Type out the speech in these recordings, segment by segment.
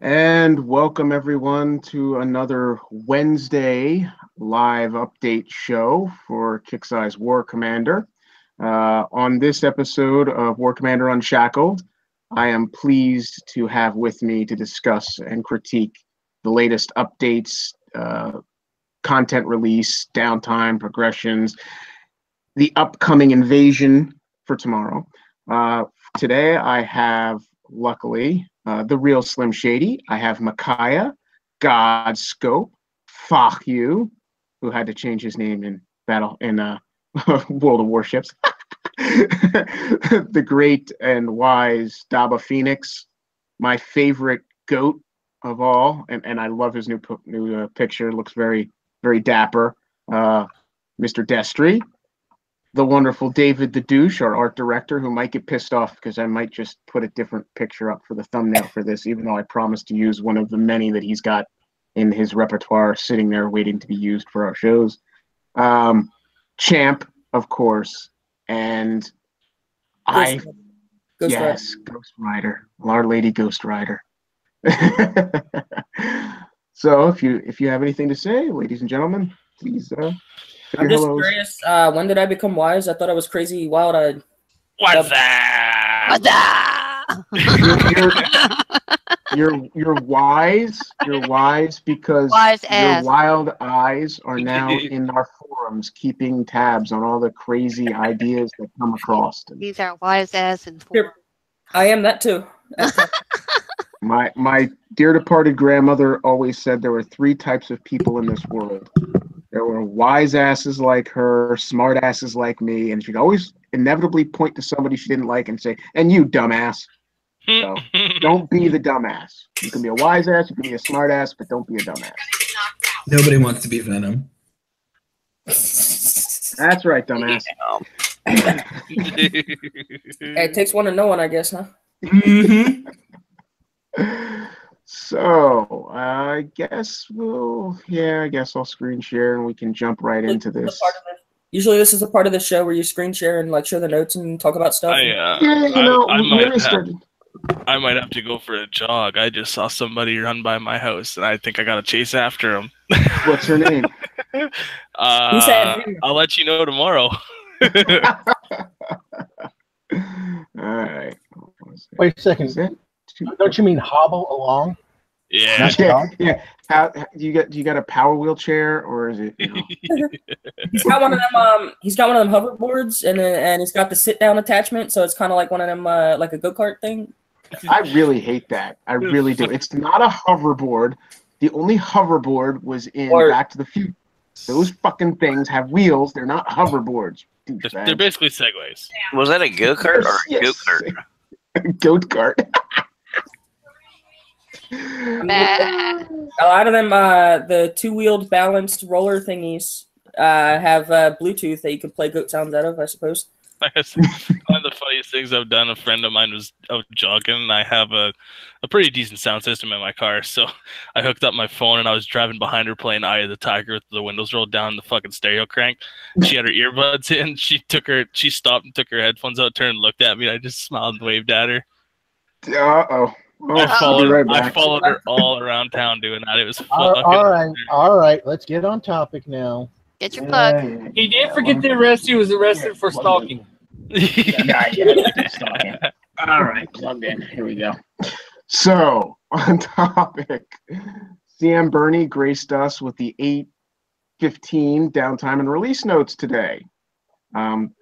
And welcome everyone to another Wednesday live update show for Kick-Size War Commander. On this episode of War Commander Unshackled, I am pleased to have with me to discuss and critique the latest updates, content release, downtime, progressions, the upcoming invasion for tomorrow. Today I have, luckily, the real Slim Shady. I have Micaiah, Godscope, fuck you, who had to change his name in World of Warships. The great and wise Daba Phoenix, my favorite goat of all, and I love his new picture. It looks very, very dapper. Mr. Destry, the wonderful David the Douche, our art director, who might get pissed off because I might just put a different picture up for the thumbnail for this, even though I promised to use one of the many that he's got in his repertoire sitting there waiting to be used for our shows. Champ, of course, and Ghost Rider, Our Lady Ghost Rider. So if you have anything to say, ladies and gentlemen, please I'm just curious, when did I become wise? I thought I was crazy, wild-eyed. What's that? You're wise. You're wise because your wild eyes are now in our forums, keeping tabs on all the crazy ideas that come across. These are wise ass and forums. I am that too. My dear departed grandmother always said there were three types of people in this world. There were wise asses like her, smart asses like me, and she'd always inevitably point to somebody she didn't like and say, "And you, dumbass." So don't be the dumbass. You can be a wise ass, you can be a smart ass, but don't be a dumbass. Nobody wants to be Venom. That's right, dumbass. It takes one to know one, I guess, huh? Mm-hmm. So I guess I'll screen share and we can jump right into this. Usually this is a part of the show where you screen share and like share the notes and talk about stuff. I might have to go for a jog. I just saw somebody run by my house and I think I gotta chase after him. What's her name? I'll let you know tomorrow. Alright. Wait a second. Don't you mean hobble along? Yeah. Yeah. How you got a power wheelchair, or is it? He's got one of them. He's got one of them hoverboards, and he's got the sit down attachment, so it's kind of like one of them, like a go-kart thing. I really hate that. I really do. It's not a hoverboard. The only hoverboard was in Back to the Future. Those fucking things have wheels. They're not hoverboards. They're basically segways. Was that a go-kart or a goat-kart? Goat cart. A lot of them, the two-wheeled balanced roller thingies, have Bluetooth that you can play goat sounds out of, I suppose. One of the funniest things I've done, a friend of mine was out jogging, and I have a pretty decent sound system in my car, so I hooked up my phone, and I was driving behind her playing Eye of the Tiger with the windows rolled down and the fucking stereo crank. She had her earbuds in, she stopped and took her headphones out, turned and looked at me, and I just smiled and waved at her. Uh-oh. I followed her all around town doing that. It was fucking all right. Let's get on topic now. Get your plug. He did forget to arrest you. He was arrested for stalking. Stalking. All right, plugged in. Here we go. So, on topic, CM Bernie graced us with the 8/15 downtime and release notes today.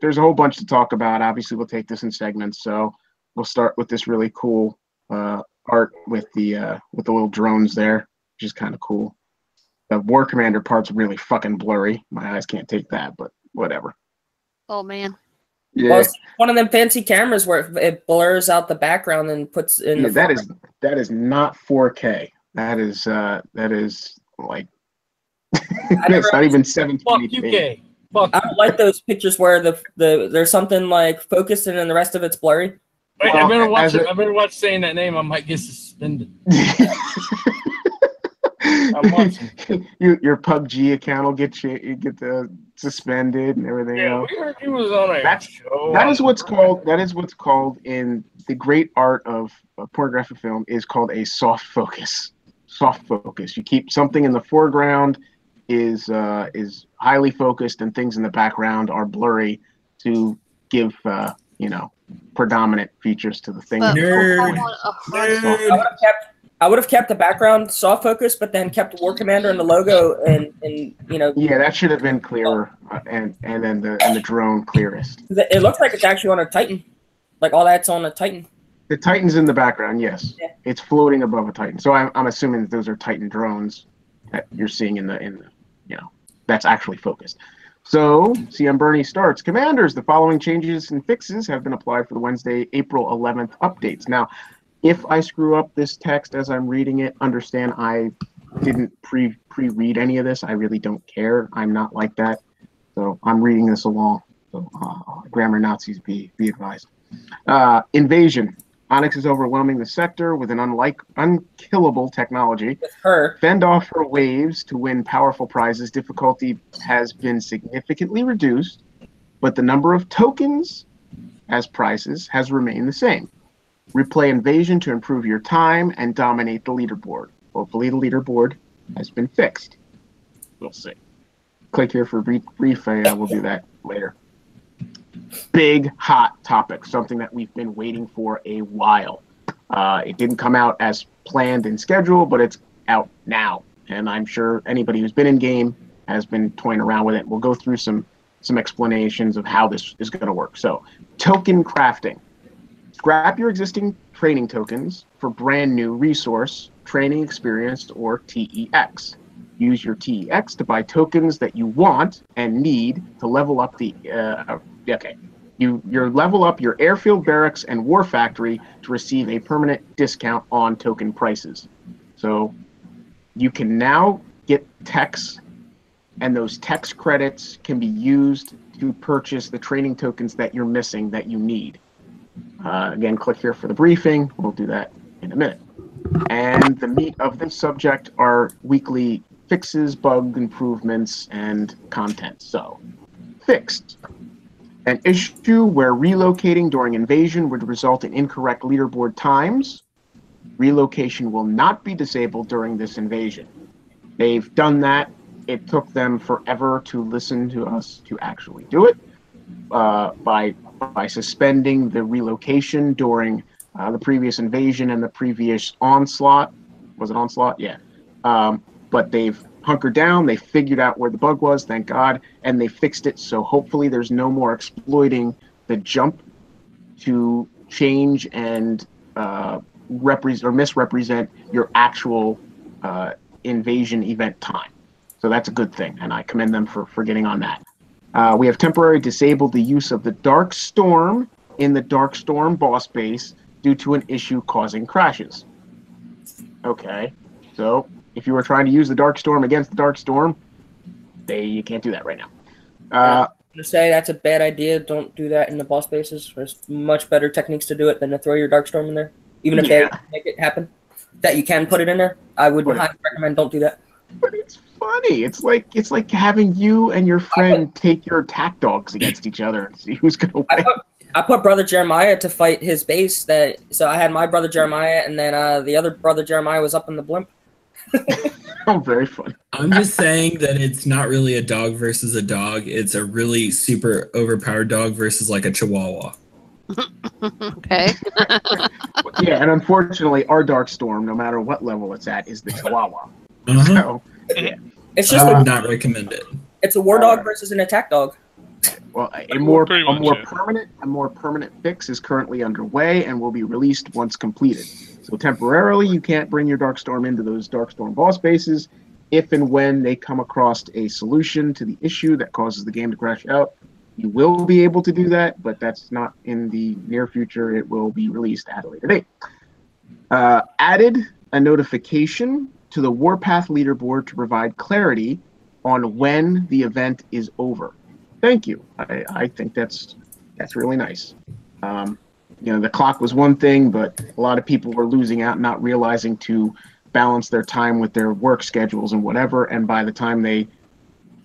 There's a whole bunch to talk about. Obviously, we'll take this in segments. So, we'll start with this really cool art with the little drones there, which is kind of cool. The War Commander part's really fucking blurry. My eyes can't take that, but whatever. Oh man. Yeah. Well, it's one of them fancy cameras where it blurs out the background and puts in. Yeah, that is not 4K. That is like it's not even 720p. I don't like those pictures where there's something like focused and then the rest of it's blurry. Wait, I better watch saying that name. I might get suspended. I'm watching. Your PUBG account will get suspended and everything Yeah, else. we heard you was on a show. That is what's called in the great art of pornographic film is called a soft focus. Soft focus. You keep something in the foreground is highly focused and things in the background are blurry to give predominant features to the thing. But Nerd. I would have kept the background soft focus, but then kept War Commander and the logo and Yeah, that should have been clearer, and then the drone clearest. It looks like it's actually on a Titan, like all that's on a Titan. The Titan's in the background, yes. Yeah. It's floating above a Titan. So I'm assuming that those are Titan drones that you're seeing in the that's actually focused. So CM Bernie starts. Commanders, the following changes and fixes have been applied for the Wednesday, April 11th updates. Now, if I screw up this text as I'm reading it, understand I didn't pre-read any of this. I really don't care. I'm not like that. So I'm reading this along. So grammar Nazis be advised. Invasion. Onyx is overwhelming the sector with an unkillable technology. With her. Fend off her waves to win powerful prizes. Difficulty has been significantly reduced, but the number of tokens as prizes has remained the same. Replay Invasion to improve your time and dominate the leaderboard. Hopefully the leaderboard has been fixed. We'll see. Click here for brief. We'll do that later. Big hot topic, something that we've been waiting for a while. It didn't come out as planned and scheduled, but it's out now. And I'm sure anybody who's been in game has been toying around with it. We'll go through some explanations of how this is going to work. So, token crafting. Scrap your existing training tokens for brand new resource, training experience, or TEX. Use your TEX to buy tokens that you want and need to level up the You level up your airfield, barracks, and war factory to receive a permanent discount on token prices. So you can now get techs, and those techs credits can be used to purchase the training tokens that you're missing that you need. Again, click here for the briefing. We'll do that in a minute. And the meat of this subject are weekly fixes, bug improvements, and content. So, fixed. An issue where relocating during invasion would result in incorrect leaderboard times. Relocation will not be disabled during this invasion. They've done that. It took them forever to listen to us to actually do it by suspending the relocation during the previous invasion and the previous onslaught. Was it onslaught? Yeah. But they've hunkered down. They figured out where the bug was, thank God, and they fixed it. So hopefully there's no more exploiting the jump to change and misrepresent your actual invasion event time. So that's a good thing, and I commend them for getting on that. We have temporarily disabled the use of the Dark Storm in the Dark Storm boss base due to an issue causing crashes. Okay, so if you were trying to use the Dark Storm against the Dark Storm, you can't do that right now. I'm going to say that's a bad idea. Don't do that in the boss bases. There's much better techniques to do it than to throw your Dark Storm in there. Even if they make it happen, that you can put it in there. I would highly recommend don't do that. But it's funny. It's like having you and your friend take your attack dogs against each other and see who's going to win. I put Brother Jeremiah to fight his base. So I had my brother Jeremiah, and then the other brother Jeremiah was up in the blimp. Oh, very fun. I'm just saying that it's not really a dog versus a dog. It's a really super overpowered dog versus like a Chihuahua. Okay. Yeah, and unfortunately, our Dark Storm, no matter what level it's at, is the Chihuahua. Uh-huh. So, yeah. It's just I would not recommend it. It's a war dog versus an attack dog. Well, a more permanent fix is currently underway and will be released once completed. So temporarily, you can't bring your Dark Storm into those Dark Storm boss bases. If and when they come across a solution to the issue that causes the game to crash out, you will be able to do that, but that's not in the near future. It will be released at a later date. Added a notification to the Warpath leaderboard to provide clarity on when the event is over. Thank you. I think that's really nice. The clock was one thing, but a lot of people were losing out, not realizing to balance their time with their work schedules and whatever. And by the time they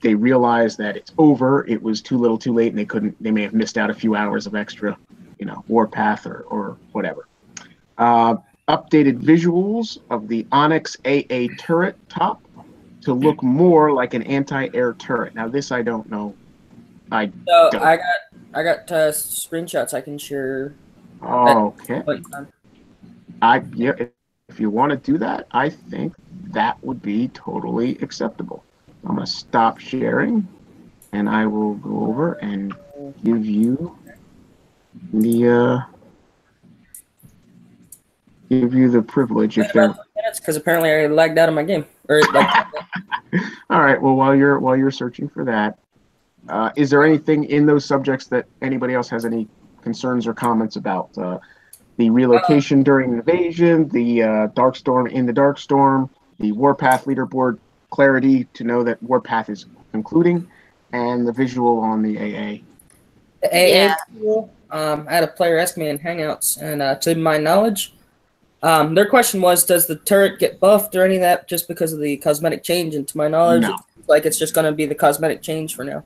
realize that it's over, it was too little, too late, and they may have missed out a few hours of extra, warpath or whatever. Updated visuals of the Onyx AA turret top to look more like an anti-air turret. Now this I don't know. I got screenshots I can share. Okay. If you want to do that, I think that would be totally acceptable. I'm going to stop sharing, and I will go over and give you the privilege if they're. Because apparently I lagged out of my game. All right. Well, while you're searching for that, is there anything in those subjects that anybody else has any concerns or comments about? The relocation during invasion, the Darkstorm in the Darkstorm, the Warpath leaderboard clarity to know that Warpath is concluding, and the visual on the AA. The AA visual, I had a player ask me in Hangouts, and to my knowledge, their question was, does the turret get buffed or any of that just because of the cosmetic change? And to my knowledge, no. It's like it's just going to be the cosmetic change for now.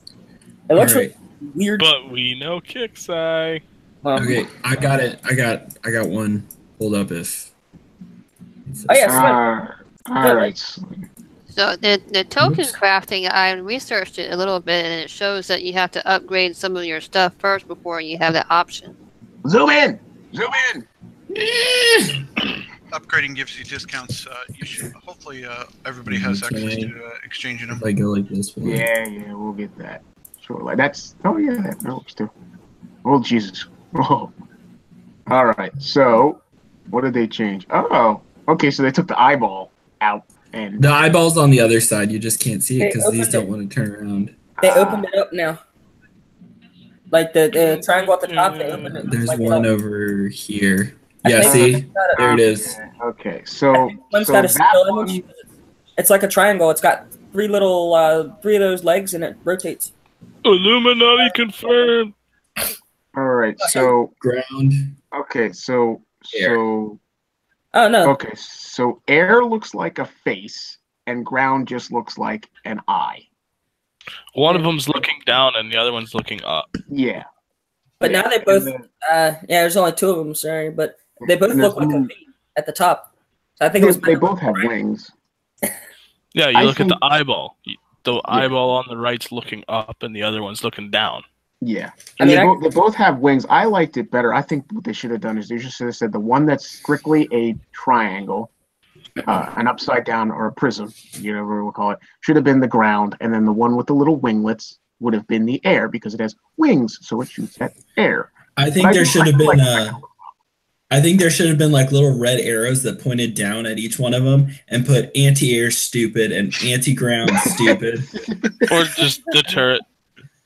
It looks really weird. But we know Kixeye. Okay, I got it. I got one. Hold up if. Oh yeah. All right. So the token crafting, I researched it a little bit, and it shows that you have to upgrade some of your stuff first before you have that option. Zoom in. Upgrading gives you discounts. You should hopefully everybody has access to exchanging them. If I go like this way. Yeah, we'll get that. Sure, like that's. Oh yeah, that works too. Oh Jesus. Oh. All right. So, what did they change? Oh, okay. So they took the eyeball out, and the eyeball's on the other side. You just can't see it because these don't want to turn around. They opened it up now. Like the triangle at the top. They opened it. There's one over here. Yeah, see, there it is. Okay, so one's got a still image. It's like a triangle. It's got three of those legs, and it rotates. Illuminati confirmed. All right, so ground. Okay, so air. Oh no. Okay, so air looks like a face, and ground just looks like an eye. One of them's looking down, and the other one's looking up. Yeah. But now they both. There's only two of them. Sorry, but they both look like a V at the top. So I think they both have wings. Yeah, you look at the eyeball. The eyeball on the right's looking up, and the other one's looking down. Yeah, and they both have wings. I liked it better. I think what they should have done is they should have said the one that's strictly a triangle, an upside down or a prism, whatever we'll call it, should have been the ground, and then the one with the little winglets would have been the air because it has wings, so it shoots at air. I think there should have been. I think there should have been like little red arrows that pointed down at each one of them and put anti-air stupid and anti-ground stupid. Or just the turret.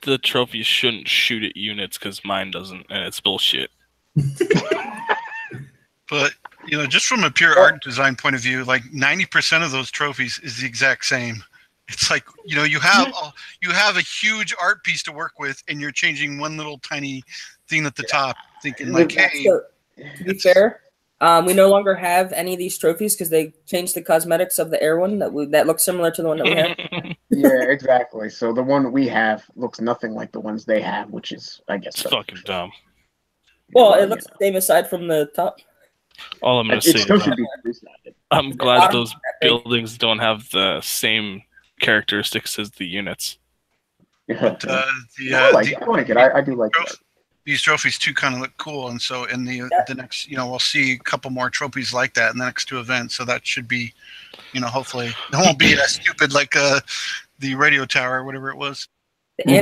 The trophies shouldn't shoot at units because mine doesn't, and it's bullshit. But just from a pure art design point of view, like 90% of those trophies is the exact same. It's like you have a huge art piece to work with, and you're changing one little tiny thing at the top, thinking like, hey. So, to be fair, we no longer have any of these trophies because they changed the cosmetics of the air one that looks similar to the one that we have. Yeah, exactly. So the one we have looks nothing like the ones they have, which is, I guess, it's fucking dumb. Well, it looks the same aside from the top. All I'm gonna say is I'm glad those buildings don't have the same characteristics as the units. But, I like it. I do like that. These trophies too kind of look cool, and so in the next, we'll see a couple more trophies like that in the next two events. So that should be, hopefully it won't be as stupid like the radio tower or whatever it was. The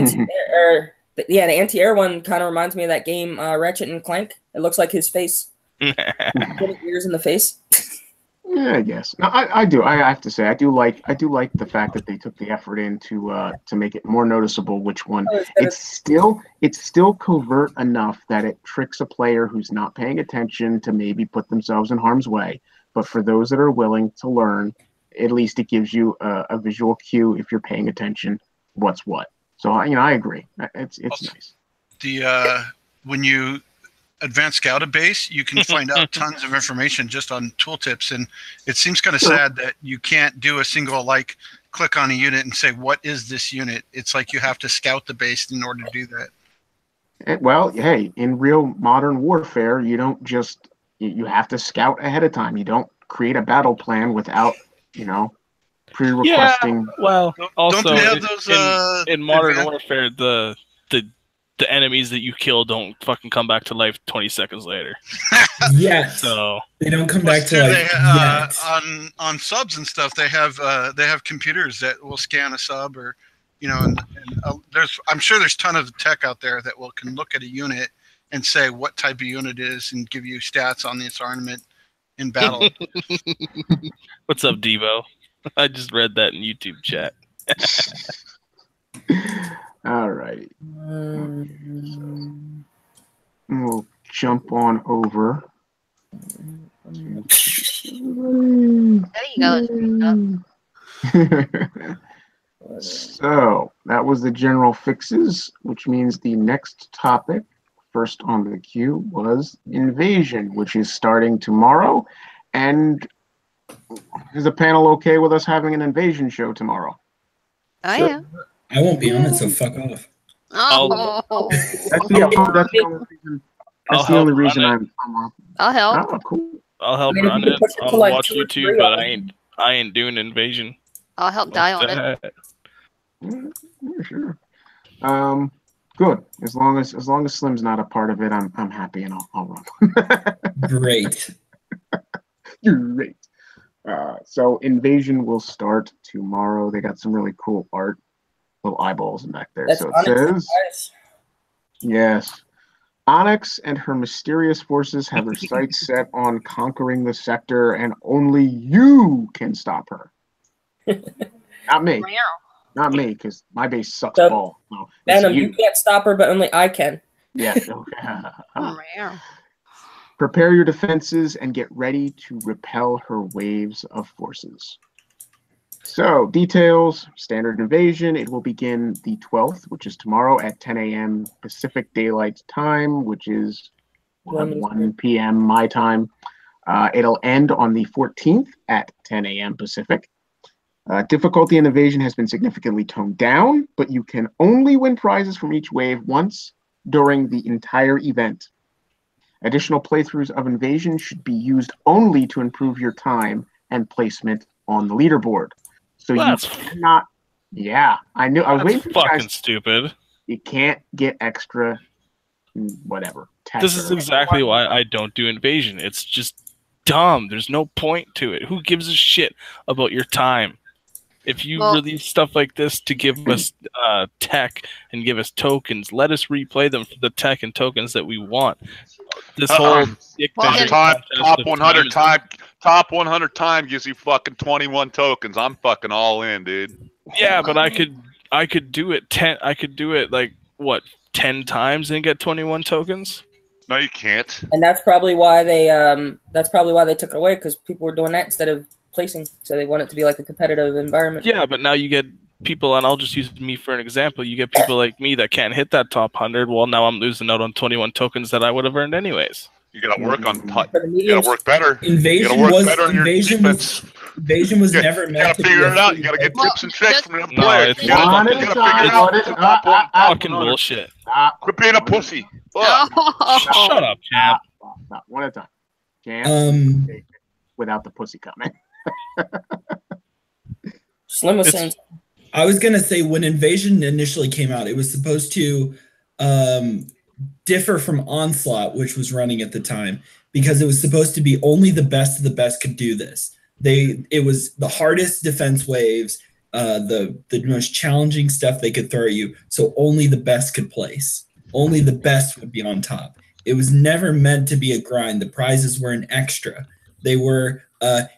anti-air one kind of reminds me of that game Ratchet and Clank. It looks like his face. Ears in the face. Yeah, I guess. No, I do. I have to say, I do like the fact that they took the effort in to make it more noticeable which one. It's still covert enough that it tricks a player who's not paying attention to maybe put themselves in harm's way. But for those that are willing to learn, at least it gives you a visual cue if you're paying attention. What's what? So I agree. It's also, nice. The when you advanced database, you can find out tons of information just on tooltips. And it seems kind of sad that you can't do a single click on a unit and say, what is this unit? It's like you have to scout the base in order to do that. Well, hey, in real modern warfare, you don't just, you have to scout ahead of time. You don't create a battle plan without, pre-requesting. Yeah, well, also don't they have those, in modern warfare, the enemies that you kill don't fucking come back to life 20 seconds later. Yes. So they don't come back to life yet. On subs and stuff, they have computers that will scan a sub, or and I'm sure there's a ton of tech out there that can look at a unit and say what type of unit it is and give you stats on the disarmament in battle. What's up, Devo? I just read that in YouTube chat. All right. We'll jump on over. There you go. So that was the general fixes, which means the next topic, first on the queue, was invasion, which is starting tomorrow. And is the panel okay with us having an invasion show tomorrow? Oh, yeah. I won't be on it, so fuck off. Oh. That's the only reason I'm on. I'll help. Oh, cool. I'll help run it. I'll watch YouTube, but I ain't doing invasion. I'll help die on it. Yeah, sure. Good. As long as Slim's not a part of it, I'm happy, and I'll run. Great. Great. So invasion will start tomorrow. They got some really cool art, little eyeballs back there. That's so it says, nice. yes, Onyx and her mysterious forces have their sights set on conquering the sector, and only you can stop her. Not me. Not me, because my base sucks ball. No, Venom, you can't stop her, but only I can. Yeah. Prepare your defenses and get ready to repel her waves of forces. So, details, standard invasion. It will begin the 12th, which is tomorrow at 10 a.m. Pacific Daylight Time, which is 1 p.m. my time. It'll end on the 14th at 10 a.m. Pacific. Difficulty in invasion has been significantly toned down, but you can only win prizes from each wave once during the entire event. Additional playthroughs of invasion should be used only to improve your time and placement on the leaderboard. So you cannot. Yeah, I knew. I was waiting for fucking guys. Stupid. You can't get extra, whatever. This is exactly why I don't do invasion. It's just dumb. There's no point to it. Who gives a shit about your time? If you release stuff like this to give us tech and give us tokens, let us replay them for the tech and tokens that we want. This whole top 100 time gives you fucking 21 tokens. I'm fucking all in, dude. Yeah, but I could do it 10. I could do it like what 10 times and get 21 tokens. No, you can't. And that's probably why they took it away, because people were doing that instead of placing, so they want it to be like a competitive environment. Yeah, but now you get people, and I'll just use me for an example. You get people like me that can't hit that top 100. Well, now I'm losing out on 21 tokens that I would have earned anyways. You gotta work on. You gotta work better. Invasion was never meant to be. You gotta figure it out. You gotta get tips and tricks from the other players. You gotta figure it out. Fucking bullshit. Quit being a pussy. Shut up, champ. One at a time. Champ. Without the pussy coming. Slim was saying. I was gonna say, when Invasion initially came out, it was supposed to differ from Onslaught, which was running at the time, because it was supposed to be only the best of the best could do this. It was the hardest defense waves, the most challenging stuff they could throw at you, so only the best could place. Only the best would be on top. It was never meant to be a grind. The prizes were an extra. They were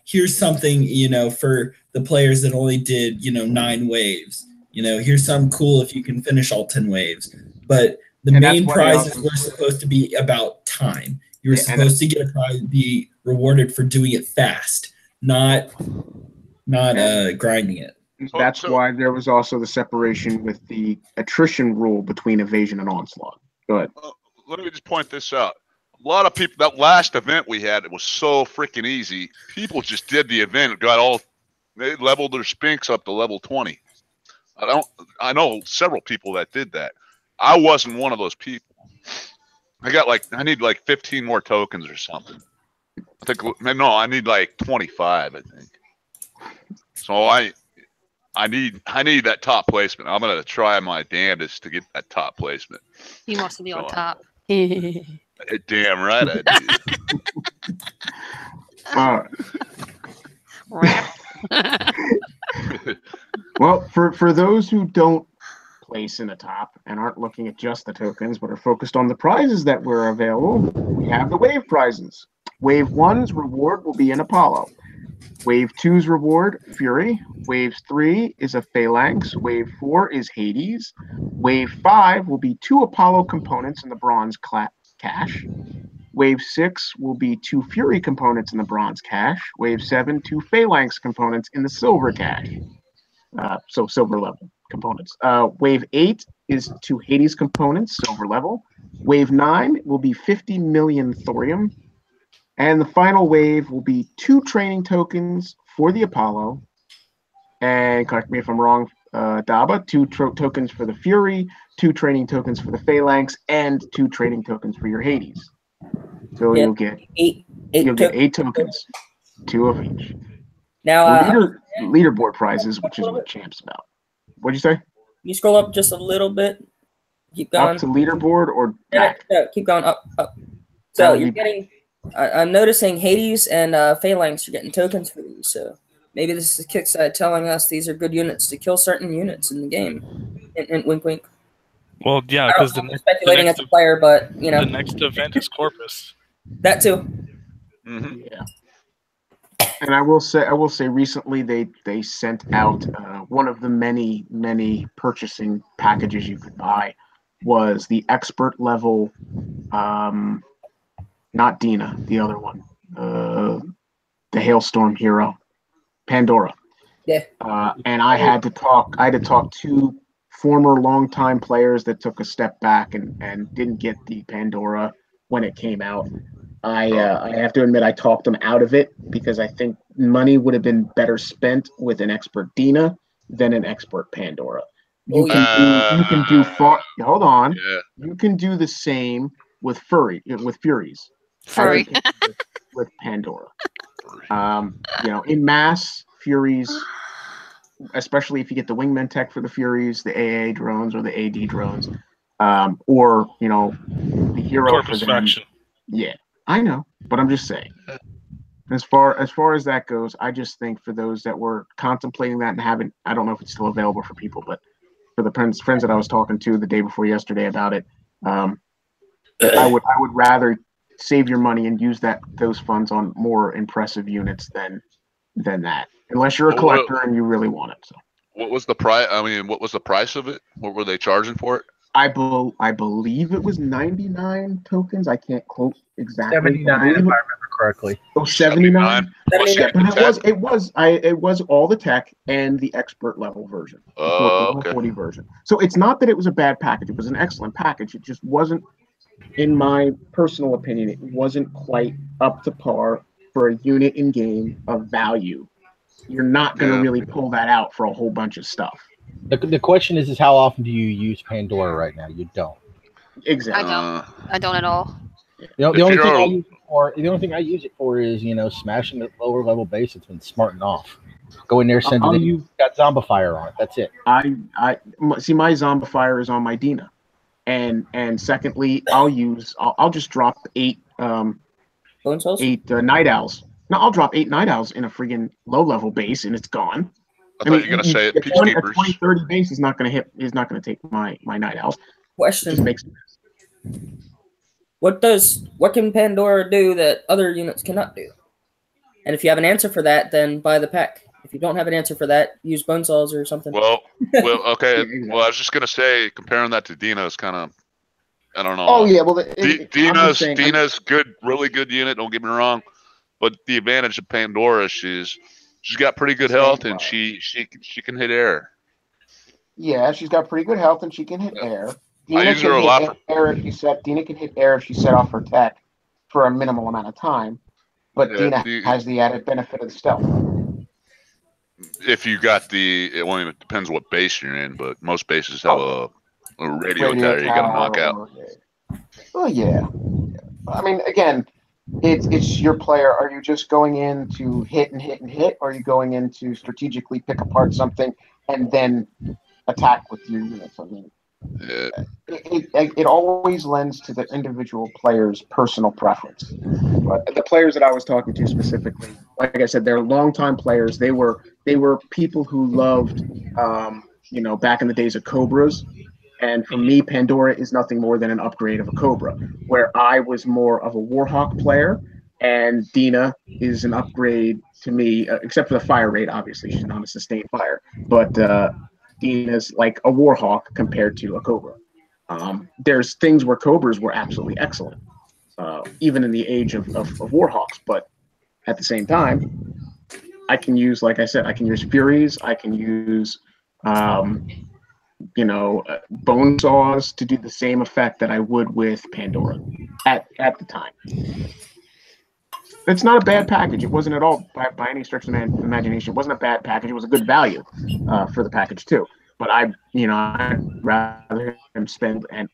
here's something, for the players that only did 9 waves. Here's something cool if you can finish all 10 waves. But the main prizes were supposed to be about time. You were supposed to get a prize, be rewarded for doing it fast, not grinding it. That's why there was also the separation with the attrition rule between Evasion and Onslaught. Go ahead. Let me just point this out. lot of people. That last event we had, it was so freaking easy. People just did the event. They leveled their Spinks up to level 20. I know several people that did that. I wasn't one of those people. I need like 15 more tokens or something. I need like 25, I think. So I need that top placement. I'm gonna try my damnedest to get that top placement. He wants to be on top. Damn right I do. Well, for those who don't place in the top and aren't looking at just the tokens, but are focused on the prizes that were available, we have the wave prizes. Wave 1's reward will be an Apollo. Wave 2's reward, Fury. Wave 3 is a Phalanx. Wave 4 is Hades. Wave 5 will be 2 Apollo components in the bronze cache. Wave 6 will be 2 Fury components in the bronze cache. Wave 7, 2 Phalanx components in the silver cache. So silver level components. Wave 8 is 2 Hades components, silver level. Wave 9 will be 50 million thorium. And the final wave will be 2 training tokens for the Apollo. And correct me if I'm wrong, Daba, 2 tokens for the Fury, 2 training tokens for the Phalanx, and 2 training tokens for your Hades. So you'll get 8 tokens, 2 of each. Now, leaderboard prizes, which is what Champ's about. What'd you say? You scroll up just a little bit. Keep going. Up to leaderboard or back? No, keep going up. So you're getting. I'm noticing Hades and Phalanx are getting tokens for these. So maybe this is Kickside telling us these are good units to kill certain units in the game. And wink, wink. Well, yeah, because speculating as a player, but you know, the next event is Corpus. That too. Mm-hmm. Yeah. And I will say, recently they sent out one of the many purchasing packages you could buy was the expert level, not Dina, the other one, the Hailstorm hero, Pandora. Yeah. And I had to talk to former longtime players that took a step back and didn't get the Pandora when it came out. I have to admit I talked them out of it because I think money would have been better spent with an expert Dina than an expert Pandora. You can do hold on. Yeah. You can do the same with Furies. Furry. With Pandora. In mass Furies, especially if you get the wingman tech for the Furies, the AA drones or the AD drones, or the hero Corpus for them. faction. Yeah, I know, but I'm just saying. As far as that goes, I just think for those that were contemplating that and haven't, I don't know if it's still available for people, but for the friends that I was talking to the day before yesterday about it, I would rather save your money and use those funds on more impressive units than that, unless you're a collector and you really want it. So, what was the price? I mean, what was the price of it? What were they charging for it? I believe it was 99 tokens. I can't quote exactly. 79, if I remember correctly. Oh, 79. It was all the tech and the expert level version. Okay. 40 version. So it's not that it was a bad package. It was an excellent package. It just wasn't, in my personal opinion, it wasn't quite up to par for a unit in game of value. You're not going to really pull that out for a whole bunch of stuff. The question is how often do you use Pandora right now? You don't. Exactly. I don't at all. The only thing I use it for is smashing the lower level base. It's been smarting off. Go in there, send it. You've got Zombifier on it. That's it. I see my Zombifier is on my Dina, and secondly, I'll just drop 8 Night Owls. No, I'll drop 8 Night Owls in a friggin' low level base, and it's gone. I thought you were gonna say it. A 20-30 base is not gonna take my Night Owls. Question. It just makes sense. What can Pandora do that other units cannot do? And if you have an answer for that, then buy the pack. If you don't have an answer for that, use bone saws or something. Well, okay. Well, I was just gonna say, comparing that to Dina is kind of, I don't know. Oh yeah, well, Dina's good, really good unit. Don't get me wrong, but the advantage of Pandora, she's got pretty good health and she can hit air. Yeah, she's got pretty good health and she can hit air. I use her a lot. Dina can hit air if she set off her tech. for a minimal amount of time. But Dina has the added benefit of the stealth. If you got well, it depends what base you're in, but most bases have a radio tower you got to knock out. Oh yeah. I mean, again, it's your player. Are you just going in to hit and hit and hit, or are you going in to strategically pick apart something and then attack with your units? I mean, it always lends to the individual player's personal preference. But the players that I was talking to specifically, like I said, they're longtime players. They were people who loved, back in the days of Cobras. And for me, Pandora is nothing more than an upgrade of a Cobra, where I was more of a Warhawk player, and Dina is an upgrade to me, except for the fire rate. Obviously, she's not a sustained fire, but Dina's like a Warhawk compared to a Cobra. There's things where Cobras were absolutely excellent, even in the age of Warhawks, but at the same time, I can use, like I said, I can use Furies, I can use bone saws to do the same effect that I would with Pandora at the time. It's not a bad package. It wasn't at all, by any stretch of the imagination. It wasn't a bad package. It was a good value for the package too. But I'd rather him spend and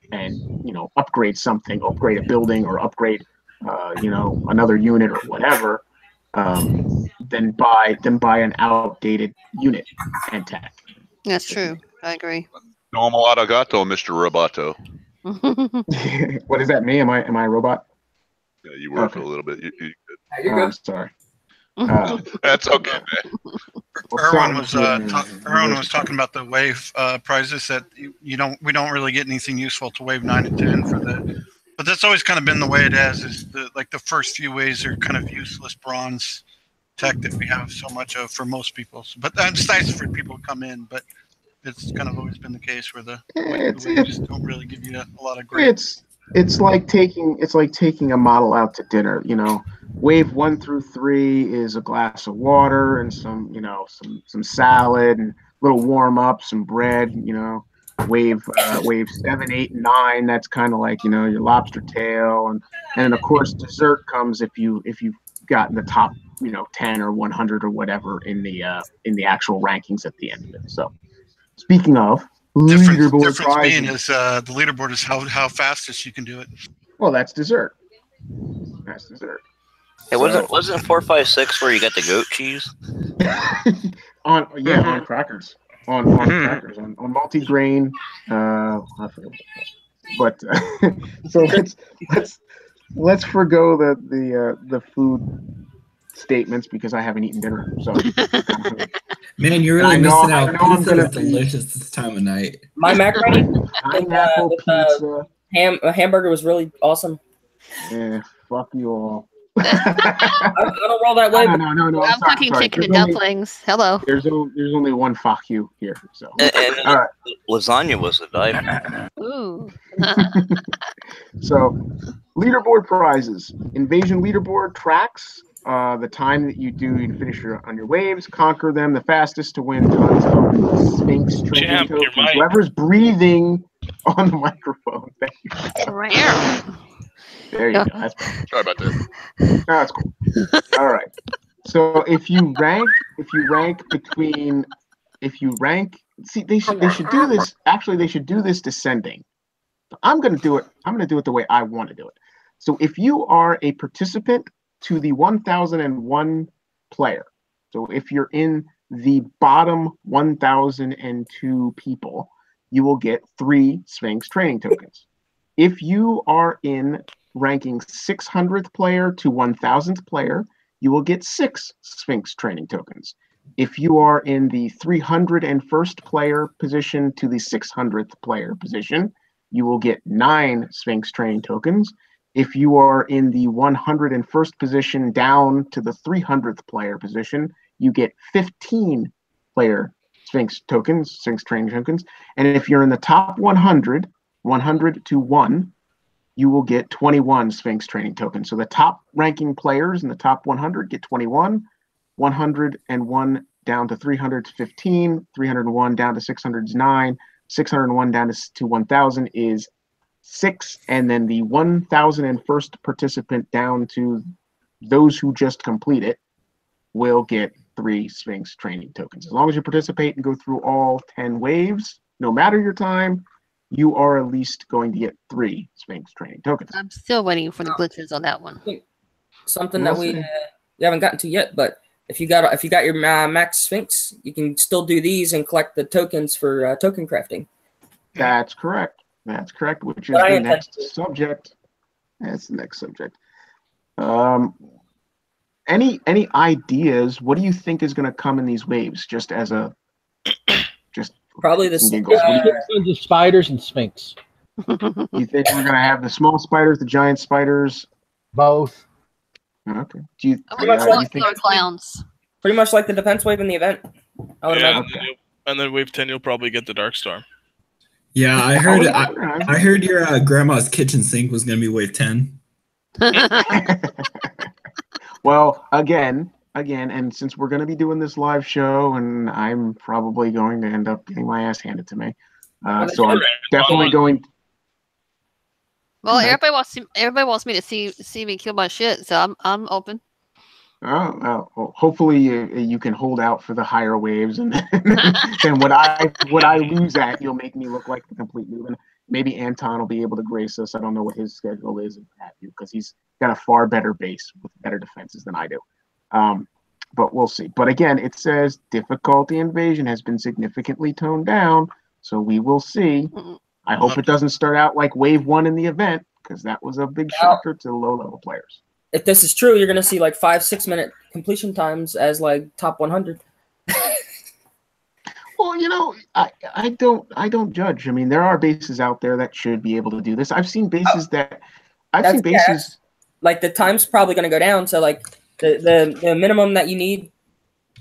upgrade something, upgrade a building, or upgrade another unit or whatever, than buy an outdated unit and tech. That's true. I agree. Normal arigato, Mr. Roboto. What does that mean? Am I a robot? Yeah, you were for a little bit. You're good. Sorry. That's okay, man. Erwin was talking about the wave prizes that we don't really get anything useful to wave 9 and 10 for the, but that's always kind of been the way it is the first few waves are kind of useless bronze tech that we have so much of for most people. But it's nice for people to come in, but it's kind of always been the case where the waves don't really give you a lot of great. It's like taking a model out to dinner. Wave 1 through 3 is a glass of water and some salad and a little warm up, some bread. Wave 7, 8, and 9. That's kind of like your lobster tail, and of course dessert comes if you've gotten the top 10 or 100 or whatever in the actual rankings at the end of it. So speaking of difference being is the leaderboard is how fastest you can do it. Well, that's dessert. That's dessert. It wasn't 4, 5, 6 where you got the goat cheese? on crackers. On crackers. On multi-grain. I forget. But so let's forgo the food statements because I haven't eaten dinner. So man, you're really missing out. Pizza is delicious this time of night. My macaroni pizza. A hamburger was really awesome. Yeah, fuck you all. I don't roll that way. No. I'm cooking chicken and dumplings. Hello. There's only one fuck you here. So and all right. Lasagna was a dive. Ooh. So, leaderboard prizes. Invasion leaderboard tracks the time that you finish on your waves, conquer them the fastest to win tons of Sphinx training tokens. Whoever's breathing on the microphone. Thank you. Rare. There you go. That's better. Sorry about that. No, that's cool. All right. So if you rank, see, they should do this. Actually, they should do this descending. I'm going to do it. I'm going to do it the way I want to do it. So if you are a participant to the 1001 player, so if you're in the bottom 1002 people, you will get 3 Sphinx training tokens. If you are in ranking 600th player to 1000th player, you will get 6 Sphinx training tokens. If you are in the 301st player position to the 600th player position, you will get 9 Sphinx training tokens. If you are in the 101st position down to the 300th player position, you get 15 player Sphinx training tokens. And if you're in the top 100 to 1, you will get 21 Sphinx training tokens. So the top ranking players in the top 100 get 21, 101 down to 300 is 15, 301 down to 600 is 9, 601 down to 1000 is 6, and then the 1,001st participant down to those who just complete it will get 3 Sphinx training tokens. As long as you participate and go through all 10 waves, no matter your time, you are at least going to get 3 Sphinx training tokens. I'm still waiting for the glitches on that one. Something that we haven't gotten to yet, but if you got your max Sphinx, you can still do these and collect the tokens for token crafting. That's correct. That's correct, which is the next subject. That's the next subject. Any ideas? What do you think is going to come in these waves? Just probably the spiders and Sphinx. You think we're going to have the small spiders, the giant spiders? Both. Okay. Do you, clowns? Pretty much like the defense wave in the event. I would imagine. And then wave 10, you'll probably get the Darkstorm. Yeah, I heard your grandma's kitchen sink was going to be wave 10. Well, again, and since we're going to be doing this live show, and I'm probably going to end up getting my ass handed to me, so I'm definitely going. Well, everybody wants me to see me kill my shit, so I'm open. Well, hopefully you can hold out for the higher waves, and then what I lose at, you'll make me look like the complete noob. And maybe Anton will be able to grace us. I don't know what his schedule is at you, because he's got a far better base with better defenses than I do. But we'll see. But again, it says difficulty invasion has been significantly toned down, so we will see. I hope it doesn't start out like wave 1 in the event, because that was a big shocker to low-level players. If this is true, you're going to see like 5-6 minute completion times as like top 100. Well, you know, I don't judge. I mean, there are bases out there that should be able to do this. I've seen bases like the time's probably going to go down. So like the minimum that you need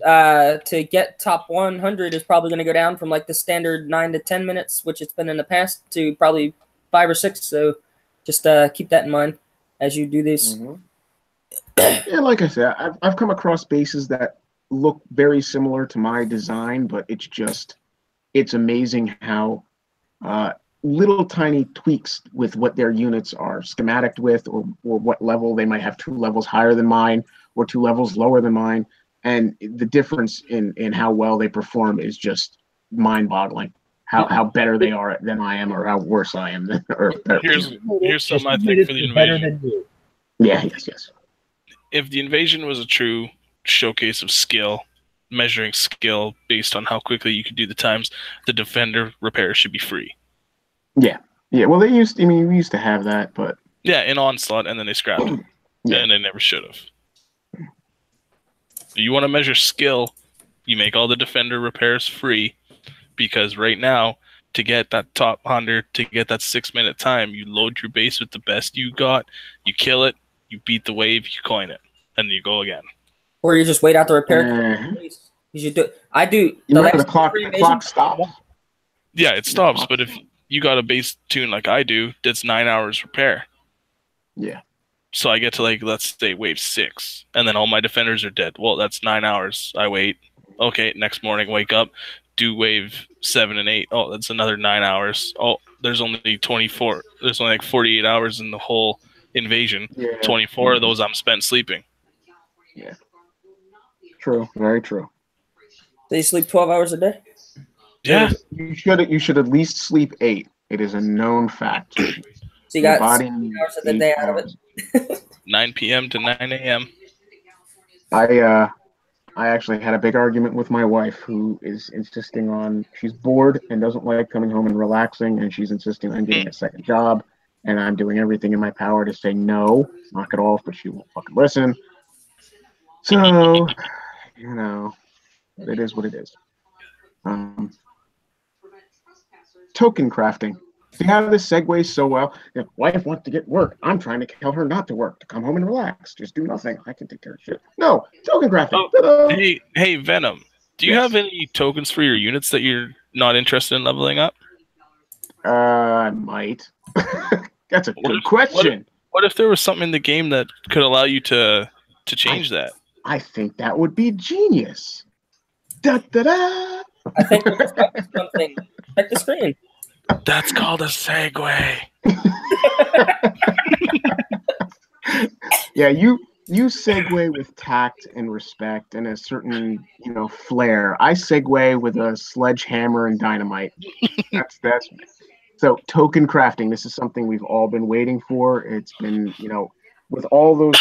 to get top 100 is probably going to go down from like the standard 9 to 10 minutes, which it's been in the past, to probably 5 or 6. So just keep that in mind as you do this. Mm-hmm. Yeah, like I said, I've come across bases that look very similar to my design, but it's amazing how little tiny tweaks with what their units are schematic with, or what level they might have 2 levels higher than mine or 2 levels lower than mine, and the difference in how well they perform is just mind-boggling. How better they are than I am, or how worse I am. Here's something I think for the invasion. Yes. If the invasion was a true showcase of skill, measuring skill based on how quickly you can do the times, the defender repair should be free. Yeah. Well, we used to have that, but in Onslaught, and then they scrapped it, and they never should have. You want to measure skill, you make all the defender repairs free, because right now, to get that top 100, to get that 6-minute time, you load your base with the best you got, you kill it, you beat the wave, you coin it, and you go again. Or you just wait out the repair. You should do. I do. The clock stops. Yeah, it stops. But if you got a base tune like I do, that's 9 hours repair. Yeah. So I get to, like, let's say wave 6, and then all my defenders are dead. Well, that's 9 hours. I wait. Okay, next morning, wake up, do wave 7 and 8. Oh, that's another 9 hours. Oh, there's only 24. There's only like 48 hours in the whole invasion. 24 of those I'm spent sleeping. Yeah. True. Very true. Do you sleep 12 hours a day? Yeah. You should at least sleep 8. It is a known fact. So you got 6 hours of the day out of it. 9 p.m. to 9 a.m. I actually had a big argument with my wife, who is insisting on, she's bored and doesn't like coming home and relaxing, and she's insisting on getting a second job, and I'm doing everything in my power to say no, knock it off, but she won't fucking listen. So, you know, it is what it is. Token crafting. See how this segues so well? If wife wants to get work, I'm trying to tell her not to work, to come home and relax, just do nothing. I can take care of shit. No, token crafting. Oh, hey, Venom. Do you have any tokens for your units that you're not interested in leveling up? I might. That's a good question. What if there was something in the game that could allow you to change that? I think that would be genius. Da da da. I think something. Check the screen. That's called a segue. Yeah, you segue with tact and respect and a certain, flair. I segue with a sledgehammer and dynamite. That's so token crafting. This is something we've all been waiting for. It's been, with all those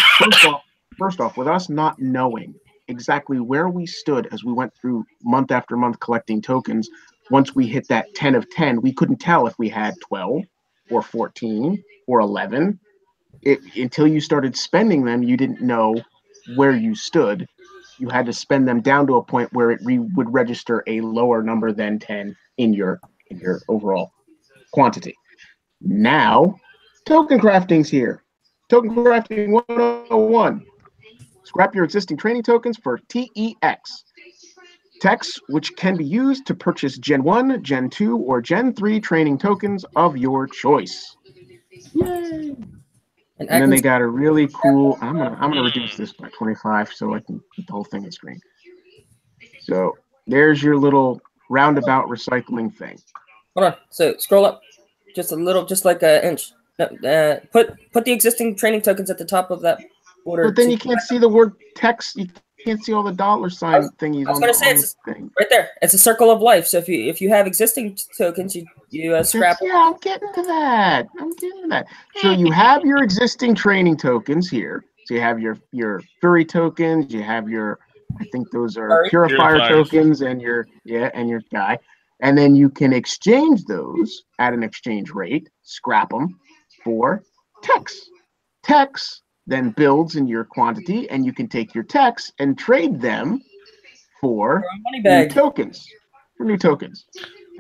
first off, with us not knowing exactly where we stood as we went through month after month collecting tokens. Once we hit that 10 of 10, we couldn't tell if we had 12 or 14 or 11. Until you started spending them, you didn't know where you stood. You had to spend them down to a point where it would register a lower number than 10 in your overall quantity. Now, token crafting's here. Token crafting 101. Scrap your existing training tokens for TEX. TEX, which can be used to purchase Gen 1, Gen 2, or Gen 3 training tokens of your choice. Yay! And then they got a really cool. I'm gonna reduce this by 25 so I can put the whole thing on screen. So there's your little roundabout recycling thing. Hold on. So scroll up just a little, just like an inch. Put the existing training tokens at the top of that order. But then you can't see the word text. You can't see all the dollar sign thingies. I was gonna say it's right there. It's a circle of life. So if you have existing tokens, you scrap. Yeah, I'm getting to that. So you have your existing training tokens here. So you have your furry tokens. You have your, I think those are purifier tokens, and your guy. And then you can exchange those at an exchange rate. Scrap them for text. Text then builds in your quantity, and you can take your text and trade them for new tokens. New tokens.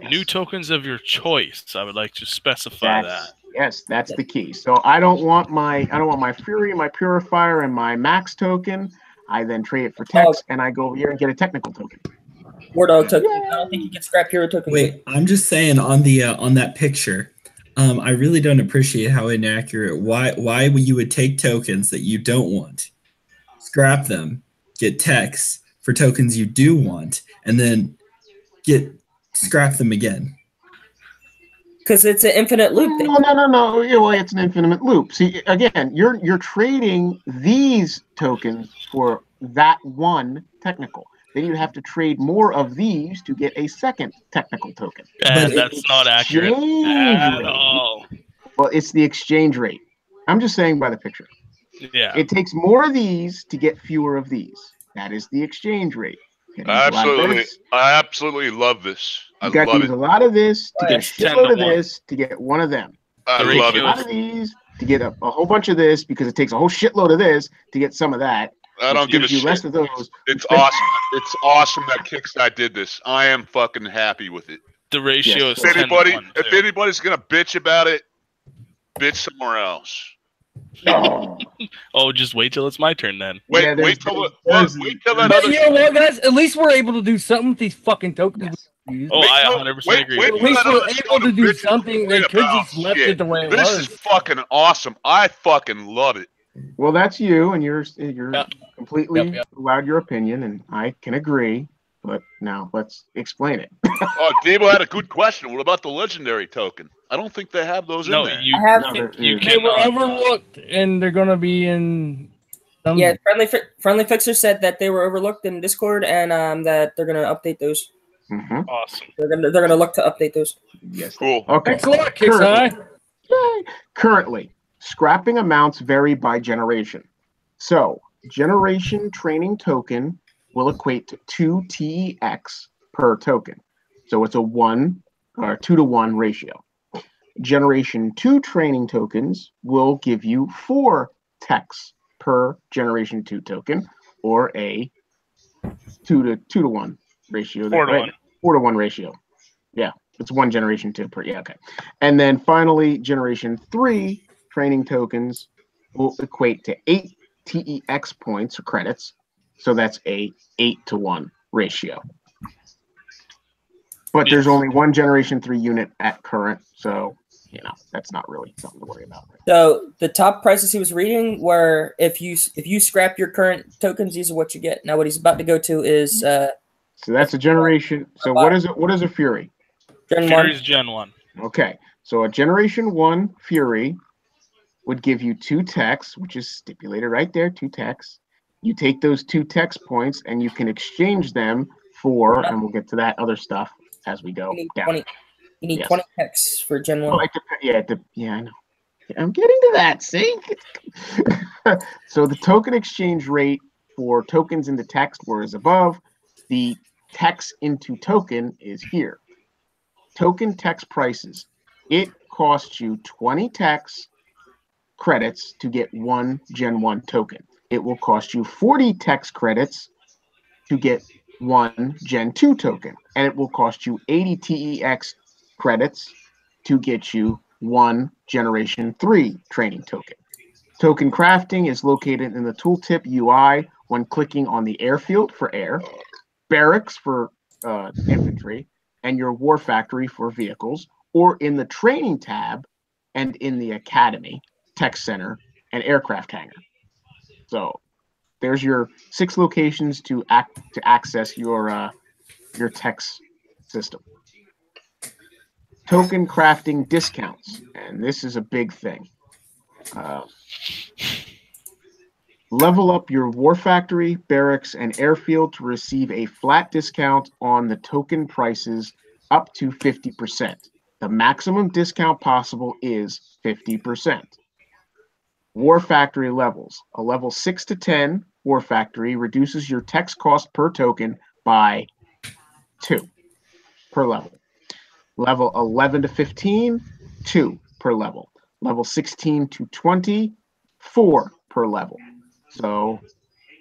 Yes. New tokens of your choice. I would like to specify that. Yes, that's the key. So I don't want my Fury, my Purifier, and my Max token. I then trade it for text, and I go over here and get a technical token. War dog token. I don't think you can scrap hero token. Wait, I'm just saying on that picture. I really don't appreciate how inaccurate. Why you would take tokens that you don't want, scrap them, get text for tokens you do want, and then scrap them again. Because it's an infinite loop. No. Well, it's an infinite loop. See, again, you're trading these tokens for that one technical. Then you have to trade more of these to get a second technical token. But that's not accurate at all. Well, it's the exchange rate. I'm just saying by the picture. Yeah. It takes more of these to get fewer of these. That is the exchange rate. Absolutely. I absolutely love this. You got to use a lot of this to get a shitload of this to get one of them. I love it. A lot of these to get a whole bunch of this because it takes a whole shitload of this to get some of that. I don't give a shit. Rest of those. It's awesome. It's awesome that Kickstarter did this. I am fucking happy with it. The ratio is if anybody's gonna bitch about it, bitch somewhere else. Oh, just wait till it's my turn then. Wait till that other. You know what, guys? At least we're able to do something with these fucking tokens. Oh, I 100% agree. At least we're able to do something. They could just left it the way it was. This is fucking awesome. I fucking love it. Well, that's you, and you're completely allowed your opinion, and I can agree. But now let's explain it. Oh, Debo had a good question. What about the legendary token? I don't think they have those in there. They were overlooked, and they're going to be in. Yeah, Friendly Fixer said that they were overlooked in Discord, and that they're going to update those. Mm-hmm. Awesome. They're gonna look to update those. Yes. Cool. Okay. Thanks a lot, Kickstarter. Currently, scrapping amounts vary by generation. So, generation training token will equate to 2 TEX per token. So it's a 2 to 1 ratio. Generation 2 training tokens will give you 4 TEX per generation 2 token, or a 2 to 1 ratio. 4 to 1. 4 to 1 ratio. Yeah, it's 1 generation 2 per. Yeah, okay. And then finally, generation 3 training tokens will equate to 8 TEX points or credits. So that's a 8 to 1 ratio. But there's only 1 generation 3 unit at current, so that's not really something to worry about. So the top prices he was reading were if you scrap your current tokens, these are what you get. Now what he's about to go to is so that's a generation. So what is it? What is a Fury? Fury's Gen 1. Okay. So a Generation 1 Fury would give you 2 techs, which is stipulated right there, 2 techs. You take those 2 techs points and you can exchange them for, and we'll get to that other stuff as we go down. You need 20 techs for Gen 1. Well, I know. I'm getting to that, see? So the token exchange rate for tokens into text is above. The text into token is here. Token text prices. It costs you 20 text credits to get 1 Gen 1 token. It will cost you 40 text credits to get 1 Gen 2 token. And it will cost you 80 TEX credits to get you 1 Generation 3 training token. Token crafting is located in the tooltip UI when clicking on the airfield for air, barracks for infantry, and your war factory for vehicles, or in the training tab and in the academy, tech center, and aircraft hangar. So there's your 6 locations to access your text system. Token crafting discounts, and this is a big thing. Level up your war factory, barracks, and airfield to receive a flat discount on the token prices up to 50%. The maximum discount possible is 50%. War factory levels. A level 6 to 10 war factory reduces your text cost per token by 2 per level. Level 11 to 15, 2 per level. Level 16 to 20, 4 per level. So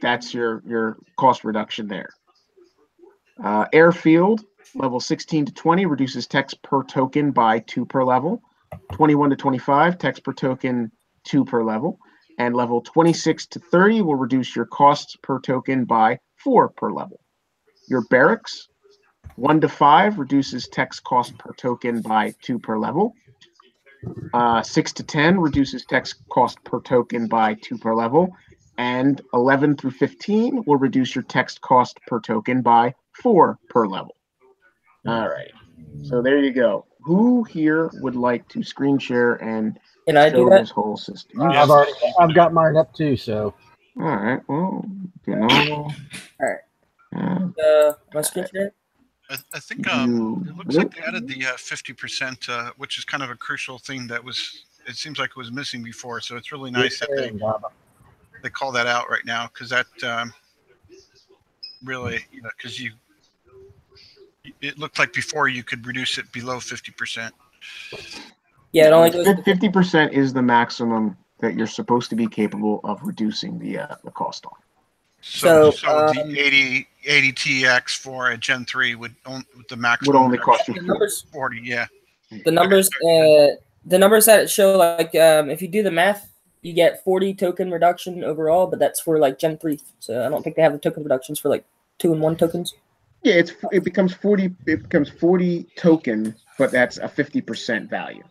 that's your cost reduction there. Airfield, level 16 to 20 reduces text per token by 2 per level. 21 to 25, text per token 2 per level. And level 26 to 30 will reduce your costs per token by 4 per level. Your barracks, 1 to 5 reduces text cost per token by 2 per level. 6 to 10 reduces text cost per token by 2 per level. And 11 through 15 will reduce your text cost per token by 4 per level. All right. So there you go. Who here would like to screen share and show this whole system? I've got mine up too, so. All right. Well, All right. My screen share? I think it looks like they added the 50%, which is kind of a crucial thing that it seems like it was missing before. So it's really nice that they call that out right now, because that really, because it looked like before you could reduce it below 50%. Yeah, it only goes 50% is the maximum that you're supposed to be capable of reducing the cost on. So the 80 TX for a Gen 3 the maximum would only cost you 40. Yeah. The numbers that it show, like if you do the math, you get 40 token reduction overall, but that's for like Gen 3. So I don't think they have the token reductions for like 2 and 1 tokens. Yeah, it becomes 40. It becomes 40 token, but that's a 50% value.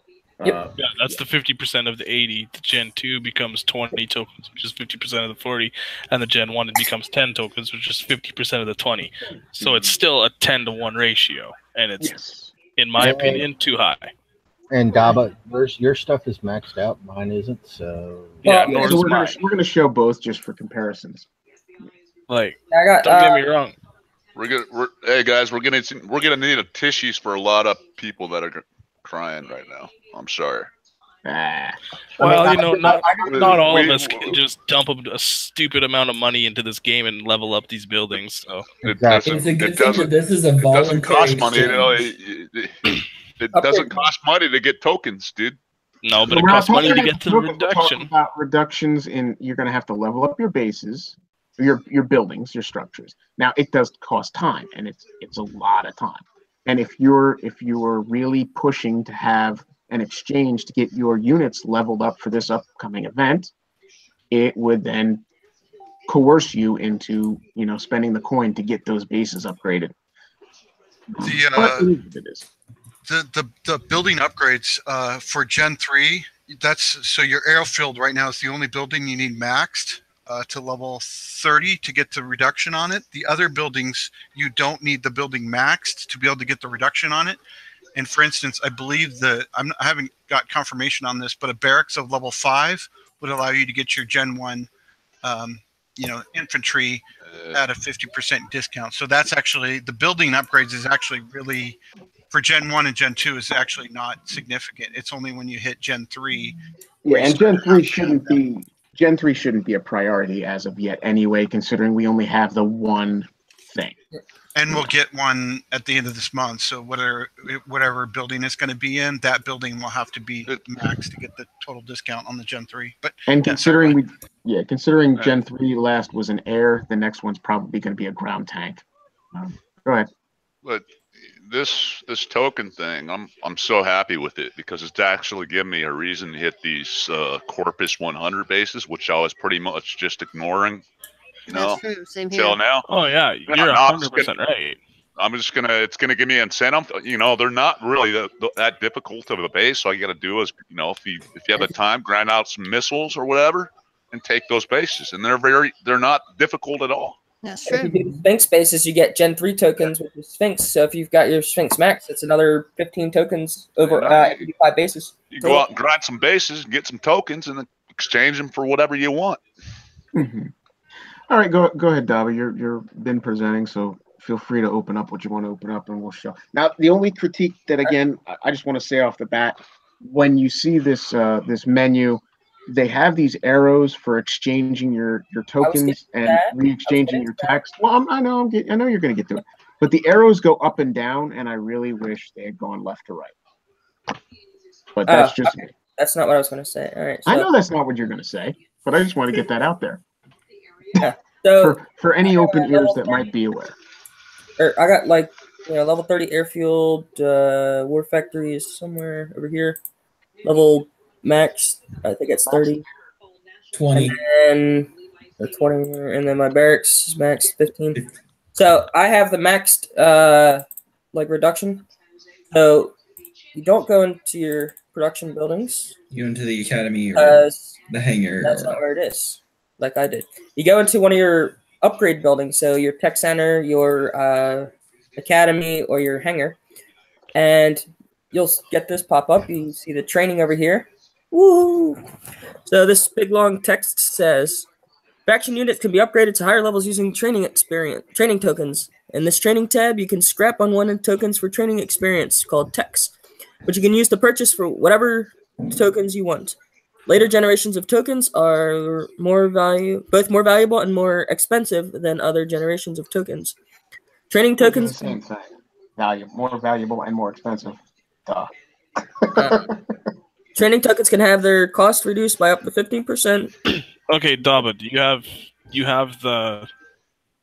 Yeah, that's the 50% of the 80. The Gen 2 becomes 20 tokens, which is 50% of the 40, and the Gen 1 it becomes 10 tokens, which is 50% of the 20. So it's still a 10-to-1 ratio, and it's, in my opinion, too high. And Daba, your stuff is maxed out. Mine isn't. So yeah, so we're going to show both just for comparisons. Like, don't get me wrong. Hey guys, we're gonna need a tissues for a lot of people that are crying right now. I'm sorry. Well, not all of us can just dump a stupid amount of money into this game and level up these buildings. So exactly. It's a good thing that this is a voluntary. It doesn't cost money. It doesn't cost money to get tokens, dude. No, but it costs money to get to the reduction. About reductions you're going to have to level up your bases, your buildings, your structures. Now it does cost time, and it's a lot of time. And if you're really pushing to have an exchange to get your units leveled up for this upcoming event, it would then coerce you into spending the coin to get those bases upgraded. The building upgrades for Gen 3, so your airfield right now is the only building you need maxed to level 30 to get the reduction on it. The other buildings, you don't need the building maxed to be able to get the reduction on it. And for instance, I believe I haven't got confirmation on this, but a barracks of level 5 would allow you to get your Gen 1, infantry at a 50% discount. So that's actually, the building upgrades is actually really, for Gen 1 and Gen 2 is actually not significant. It's only when you hit Gen 3. Yeah, and Gen 3 shouldn't be a priority as of yet anyway, considering we only have the one thing. And we'll get one at the end of this month. So whatever building it's going to be in, that building will have to be max to get the total discount on the Gen 3. And considering Gen 3 last was an air, the next one's probably going to be a ground tank. Go ahead. But this token thing, I'm so happy with it because it's actually given me a reason to hit these Corpus 100 bases, which I was pretty much just ignoring. That's true. Same here. Till now. Oh yeah, you're 100% right. I'm just it's gonna give me an incentive. They're not really that difficult of a base. So all you got to do is, if you have the time, grind out some missiles or whatever, and take those bases. And they're not difficult at all. That's true. If you do Sphinx bases, you get Gen 3 tokens with the Sphinx. So if you've got your Sphinx max, it's another 15 tokens over 85 bases. You go out and grind some bases, get some tokens, and then exchange them for whatever you want. Mm-hmm. All right, go ahead, Dava. You've been presenting, so feel free to open up what you want to open up, and we'll show. Now, the only critique that, again, I just want to say off the bat, when you see this menu, they have these arrows for exchanging your tokens and re-exchanging your text. Well, I know you're going to get to it, but the arrows go up and down, and I really wish they had gone left to right. But that's just me. That's not what I was going to say. All right. So, I know that's not what you're going to say, but I just want to get that out there. Yeah. So for any open ears that might be aware. I got level 30 airfield, war factory is somewhere over here. Level max, I think it's 30. 20. And then 20, and then my barracks is max 15. So I have the maxed reduction. So you don't go into your production buildings. You go into the academy or the hangar. That's not where it is. Like I did. You go into one of your upgrade buildings, so your tech center, your academy, or your hangar, and you'll get this pop up. You see the training over here. Woo! So this big long text says, faction units can be upgraded to higher levels using training tokens. In this training tab, you can scrap unwanted tokens for training experience called techs, which you can use to purchase for whatever tokens you want. Later generations of tokens are both more valuable and more expensive than other generations of tokens. Training tokens. Same thing. More valuable and more expensive. Duh. Training tokens can have their cost reduced by up to 15%. Okay, Daba, do you have the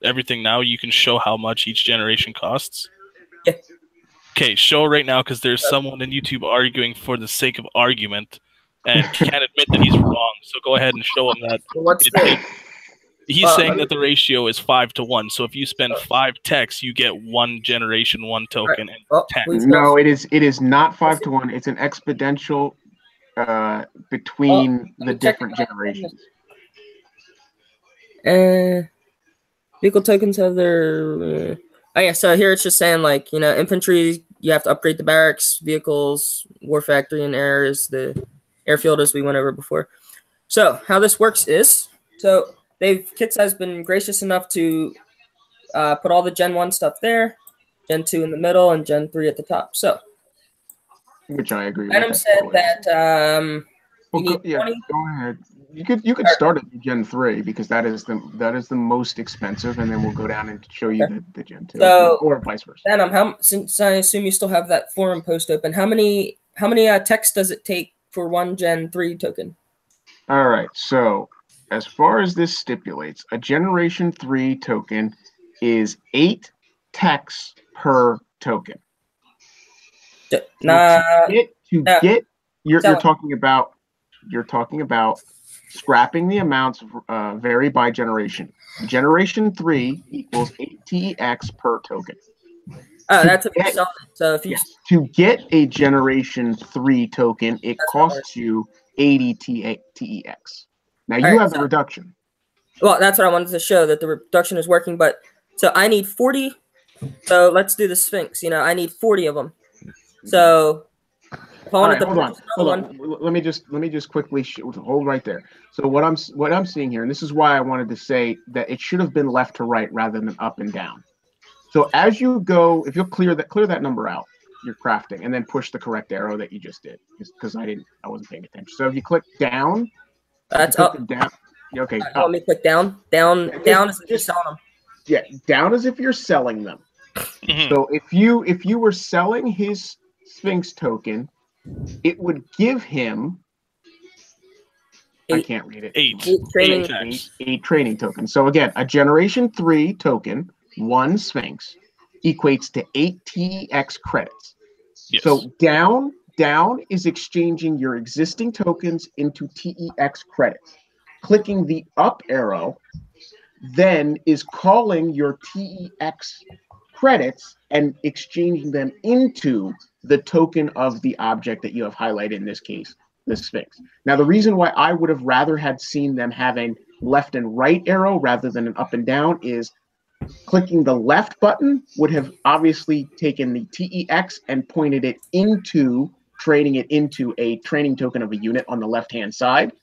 everything now? You can show how much each generation costs. Yeah. Okay, show right now because there's someone in YouTube arguing for the sake of argument. And can't admit that he's wrong, so go ahead and show him that. He's saying that the ratio is 5-to-1. So if you spend 5 techs, you get 1 generation, 1 token, and 10. No, it is not 5-to-1. It's an exponential between the different generations. Vehicle tokens have their. So here it's just saying infantry. You have to upgrade the barracks, vehicles, war factory, and air is the airfield as we went over before. So how this works is, Kits has been gracious enough to put all the Gen 1 stuff there, Gen 2 in the middle, and Gen 3 at the top. So, which I agree with. Adam said that go ahead. You could start at Gen 3 because that is the most expensive, and then we'll go down and show you the Gen 2, or vice versa. Adam, since I assume you still have that forum post open, how many texts does it take for 1 Gen 3 token? All right, so as far as this stipulates, a Generation 3 token is 8 techs per token. You're talking about scrapping the amounts vary by generation. Generation 3 equals 8 TEX per token. Oh, that's a big solid. So if you to get a Generation 3 token, it costs you 80 TEX. Now you have the reduction. Well, that's what I wanted to show, that the reduction is working. But so I need 40. So let's do the Sphinx. I need 40 of them. So, all right, hold on. Let me just quickly hold right there. So what I'm seeing here, and this is why I wanted to say that it should have been left to right rather than up and down. So as you go, if you'll clear that number out, you're crafting, and then push the correct arrow that you just did, because I wasn't paying attention. So if you click down, that's up. Down. Okay. Right, let me click down. Down is if you're selling them. Yeah, down is if you're selling them. So if you were selling his Sphinx token, it would give him. I can't read it. Eight training tokens. So again, a Generation 3 token, 1 Sphinx, equates to 8 TEX credits. Yes. So down is exchanging your existing tokens into TEX credits. Clicking the up arrow then is calling your TEX credits and exchanging them into the token of the object that you have highlighted, in this case, the Sphinx. Now, the reason why I would have rather had seen them having left and right arrow rather than an up and down is clicking the left button would have obviously taken the TEX and pointed it into, trading it into a training token of a unit on the left-hand side,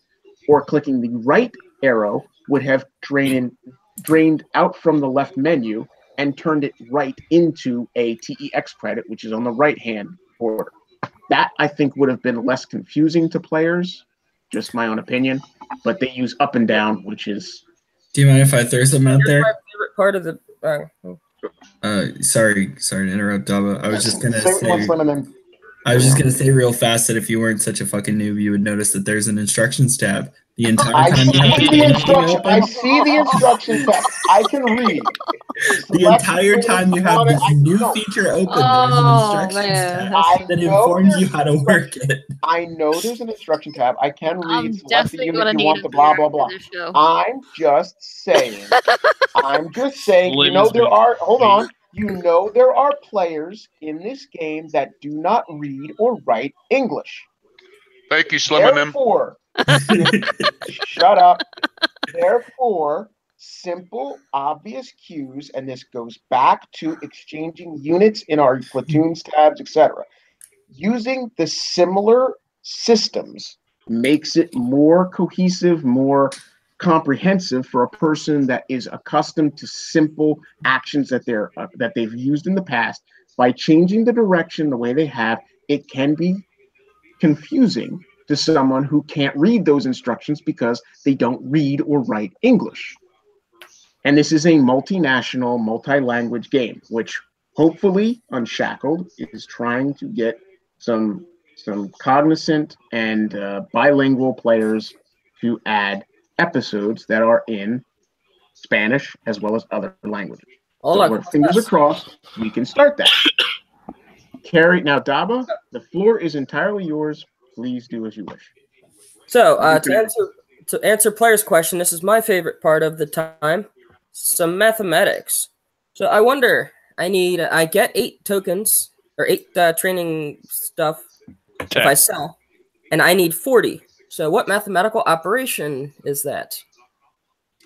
or clicking the right arrow would have drained out from the left menu and turned it right into a TEX credit, which is on the right-hand border. That, I think, would have been less confusing to players, just my own opinion, but they use up and down, which is... Do you mind if I throw something out there? My favorite part of the... Sorry to interrupt, Dava. I was just going to say real fast that if you weren't such a fucking noob, you would notice that there's an instructions tab. The entire time I see the instructions tab. I can read. The entire time you have this new feature open, there's an instructions tab that informs you how to work it. I know there's an instruction tab. I can read. Select the unit you want, the blah, blah, blah. I'm just saying. You know, there are, hold on. You know, there are players in this game that do not read or write English. Thank you, Slim and them. Shut up. Therefore, simple, obvious cues, and this goes back to exchanging units in our platoons, tabs, etc. Using the similar systems makes it more cohesive, more comprehensive for a person that is accustomed to simple actions that they've used in the past. By changing the direction the way they have, it can be confusing to someone who can't read those instructions because they don't read or write English. And this is a multinational, multi-language game, which hopefully Unshackled is trying to get some cognizant and bilingual players to add episodes that are in Spanish as well as other languages. Fingers crossed, we can start that. Now, Daba, the floor is entirely yours. Please do as you wish. So, to answer player's question, this is my favorite part of the time. Some mathematics. So I wonder, I get 8 tokens or 8 training stuff if I sell, and I need 40. So what mathematical operation is that?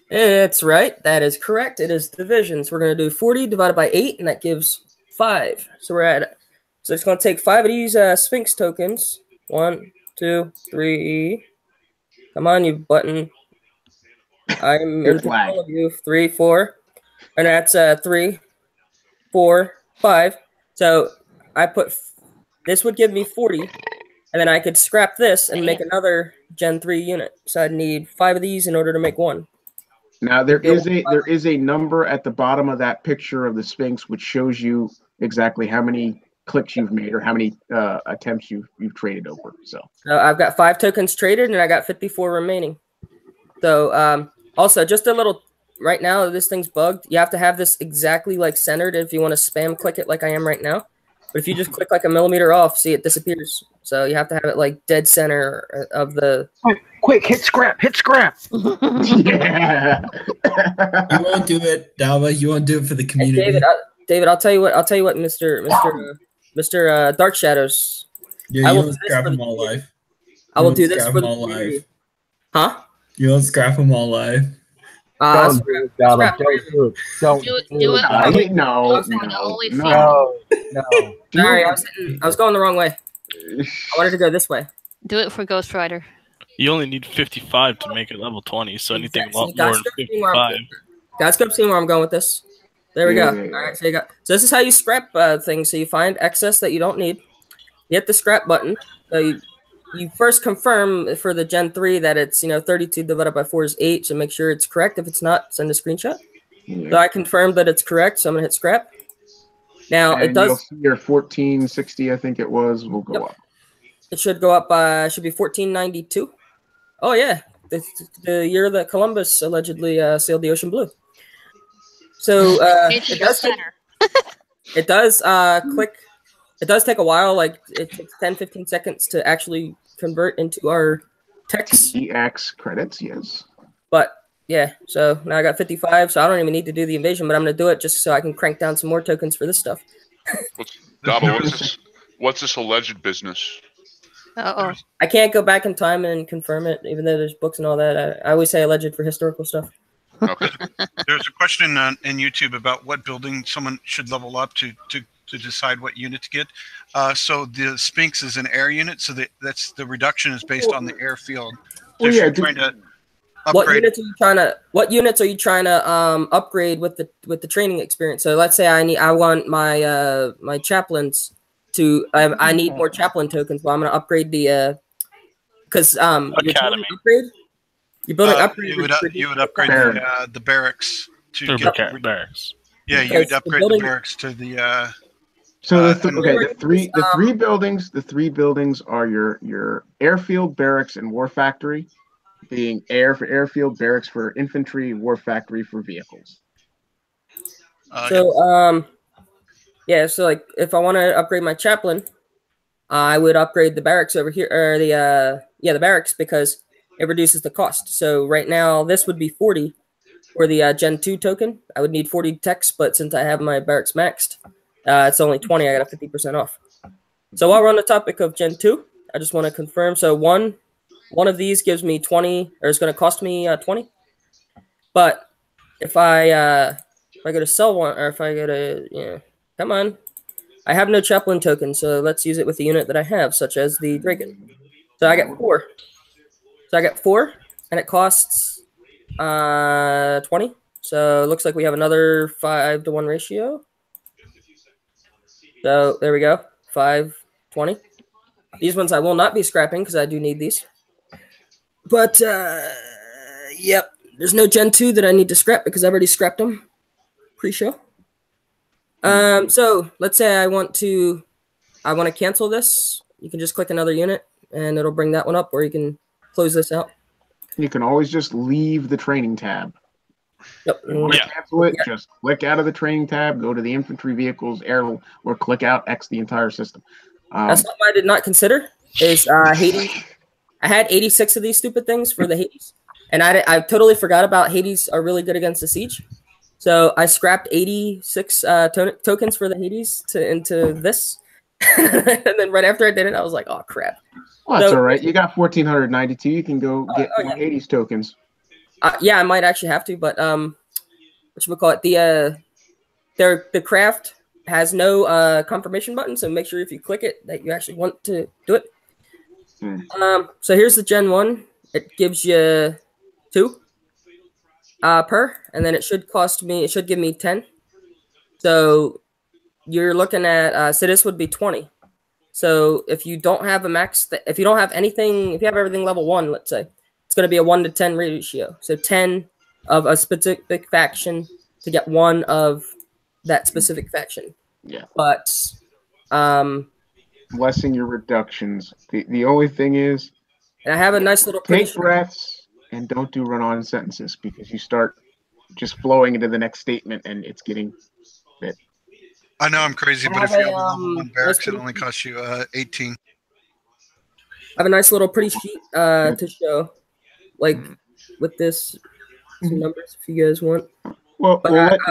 It's right. That is correct. It is division. So we're going to do 40 divided by 8, and that gives 5. So so it's going to take 5 of these Sphinx tokens. 1, 2, 3. Come on, you button. I'm in control of you. 3, 4. And that's 3, 4, 5. So this would give me 40. And then I could scrap this and make another Gen 3 unit. So I'd need 5 of these in order to make 1. Now there is a number at the bottom of that picture of the Sphinx which shows you exactly how many clicks you've made or how many attempts you've traded over. So I've got 5 tokens traded and I got 54 remaining. So also just a little, right now this thing's bugged. You have to have this exactly like centered if you want to spam click it like I am right now. But if you just click like a millimeter off, see, it disappears. So you have to have it like dead center of the... Quick, hit scrap. Yeah. You won't do it, Dalva. You won't do it for the community. Hey, David, I'll tell you what, Mr. Dark Shadows. Yeah, I you will won't scrap them all live. I will do this for the community. Huh? You won't scrap them all live. Don't do it, Donald. Don't do it. Don't Do it. do Do it. it. No, For the only fee. No, no. Sorry, I was going the wrong way. I wanted to go this way. Do it for Ghost Rider. You only need 55 to make it level 20, so anything Exactly. more than 55. Guys, go see where I'm going with this. There we go. Yeah. All right, so this is how you scrap things. So you find excess that you don't need. You hit the scrap button. So you first confirm for the Gen 3 that it's 32 divided by 4 is 8. So make sure it's correct. If it's not, send a screenshot. Yeah. So I confirmed that it's correct. So I'm gonna hit scrap. Now And it does. You'll see your 1460, I think it was, will go up. It should go up by should be 1492. Oh yeah, the year that Columbus allegedly sailed the ocean blue. So it does click. It does take a while. Like it takes 10-15 seconds to actually convert into our text. EX credits, yes. But yeah, so now I got 55. So I don't even need to do the invasion, but I'm gonna do it just so I can crank down some more tokens for this stuff. What's this alleged business? Uh-oh. I can't go back in time and confirm it, even though there's books and all that. I always say alleged for historical stuff. Okay. There's a question in YouTube about what building someone should level up to decide what unit to get. So the Sphinx is an air unit, so that's the reduction is based on the airfield. So if you're trying to upgrade. What units are you trying to upgrade with the training experience? So let's say I want my chaplains to I need more chaplain tokens. Well, I'm going to upgrade the because Academy. You're building upgrade. You would upgrade the barracks to get barracks. Yeah, you would upgrade the barracks to the. So the three buildings are your airfield, barracks, and war factory, being air for airfield, barracks for infantry, war factory for vehicles. So like if I want to upgrade my chaplain, I would upgrade the barracks over here, or the barracks, because it reduces the cost. So right now this would be 40 for the Gen 2 token. I would need 40 techs, but since I have my barracks maxed, it's only 20. I got a 50% off. So while we're on the topic of Gen 2, I just want to confirm. So one of these gives me 20, or it's going to cost me 20. But if I go to sell one, or if I go to come on, I have no chaplain token, so let's use it with the unit that I have, such as the Dragon. So I get 4. So I get 4, and it costs 20. So it looks like we have another 5-to-1 ratio. So there we go, 5-20. These ones I will not be scrapping because I do need these. But yep, there's no Gen 2 that I need to scrap because I've already scrapped them pre-show. So let's say I want to cancel this. You can just click another unit and it'll bring that one up, or you can close this out. You can always just leave the training tab. Yep. You want to cancel it, just click out of the training tab, go to the infantry vehicles, air, or click out, X the entire system. That's something I did not consider is Hades. I had 86 of these stupid things for the Hades, and I totally forgot about Hades are really good against the siege. So I scrapped 86 tokens for the Hades into this, and then right after I did it, I was like, "Oh crap!" Well, that's all right. You got 1,492. You can go get more Hades tokens. Yeah, I might actually have to, but whatchamacallit, the craft has no confirmation button, so make sure if you click it that you actually want to do it. So here's the Gen 1. It gives you 2 per, and then it should give me 10. So you're looking at so this would be 20. So if you don't have if you don't have anything, if you have everything level 1, let's say, it's going to be a 1-to-10 ratio. So 10 of a specific faction to get 1 of that specific faction. Yeah. But blessing your reductions. The only thing is, and I have a nice little take breaths and don't do run-on sentences, because you start just flowing into the next statement and it's getting bit. I know I'm crazy, but if you have a level 1 barracks, it only costs you 18. I have a nice little pretty sheet to show, like with this some numbers if you guys want. Well,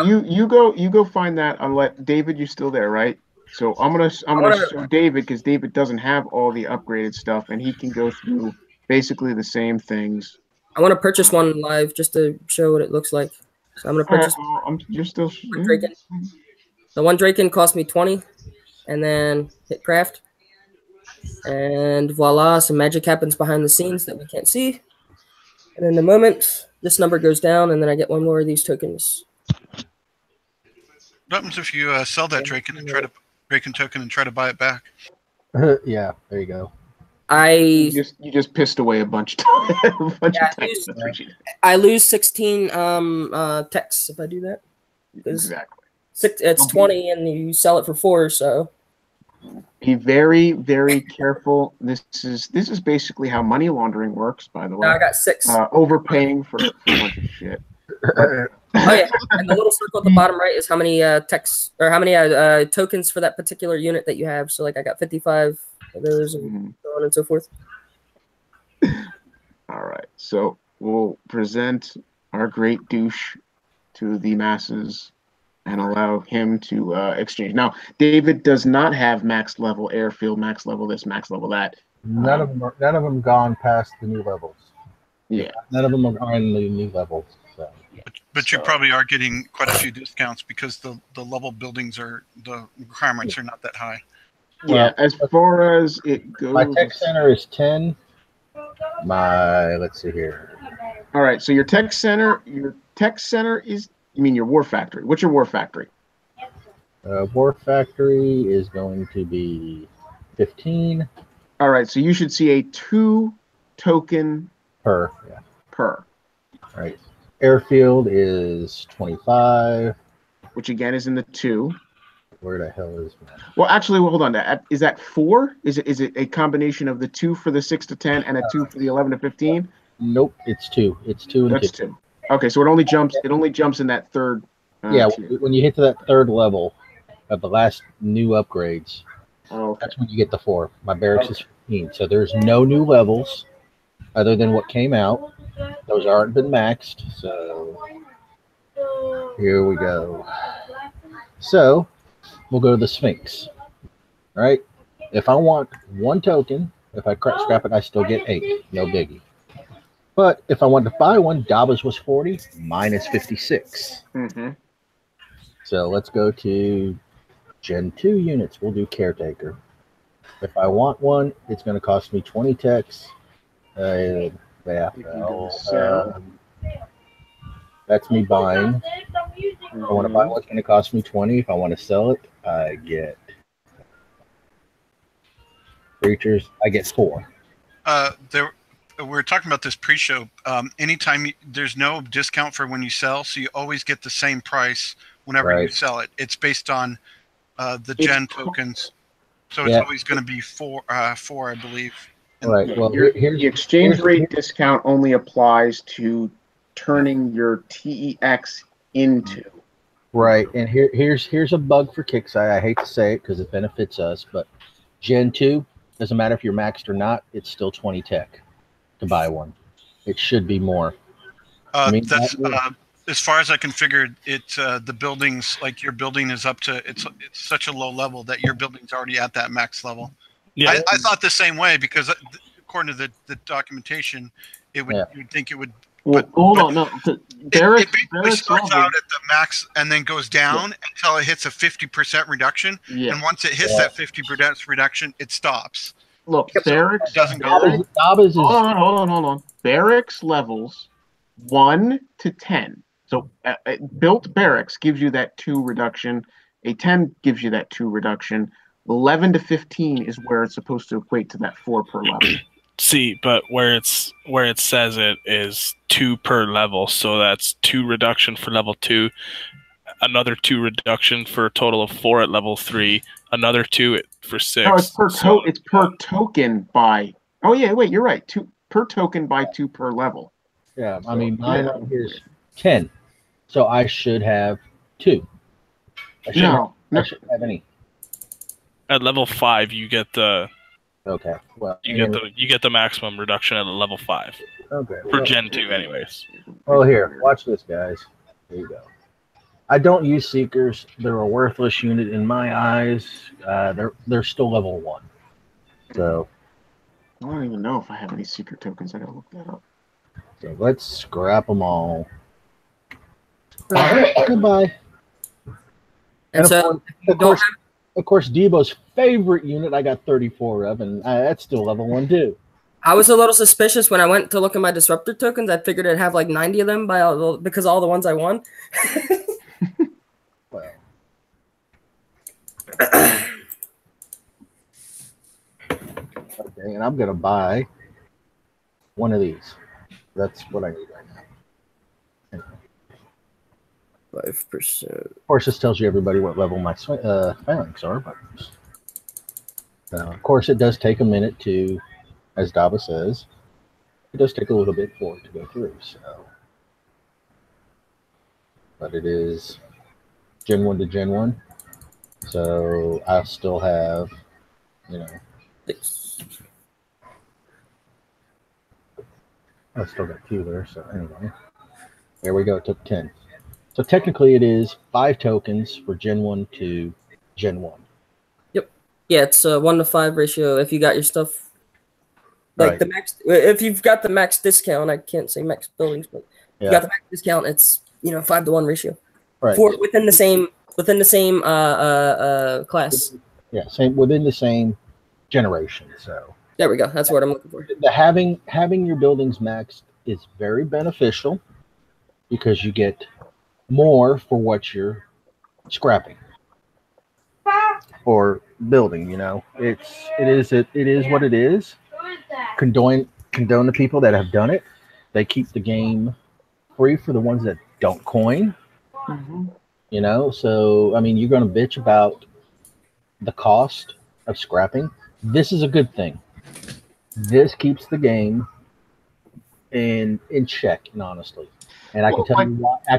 you go find that. I'll let David. You're still there, right? So I'm gonna show David, because David doesn't have all the upgraded stuff, and he can go through basically the same things. I want to purchase one live just to show what it looks like. So I'm gonna purchase. You're still. Draken. The one Draken cost me 20, and then hit craft, and voila, some magic happens behind the scenes that we can't see. And in a moment, this number goes down, and then I get one more of these tokens. What happens if you sell that Draken and Draken token and try to buy it back? Yeah, there you go. You just pissed away a bunch of techs. I lose 16 techs if I do that. Exactly. It's 20 and you sell it for 4, so be very, very careful. This is basically how money laundering works, by the way. I got 6. Overpaying for a bunch of shit. Oh yeah, and the little circle at the bottom right is how many techs or how many tokens for that particular unit that you have. So like I got 55 of those and so on and so forth. All right, so we'll present our great douche to the masses and allow him to exchange. Now, David does not have max level airfield, max level this, max level that. None of them gone past the new levels. Yeah, none of them are on the new levels. So. But you probably are getting quite a few discounts because the level buildings the requirements are not that high. Yeah, as far as it goes, my tech center is 10. Let's see here. All right, so your tech center is, you mean your war factory? What's your war factory? War factory is going to be 15. All right, so you should see a 2 token per. All right. Airfield is 25. Which again is in the 2. Where the hell is that? Well, actually, hold on. Is that 4? Is it a combination of the 2 for the 6 to 10 and a 2 for the 11 to 15? Nope, it's 2. It's 2 and That's 2. Okay, so it only jumps in that third. When you hit to that 3rd level of the last new upgrades, that's when you get the 4. My barracks is 15, so there's no new levels other than what came out. Those aren't been maxed, so here we go. So we'll go to the Sphinx. All right. If I want 1 token, if I scrap it, I still get 8. No biggie. But if I wanted to buy one, Dabba's was 40, mine is 56. Mm-hmm. So let's go to Gen 2 units. We'll do Caretaker. If I want one, it's going to cost me 20 techs. That's me buying. If I want to buy one, it's going to cost me 20. If I want to sell it, I get creatures. I get 4. We're talking about this pre-show. Anytime there's no discount for when you sell, so you always get the same price whenever you sell it. It's based on the Gen tokens, so it's always going to be 4, I believe. Right. Well, the exchange rate discount only applies to turning your TEX into. Right, and here's a bug for Kickside. I hate to say it because it benefits us, but Gen 2 doesn't matter if you're maxed or not. It's still 20 tech to buy one. It should be more. That's as far as I can figure. It's the buildings, like your building is up to it's such a low level that your building's already at that max level. Yeah, I thought the same way because according to the documentation, it would you'd think it would. Well, hold on, no. It basically starts out at the max and then goes down until it hits a 50% reduction. Yeah. And once it hits that 50% reduction, it stops. Look, barracks doesn't go. Hold on. Barracks levels 1 to 10. So built barracks gives you that 2 reduction. A 10 gives you that 2 reduction. 11 to 15 is where it's supposed to equate to that 4 per level. See, but where it says it is 2 per level, so that's 2 reduction for level 2, another 2 reduction for a total of 4 at level 3, another 2 for 6. No, it's per token by. Oh yeah, wait, you're right. 2 per token by 2 per level. Yeah, I mean mine is 10, so I should have 2. I shouldn't have any. At level 5, you get the. Okay. Well, you get the maximum reduction at level 5. Okay. For Gen 2, anyways. Well, here, watch this, guys. There you go. I don't use Seekers. They're a worthless unit in my eyes. They're still level 1. So. I don't even know if I have any Seeker tokens. I gotta look that up. So let's scrap them all. Goodbye. And so, of course, Debo's favorite unit I got 34 of, and that's still level 1 too. I was a little suspicious when I went to look at my disruptor tokens. I figured I'd have like 90 of them because all the ones I won. Well. Okay, and I'm gonna buy one of these. That's what I need right now. 5%. Of course, this tells you everybody what level my phalanx are, but of course, it does take a minute to, as Dava says, it does take a little bit for it to go through. So, but it is Gen 1 to Gen 1, so I still have, I still got 2 there. So anyway, there we go. It took 10. So technically, it is 5 tokens for Gen 1 to Gen 1. Yep. Yeah, it's a 1 to 5 ratio. If you got your stuff, like right. the max, if you've got the max discount, I can't say max buildings, but if you got the max discount, it's 5 to 1 ratio. Right. For within the same class. Yeah, same within the same generation. So there we go. That's what I'm looking for. The having your buildings maxed is very beneficial because you get more for what you're scrapping or building. It is what it is. Condone the people that have done it. They keep the game free for the ones that don't coin. So I mean, you're going to bitch about the cost of scrapping. This is a good thing. This keeps the game in check, and honestly. And I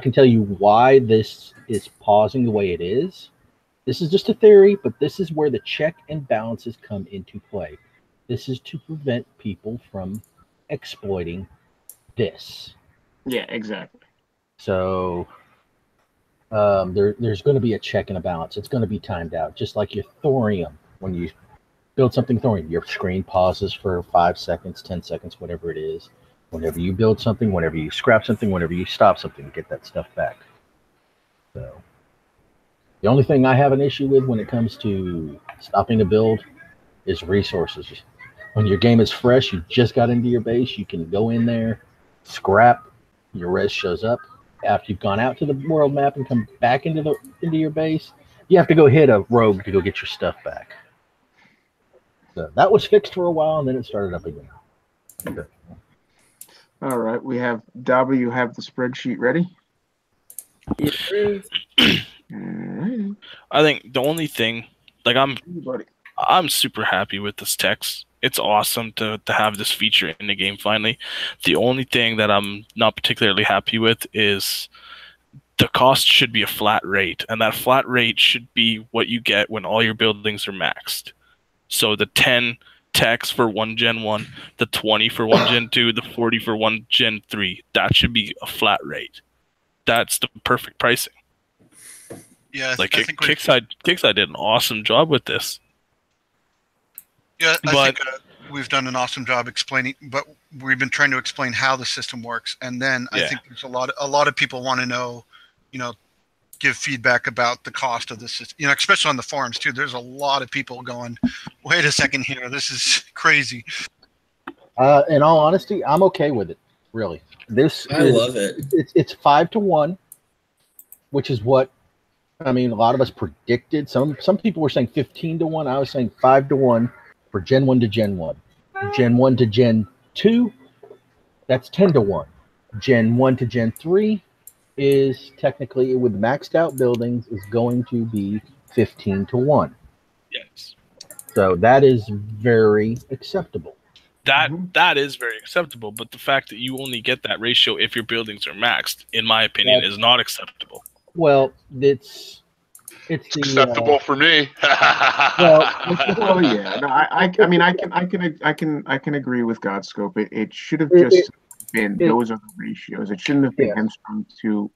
can tell you why this is pausing the way it is. This is just a theory, but this is where the check and balances come into play. This is to prevent people from exploiting this. Yeah, exactly. So there's going to be a check and a balance. It's going to be timed out, just like your thorium. When you build something thorium, your screen pauses for 5 seconds, 10 seconds, whatever it is. Whenever you build something, whenever you scrap something, whenever you stop something, get that stuff back. So the only thing I have an issue with when it comes to stopping a build is resources. When your game is fresh, you just got into your base, you can go in there, scrap, your res shows up. After you've gone out to the world map and come back into your base, you have to go hit a rogue to go get your stuff back. So that was fixed for a while, and then it started up again. Okay. All right, we have W. Have the spreadsheet ready? Yes, sir. I think the only thing, like I'm super happy with this text. It's awesome to have this feature in the game finally. The only thing that I'm not particularly happy with is the cost should be a flat rate, and that flat rate should be what you get when all your buildings are maxed. So the 10 techs for 1 Gen 1, the 20 for 1 Gen 2, the 40 for 1 Gen 3. That should be a flat rate. That's the perfect pricing. Yeah, like Kickside did an awesome job with this. Yeah, I think we've done an awesome job explaining, but we've been trying to explain how the system works, and then I think there's a lot of people want to know, give feedback about the cost of this system. Especially on the forums too. There's a lot of people going, "Wait a second here, this is crazy." In all honesty, I'm okay with it. Really, I love it. It's 5 to 1, which is what I mean. A lot of us predicted. Some people were saying 15 to 1. I was saying 5 to 1 for Gen 1 to Gen 1. Gen 1 to Gen 2, that's 10 to 1. Gen 1 to Gen 3 is technically, with maxed out buildings, is going to be 15 to 1. Yes. So that is very acceptable. That is very acceptable, but the fact that you only get that ratio if your buildings are maxed, in my opinion, is not acceptable. Well, it's acceptable for me. well, yeah. No, I mean, I can agree with Godscope. It should have just been those are the ratios. It shouldn't have been hamstrung to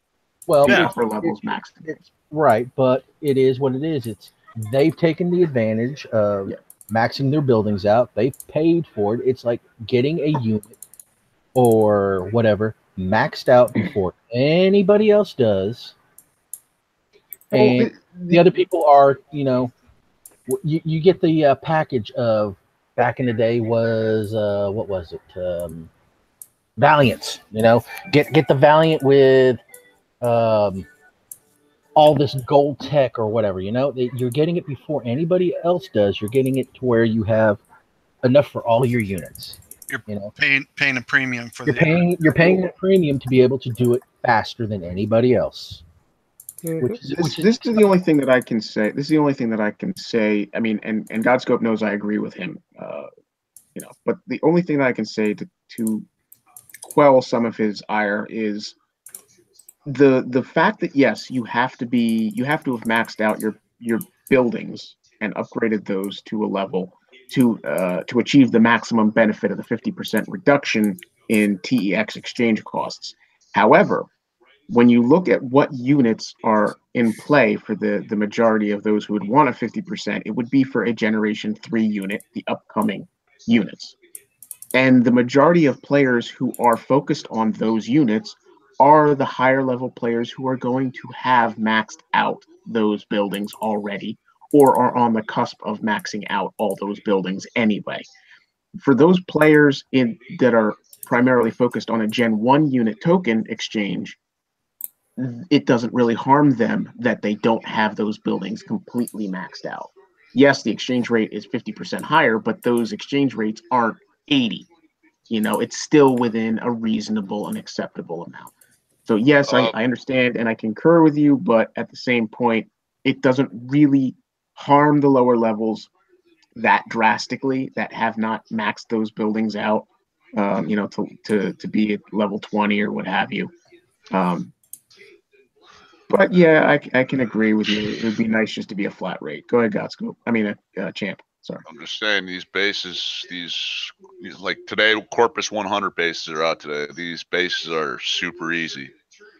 upper levels maxed. Right, but it is what it is. They've taken the advantage of maxing their buildings out. They've paid for it. It's like getting a unit or whatever maxed out before anybody else does. And the other people are, you get the package of back in the day was what was it? Valiants. Get the Valiant with all this gold tech or whatever. You're getting it before anybody else does. You're getting it to where you have enough for all your units. You're paying a premium for you're paying a premium to be able to do it faster than anybody else. This is the only thing that I can say. This is the only thing that I can say. I mean, and Godscope knows I agree with him. But the only thing that I can say to quell some of his ire is the fact that yes, you have to have maxed out your buildings and upgraded those to a level to achieve the maximum benefit of the 50% reduction in TEX exchange costs. However, when you look at what units are in play for the majority of those who would want a 50%, it would be for a Generation 3 unit, the upcoming units. And the majority of players who are focused on those units are the higher level players who are going to have maxed out those buildings already or are on the cusp of maxing out all those buildings anyway. For those players that are primarily focused on a Gen 1 unit token exchange, it doesn't really harm them that they don't have those buildings completely maxed out. Yes, the exchange rate is 50% higher, but those exchange rates aren't 80. It's still within a reasonable and acceptable amount. So yes, I understand and I concur with you, but at the same point, it doesn't really harm the lower levels that drastically that have not maxed those buildings out, to be at level 20 or what have you. But yeah, I can agree with you. It would be nice just to be a flat rate. Go ahead, Godscope. I mean, Champ. Sorry. I'm just saying these bases, like today, Corpus 100 bases are out today. These bases are super easy.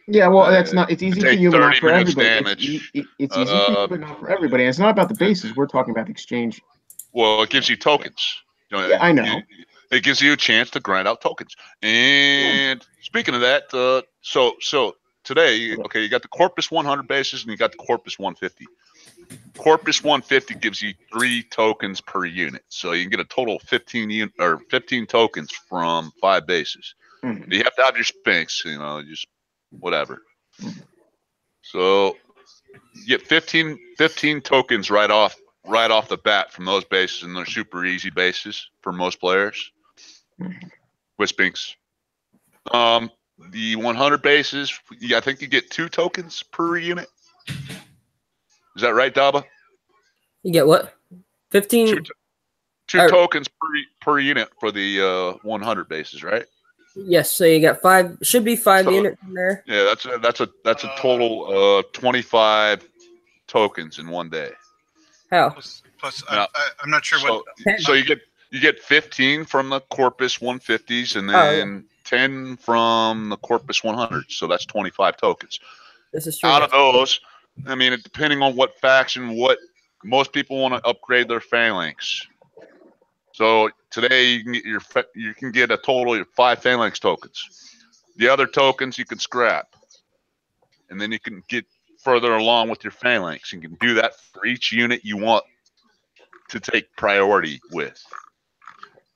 Yeah, well, that's not. It's easy for you, but not for everybody. Damage. It's easy for you, but not for everybody. And it's not about the bases. We're talking about the exchange. Well, it gives you tokens. Yeah, I know. It gives you a chance to grind out tokens. And speaking of that, so today, you got the Corpus 100 bases and you got the Corpus 150. Corpus 150 gives you 3 tokens per unit, so you can get a total of 15 tokens from 5 bases. Mm-hmm. You have to have your Sphinx, just whatever. So you get 15 tokens right off the bat from those bases, and they're super easy bases for most players with Sphinx. The 100 bases, I think you get 2 tokens per unit. Is that right, Daba? You get what? 15? Two tokens per unit for the 100 bases, right? Yes, so you got 5. Should be 5 units in there. Yeah, that's a total of 25 tokens in one day. How? Plus I'm not sure what. So you get 15 from the Corpus 150s and then 10 from the Corpus 100s. So that's 25 tokens. This is true. Out of those, I mean, depending on what faction, what most people want to upgrade their phalanx. So today you can get a total of 5 phalanx tokens. The other tokens you can scrap, and then you can get further along with your phalanx. You can do that for each unit you want to take priority with.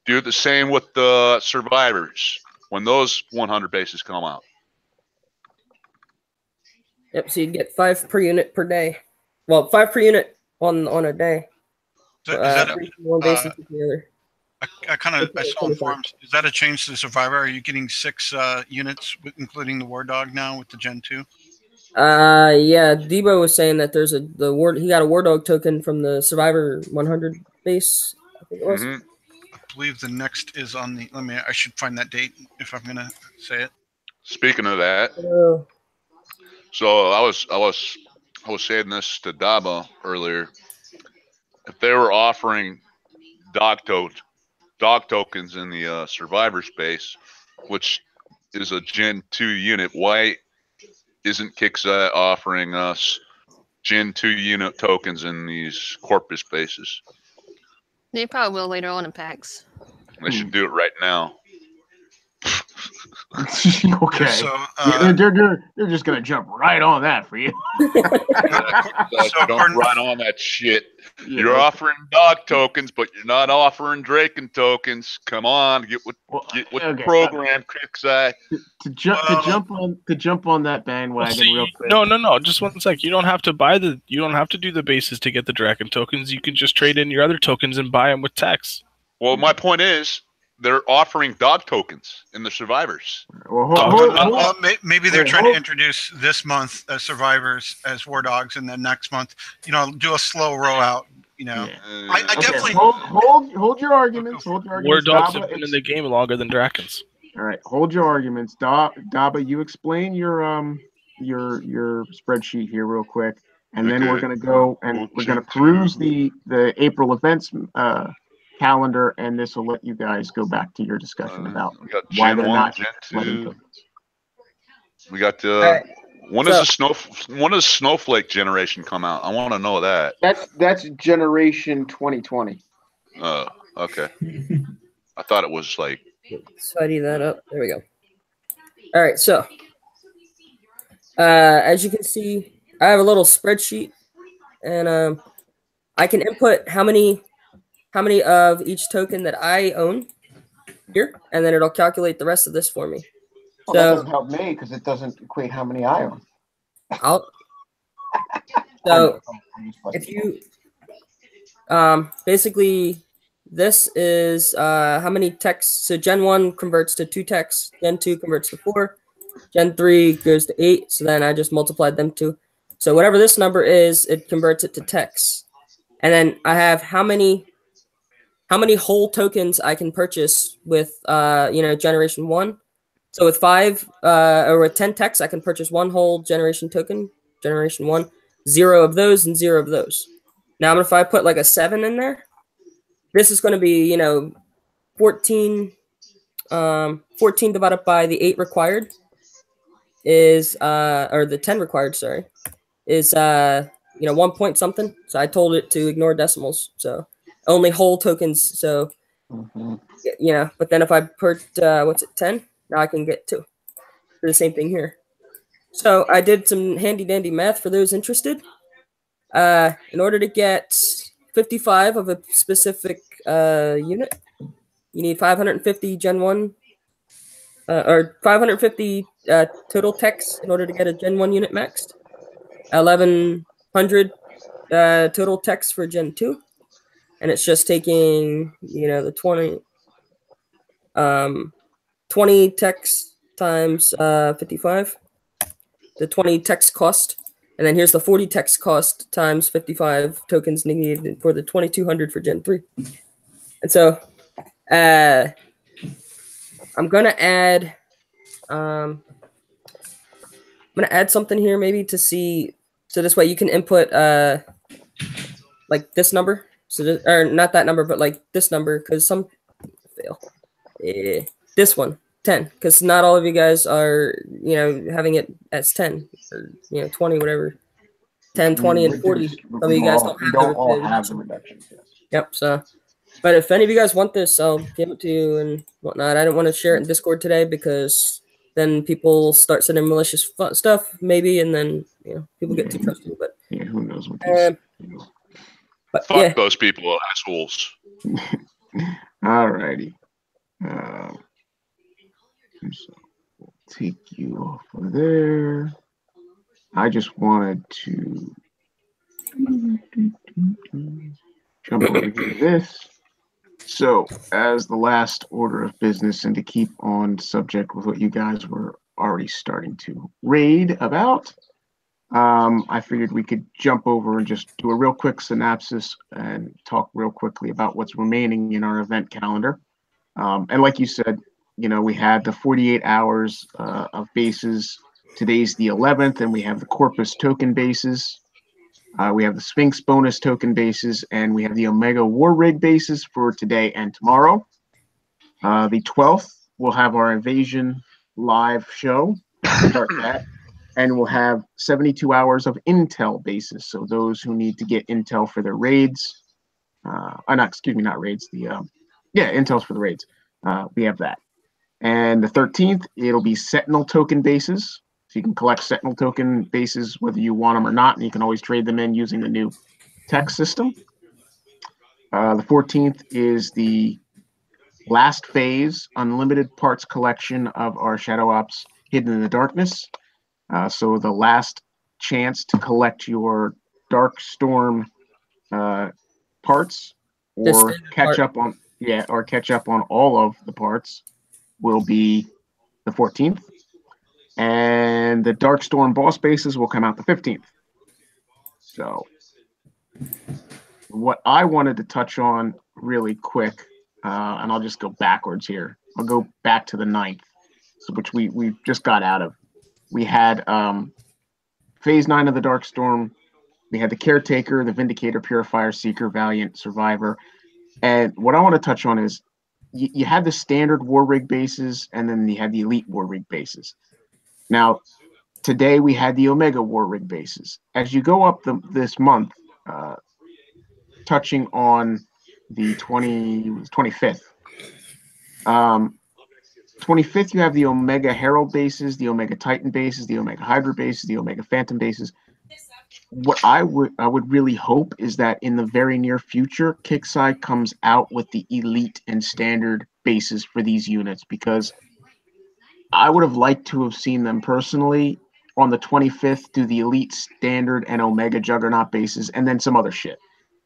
Do the same with the survivors when those 100 bases come out. Yep, so you'd get 5 per unit per day. Well, 5 per unit on a day. One basis to the other. I saw in forums. Is that a change to the survivor? Are you getting 6 units, including the war dog now with the Gen 2? Yeah, Debo was saying that there's he got a war dog token from the survivor 100 base. I think it was. Mm-hmm. I believe the next is on the. I should find that date if I'm gonna say it. Speaking of that. So I was saying this to Daba earlier. If they were offering dog tokens in the survivor space, which is a Gen 2 unit, why isn't Kixeye offering us Gen 2 unit tokens in these Corpus bases? They probably will later on in packs. They should do it right now. Okay. So, they're just gonna jump right on that for you. Jump right on that shit. You're offering dog tokens, but you're not offering Draken tokens. Come on, get with the program, Kickside. To jump on that bandwagon real quick. No. Just one sec. You don't have to buy You don't have to do the bases to get the Draken tokens. You can just trade in your other tokens and buy them with text. Well, my point is, they're offering dog tokens in the survivors. Well, maybe they're trying to introduce this month as survivors as war dogs, and then next month, do a slow rollout. I definitely hold your arguments. War dogs have been in the game longer than Drakens. All right, hold your arguments. Daba, you explain your spreadsheet here real quick, and then we're gonna go and we're gonna peruse the April events calendar, and this will let you guys go back to your discussion about why they're not letting tokens. We got when does Snowflake generation come out? I want to know that. That's generation 2020. Oh, okay. I thought it was like. Tidy that up. There we go. All right, so as you can see, I have a little spreadsheet, and I can input how many of each token that I own here, and then it'll calculate the rest of this for me. Well, that doesn't help me because it doesn't equate how many I own. So if you basically this is how many texts. So Gen 1 converts to 2 texts, Gen 2 converts to 4, Gen 3 goes to 8. So then I just multiplied them 2. So whatever this number is, it converts it to texts. And then I have how many whole tokens I can purchase with generation 1. So with 5 or with 10 texts, I can purchase 1 whole generation token, generation 1, 0 of those and 0 of those. Now if I put like a 7 in there, this is going to be 14 divided by the 8 required is or the 10 required, sorry, is 1 point something. So I told it to ignore decimals. So only whole tokens. So but then if I put 10, now I can get 2. For the same thing here. So I did some handy dandy math for those interested. In order to get 55 of a specific unit, you need 550 Gen 1 or 550 total texts in order to get a Gen 1 unit maxed. 1100 total texts for Gen 2, and it's just taking the 20 texts times 55, the 20 text cost. And then here's the 40 text cost times 55 tokens needed for the 2200 for Gen 3. And so I'm gonna add something here maybe to see, so this way you can input like this number. So or not that number, but like this number, because some fail. This one, 10, because not all of you guys are having it as 10 or 20, whatever. 10, 20, and 40. Some of you guys don't all have the reductions. Yes. Yep. So, but if any of you guys want this, I'll give it to you and whatnot. I don't want to share it in Discord today because then people start sending malicious stuff, maybe, and then people get too trusting. But who knows what? But fuck those people, assholes. All righty. So we'll take you off of there. I just wanted to jump over to this. So, as the last order of business, and to keep on subject with what you guys were already starting to raid about, I figured we could jump over and just do a real quick synopsis and talk real quickly about what's remaining in our event calendar. And like you said, we had the 48 hours of bases. Today's the 11th, and we have the Corpus token bases. We have the Sphinx bonus token bases, and we have the Omega War Rig bases for today and tomorrow. The 12th, we'll have our Invasion live show. Start that. And we'll have 72 hours of Intel bases. So those who need to get Intel for their raids. Not raids. Intel's for the raids. We have that. And the 13th, it'll be Sentinel token bases. So you can collect Sentinel token bases whether you want them or not, and you can always trade them in using the new tech system. The 14th is the last phase unlimited parts collection of our ShadowOps Hidden in the Darkness. So the last chance to collect your Dark Storm parts or catch up on all of the parts will be the 14th. And the Dark Storm boss bases will come out the 15th. So what I wanted to touch on really quick, and I'll just go backwards here. I'll go back to the 9th, which we just got out of. We had Phase 9 of the Dark Storm. We had the Caretaker, the Vindicator, Purifier, Seeker, Valiant, Survivor. And what I want to touch on is you had the standard War Rig bases, and then you had the Elite War Rig bases. Now, today we had the Omega War Rig bases. As you go up this month, touching on the 25th. 25th, you have the Omega Herald bases, the Omega Titan bases, the Omega Hydra bases, the Omega Phantom bases. What I would really hope is that in the very near future, Kixeye comes out with the Elite and Standard bases for these units, because I would have liked to have seen them personally on the 25th do the Elite, Standard, and Omega Juggernaut bases, and then some other shit.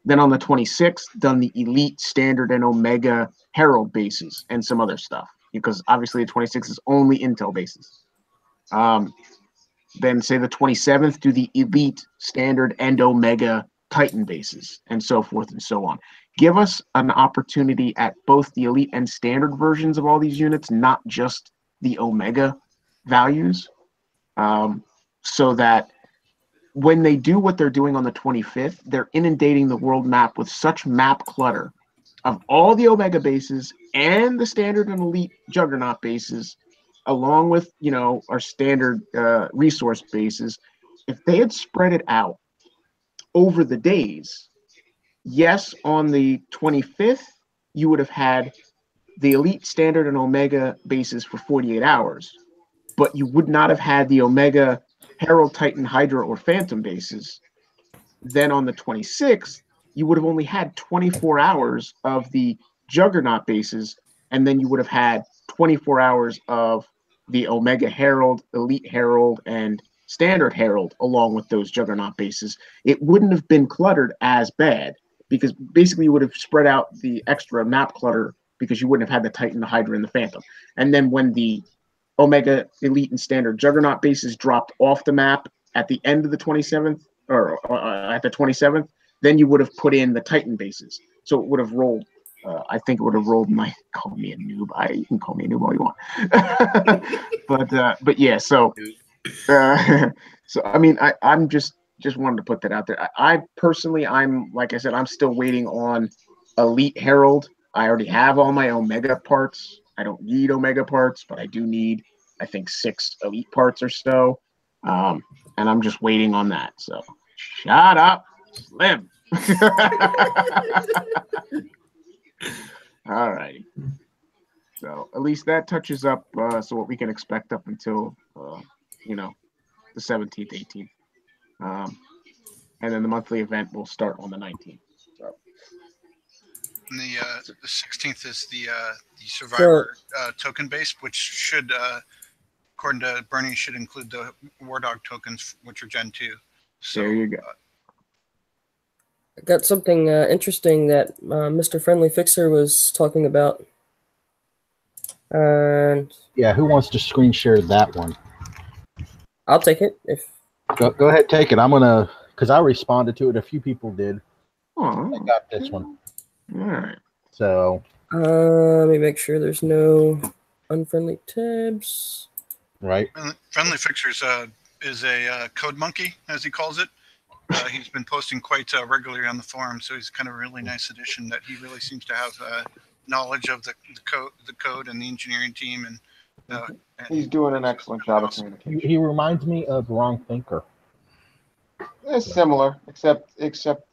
Then on the 26th, done the Elite, Standard, and Omega Herald bases and some other stuff, because obviously the 26th is only Intel bases. Then say the 27th, do the Elite, Standard, and Omega Titan bases, and so forth and so on. Give us an opportunity at both the Elite and Standard versions of all these units, not just the Omega values, so that when they do what they're doing on the 25th, they're inundating the world map with such map clutter of all the Omega bases and the Standard and Elite Juggernaut bases, along with, our standard resource bases. If they had spread it out over the days, yes, on the 25th, you would have had the Elite, Standard, and Omega bases for 48 hours, but you would not have had the Omega Herald, Titan, Hydra, or Phantom bases. Then on the 26th, you would have only had 24 hours of the Juggernaut bases, and then you would have had 24 hours of the Omega Herald, Elite Herald, and Standard Herald, along with those Juggernaut bases. It wouldn't have been cluttered as bad, because basically you would have spread out the extra map clutter, because you wouldn't have had the Titan, the Hydra, and the Phantom. And then when the Omega, Elite, and Standard Juggernaut bases dropped off the map at the end of the 27th, or at the 27th, then you would have put in the Titan bases. So it would have rolled. I think it would have rolled. Call me a noob. You can call me a noob all you want. but yeah. So I mean, I'm just wanted to put that out there. I personally, like I said, I'm still waiting on Elite Herald. I already have all my Omega parts. I don't need Omega parts, but I do need, I think, 6 Elite parts or so. And I'm just waiting on that. So shut up, Slim. All righty. So at least that touches up so what we can expect up until the 17th, 18th. And then the monthly event will start on the 19th. So. And the 16th is the Survivor token base, which should, according to Bernie, should include the War Dog tokens, which are Gen 2. So, there you go. I got something interesting that Mr. Friendly Fixer was talking about. Yeah, who wants to screen share that one? I'll take it. Go ahead, take it. I'm gonna, because I responded to it. A few people did. Oh, I got this one. All right. So let me make sure there's no unfriendly tabs. Right. Friendly Fixers is a code monkey, as he calls it. He's been posting quite regularly on the forum, so he's kind of a really nice addition. That he really seems to have knowledge of the code and the engineering team, and he's doing an excellent job of communication. He reminds me of Wrong Thinker. It's similar, except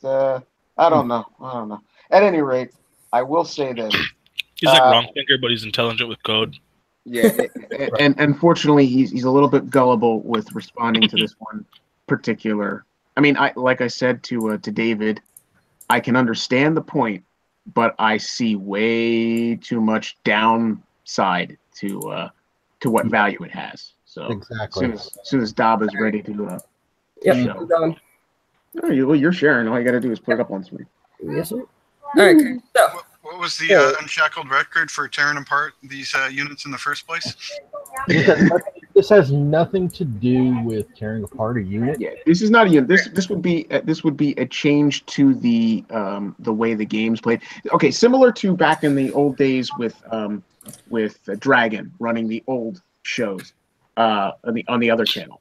I don't know. At any rate, I will say this. He's like Wrong Thinker, but he's intelligent with code. Yeah, and unfortunately, he's a little bit gullible with responding to this one particular. I mean, like I said to David, I can understand the point, but I see way too much downside to what value it has. So exactly. As soon as Dab is ready to Yep. show. Well, you're sharing. All you got to do is put it up on screen. Yes, sir. All right. So, what was the Unshackled record for tearing apart these units in the first place? This has nothing to do with tearing apart a unit. Yeah, this is not a unit. This would be a change to the way the game's played. Okay, similar to back in the old days with Dragon running the old shows on the other channel.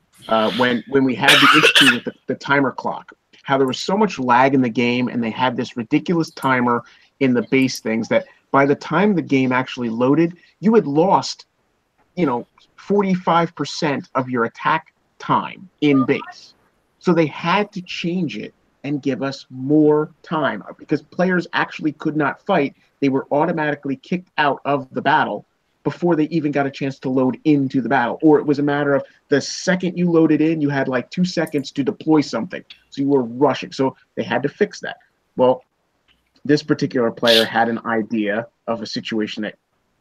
When we had the issue with the timer clock, how there was so much lag in the game, and they had this ridiculous timer in the base things that by the time the game actually loaded, you had lost, 45% of your attack time in base. So they had to change it and give us more time because players actually could not fight. They were automatically kicked out of the battle before they even got a chance to load into the battle. Or it was a matter of the second you loaded in, you had like 2 seconds to deploy something. So you were rushing. So they had to fix that. Well, this particular player had an idea of a situation that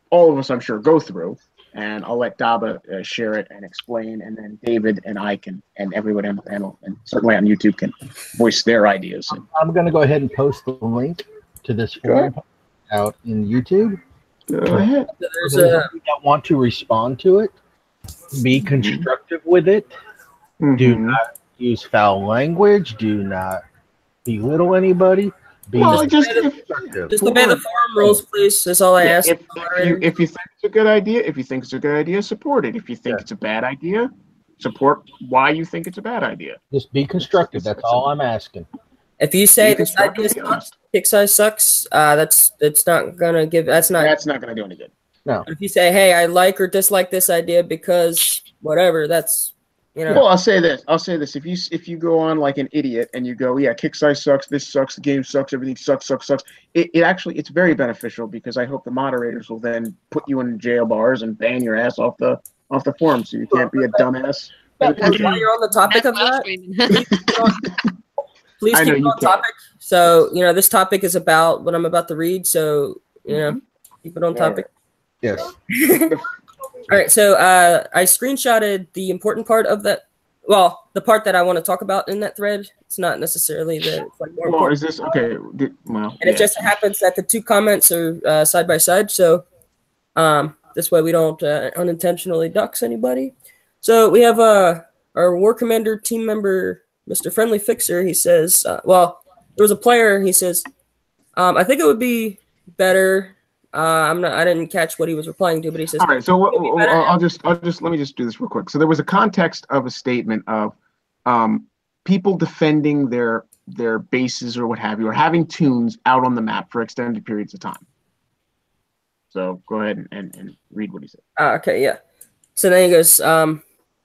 all of us, I'm sure, go through. And I'll let Daba share it and explain, and then David and I can, and everybody on the panel, and certainly on YouTube, can voice their ideas. I'm going to go ahead and post the link to this forum out in YouTube. Go ahead. Those that want to respond to it, be constructive with it. Do not use foul language. Do not belittle anybody. Just obey the forum rules, please. That's all I ask. If you think it's a good idea, support it. If you think it's a bad idea, support why you think it's a bad idea. Just be constructive. That's all I'm asking. If you say this idea sucks, kick size sucks, that's not gonna give. That's not gonna do any good. No. If you say, hey, I like or dislike this idea because whatever, that's. Well, I'll say this. If you go on like an idiot and you go, yeah, kick size sucks, this sucks, the game sucks, everything sucks. It's very beneficial because I hope the moderators will then put you in jail bars and ban your ass off the forum, so you can't be a dumbass. While you're on the topic of that, please keep it on topic. So this topic is about what I'm about to read. So keep it on topic. Yes. All right, so I screenshotted the important part of that. Well, the part that I want to talk about in that thread. It's not necessarily it's like more important. Is this okay? It just happens that the 2 comments are side by side, so this way we don't unintentionally dox anybody. So we have our War Commander team member, Mr. Friendly Fixer. He says, there was a player. He says, I think it would be better. I didn't catch what he was replying to, but he says. All right, so let me just do this real quick. So there was a context of a statement of people defending their bases or what have you, or having tunes out on the map for extended periods of time. So go ahead and read what he said. Okay, yeah. So then he goes, I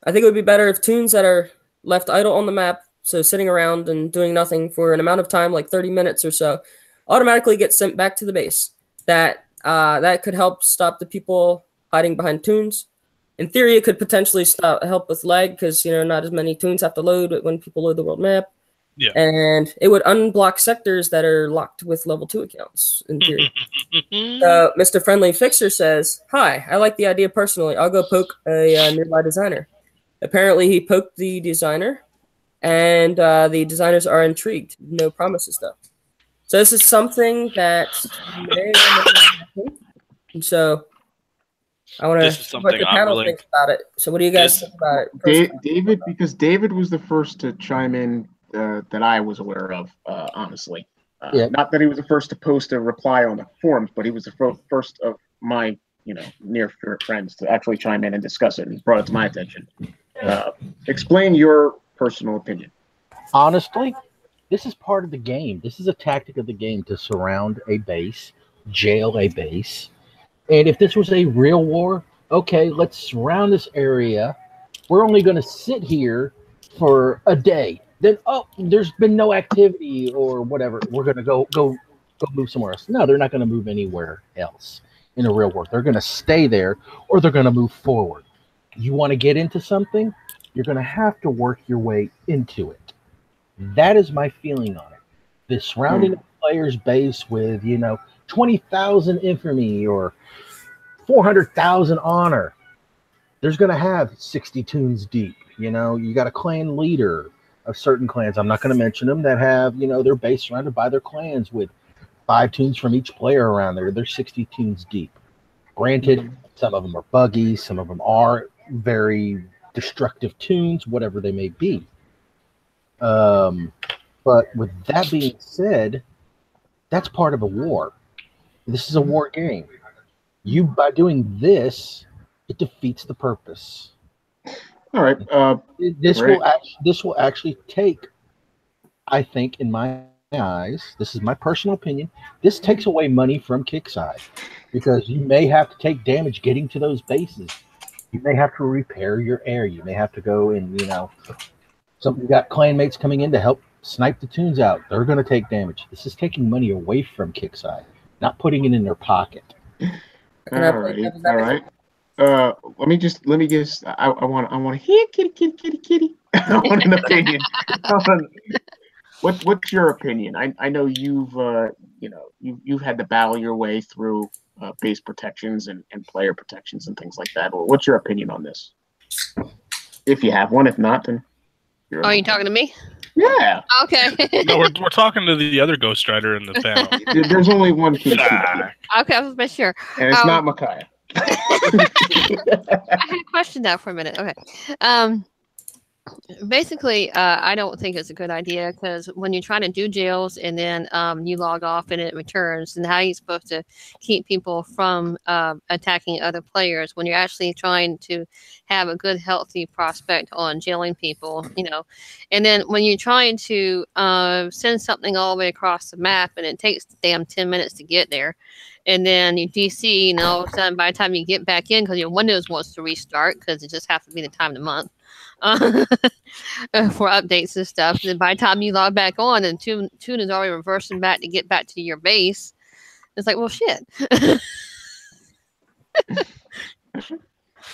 think it would be better if tunes that are left idle on the map, so sitting around and doing nothing for an amount of time, like 30 minutes or so, automatically get sent back to the base. That could help stop the people hiding behind tunes. In theory, it could potentially help with lag because not as many tunes have to load when people load the world map. Yeah. And it would unblock sectors that are locked with level 2 accounts, in theory. Mr. Friendly Fixer says, hi, I like the idea personally. I'll go poke a nearby designer. Apparently, he poked the designer, and the designers are intrigued. No promises, though. So this is something that may or may not happen. And so I want to see what the panel thinks about it. So what do you guys think about it? David, because David was the first to chime in that I was aware of, honestly. Not that he was the first to post a reply on the forums, but he was the first of my near friends to actually chime in and discuss it and brought it to my attention. Explain your personal opinion. Honestly, this is part of the game. This is a tactic of the game to surround a base, jail a base. And if this was a real war, okay, let's surround this area. We're only going to sit here for a day. Then, there's been no activity or whatever. We're going to go move somewhere else. No, they're not going to move anywhere else. in the real world. They're going to stay there or they're going to move forward. You want to get into something, you're going to have to work your way into it. That is my feeling on it. The surrounding player's base with, 20,000 infamy or 400,000 honor. There's going to have 60 tunes deep. You got a clan leader of certain clans. I'm not going to mention them that have, their base surrounded by their clans with 5 tunes from each player around there. They're 60 tunes deep. Granted, some of them are buggy. Some of them are very destructive tunes, whatever they may be. But with that being said, that's part of a war. This is a war game. By doing this, it defeats the purpose. All right. This will actually take, I think, in my eyes, this is my personal opinion, this takes away money from Kickside because you may have to take damage getting to those bases. You may have to repair your air. You may have to go and, you got clanmates coming in to help snipe the tunes out. They're going to take damage. This is taking money away from Kickside, not putting it in their pocket. All right. Let me guess. I want to hear kitty. I want an opinion. What's your opinion? I know you've had to battle your way through base protections and player protections and things like that. What's your opinion on this? If you have one, if not, then. Are you talking to me? Yeah. Okay. No, we're talking to the other Ghost Rider in the panel. There's only one kitty. Okay, I was make sure. And it's not Micaiah. I had questioned that for a minute. Okay. Basically, I don't think it's a good idea because when you're trying to do jails and then you log off and it returns, and how are you supposed to keep people from attacking other players when you're actually trying to have a good, healthy prospect on jailing people, And then when you're trying to send something all the way across the map and it takes damn 10 minutes to get there, and then you DC, and all of a sudden by the time you get back in, because your Windows wants to restart because it just happens to be the time of the month. For updates and stuff. And then by the time you log back on and tune is already reversing back to get back to your base, it's like, well, shit.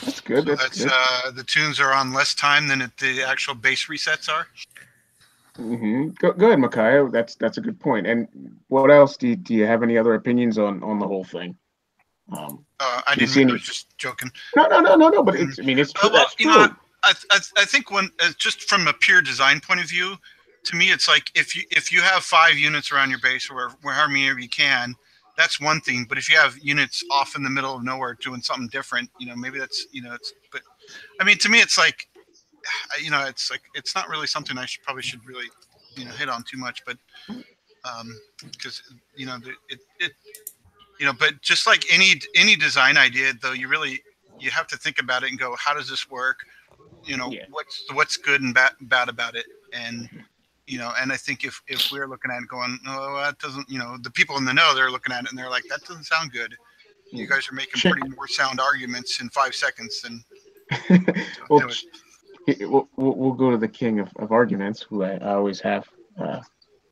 That's good. So the tunes are on less time than the actual base resets are. Go ahead, Micaiah. That's a good point. And what else do you have any other opinions on the whole thing? I didn't. I was just joking. No. But it's true. Well, I think just from a pure design point of view, to me, it's like if you have 5 units around your base or however many you can, that's one thing. But if you have units off in the middle of nowhere doing something different, maybe that's But I mean, to me, it's like, it's not really something I probably should really hit on too much, but because but just like any design idea, though, you have to think about it and go, how does this work? What's good and bad about it, and and I think if we're looking at it going, oh, that doesn't, the people in the know, they're looking at it and they're like, that doesn't sound good. You guys are making pretty more sound arguments in 5 seconds than. We'll go to the king of arguments, who I always have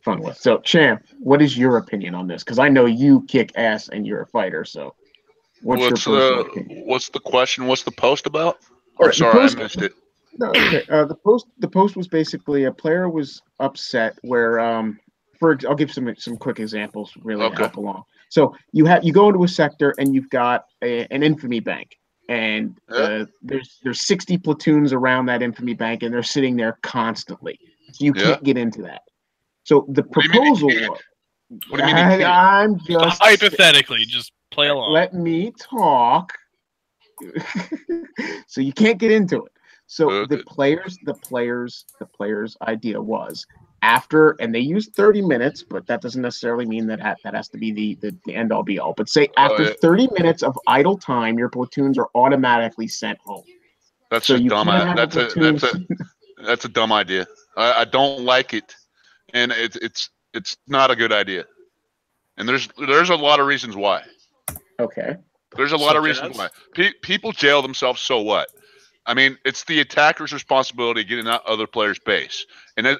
fun with. So, Champ, what is your opinion on this? Because I know you kick ass and you're a fighter. So, what's your opinion? What's the question? What's the post about? Or sorry, I missed it. No, okay. The post was basically a player was upset where I'll give some quick examples really help along. So you go into a sector and you've got an infamy bank, and there's 60 platoons around that infamy bank, and they're sitting there constantly. So you can't get into that. So the proposal was. What do you mean? I'm just hypothetically just play along. Let me talk. So you can't get into it. So the players' idea was after, and they used 30 minutes, but that doesn't necessarily mean that has to be the end all be all. But say after 30 minutes of idle time, your platoons are automatically sent home. That's a dumb idea. I don't like it, and it's not a good idea. And there's a lot of reasons why. Okay. There's a lot of reasons why. People jail themselves, so what? I mean, it's the attacker's responsibility getting that other player's base. And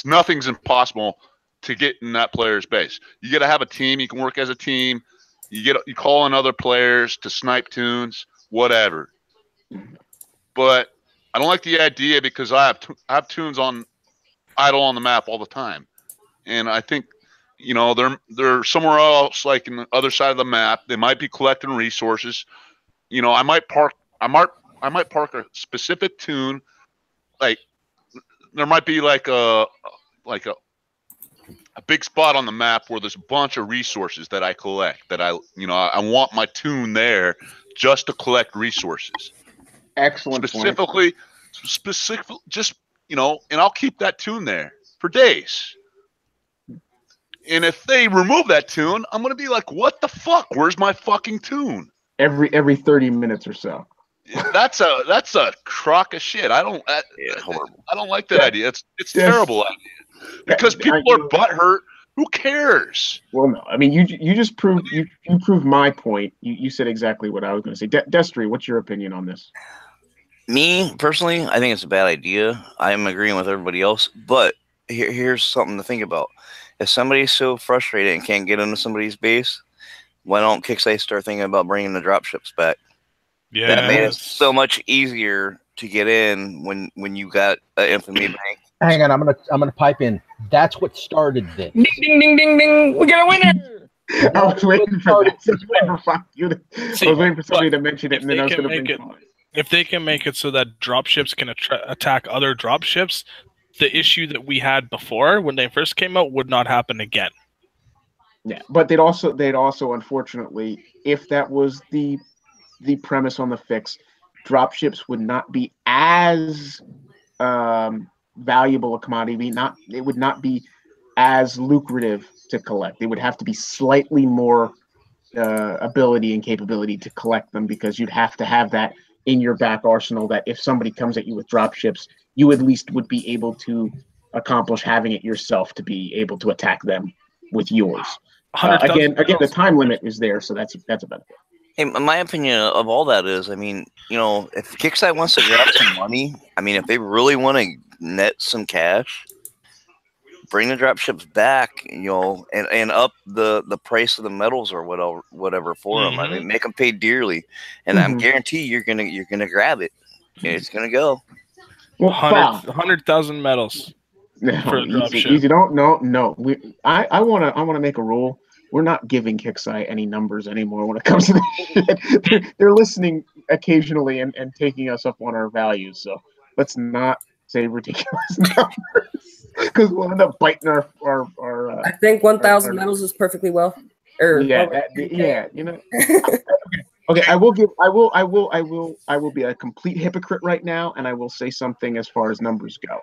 nothing's impossible to get in that player's base. You got to have a team. You can work as a team. You call on other players to snipe tunes, whatever. But I don't like the idea because I have tunes on idle on the map all the time, and I think they're somewhere else, like in the other side of the map. They might be collecting resources. I might park a specific tune, like there might be like a big spot on the map where there's a bunch of resources that I collect that I want my tune there just to collect resources. Excellent. Specifically, just and I'll keep that tune there for days. And if they remove that tune, I'm gonna be like, what the fuck? Where's my fucking tune? Every 30 minutes or so. That's a crock of shit. I don't like that idea. It's terrible idea because people are butthurt. Who cares? Well, no. I mean, you just proved you proved my point. You said exactly what I was going to say. Destry, what's your opinion on this? Me personally, I think it's a bad idea. I'm agreeing with everybody else, but here's something to think about. If somebody's so frustrated and can't get into somebody's base, why don't Kixeye start thinking about bringing the dropships back? Yeah, that made it so much easier to get in when you got an infamy bank. Hang on, I'm gonna pipe in. That's what started this. Ding ding ding ding ding! We got a winner. I was waiting for that. I was waiting for somebody to mention it, and then I was going to bring it. If they can make it so that dropships can attack other dropships, the issue that we had before when they first came out would not happen again. Yeah, but they'd also unfortunately, if that was the premise on the fix, dropships would not be as valuable a commodity. It would not be as lucrative to collect. They would have to be slightly more ability and capability to collect them, because you'd have to have that in your back arsenal, that if somebody comes at you with dropships, you at least would be able to accomplish having it yourself to be able to attack them with yours. Again, the time limit is there, so that's a benefit. Hey, my opinion of all that is, I mean, if Kixeye wants to grab some money, I mean, if they really want to net some cash, bring the dropships back, and up the price of the metals or whatever for them. I mean, make them pay dearly, and I'm guarantee you're gonna grab it. It's gonna go. 100,000 metals. No, for a dropship. Easy. No. I wanna make a rule. We're not giving Kixeye any numbers anymore when it comes to this shit. They're listening occasionally and taking us up on our values. So let's not say ridiculous numbers, because we'll end up biting our I think 1,000 metals is perfectly well. Okay, I will be a complete hypocrite right now, and I will say something as far as numbers go.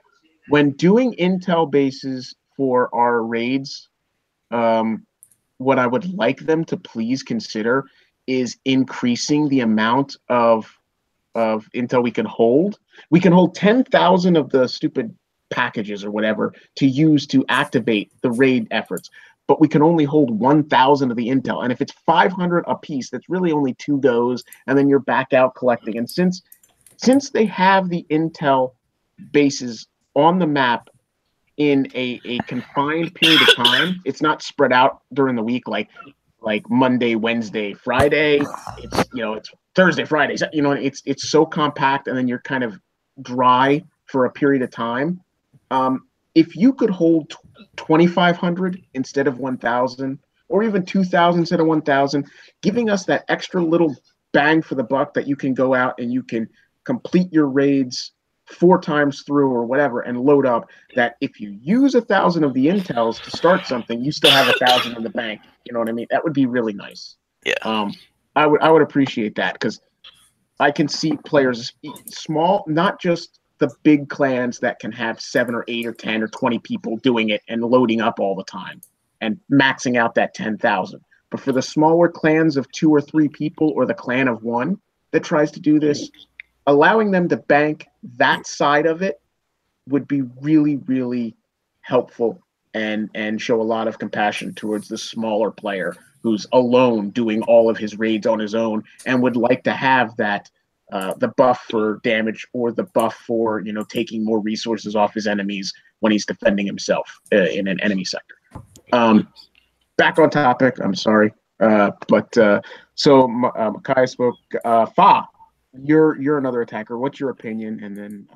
When doing intel bases for our raids, what I would like them to please consider is increasing the amount of intel we can hold. We can hold 10,000 of the stupid packages or whatever to use to activate the raid efforts, but we can only hold 1,000 of the intel. And if it's 500 a piece, that's really only 2 goes, and then you're back out collecting. And since they have the intel bases on the map in a confined period of time, it's not spread out during the week like Monday, Wednesday, Friday. It's Thursday, Friday. It's so compact, and then you're kind of dry for a period of time. If you could hold 2,500 instead of 1,000, or even 2,000 instead of 1,000, giving us that extra little bang for the buck that you can go out and you can complete your raids 4 times through or whatever and load up, that if you use 1,000 of the intels to start something, you still have 1,000 in the bank. You know what I mean? That would be really nice. Yeah. I would appreciate that, because I can see players small, not just the big clans that can have 7 or 8 or 10 or 20 people doing it and loading up all the time and maxing out that 10,000. But for the smaller clans of 2 or 3 people, or the clan of 1 that tries to do this, allowing them to bank that side of it would be really, really helpful and show a lot of compassion towards the smaller player who's alone doing all of his raids on his own and would like to have that the buff for damage, or the buff for taking more resources off his enemies when he's defending himself in an enemy sector. Back on topic. I'm sorry. So Makai spoke. Fa, you're another attacker. What's your opinion? And then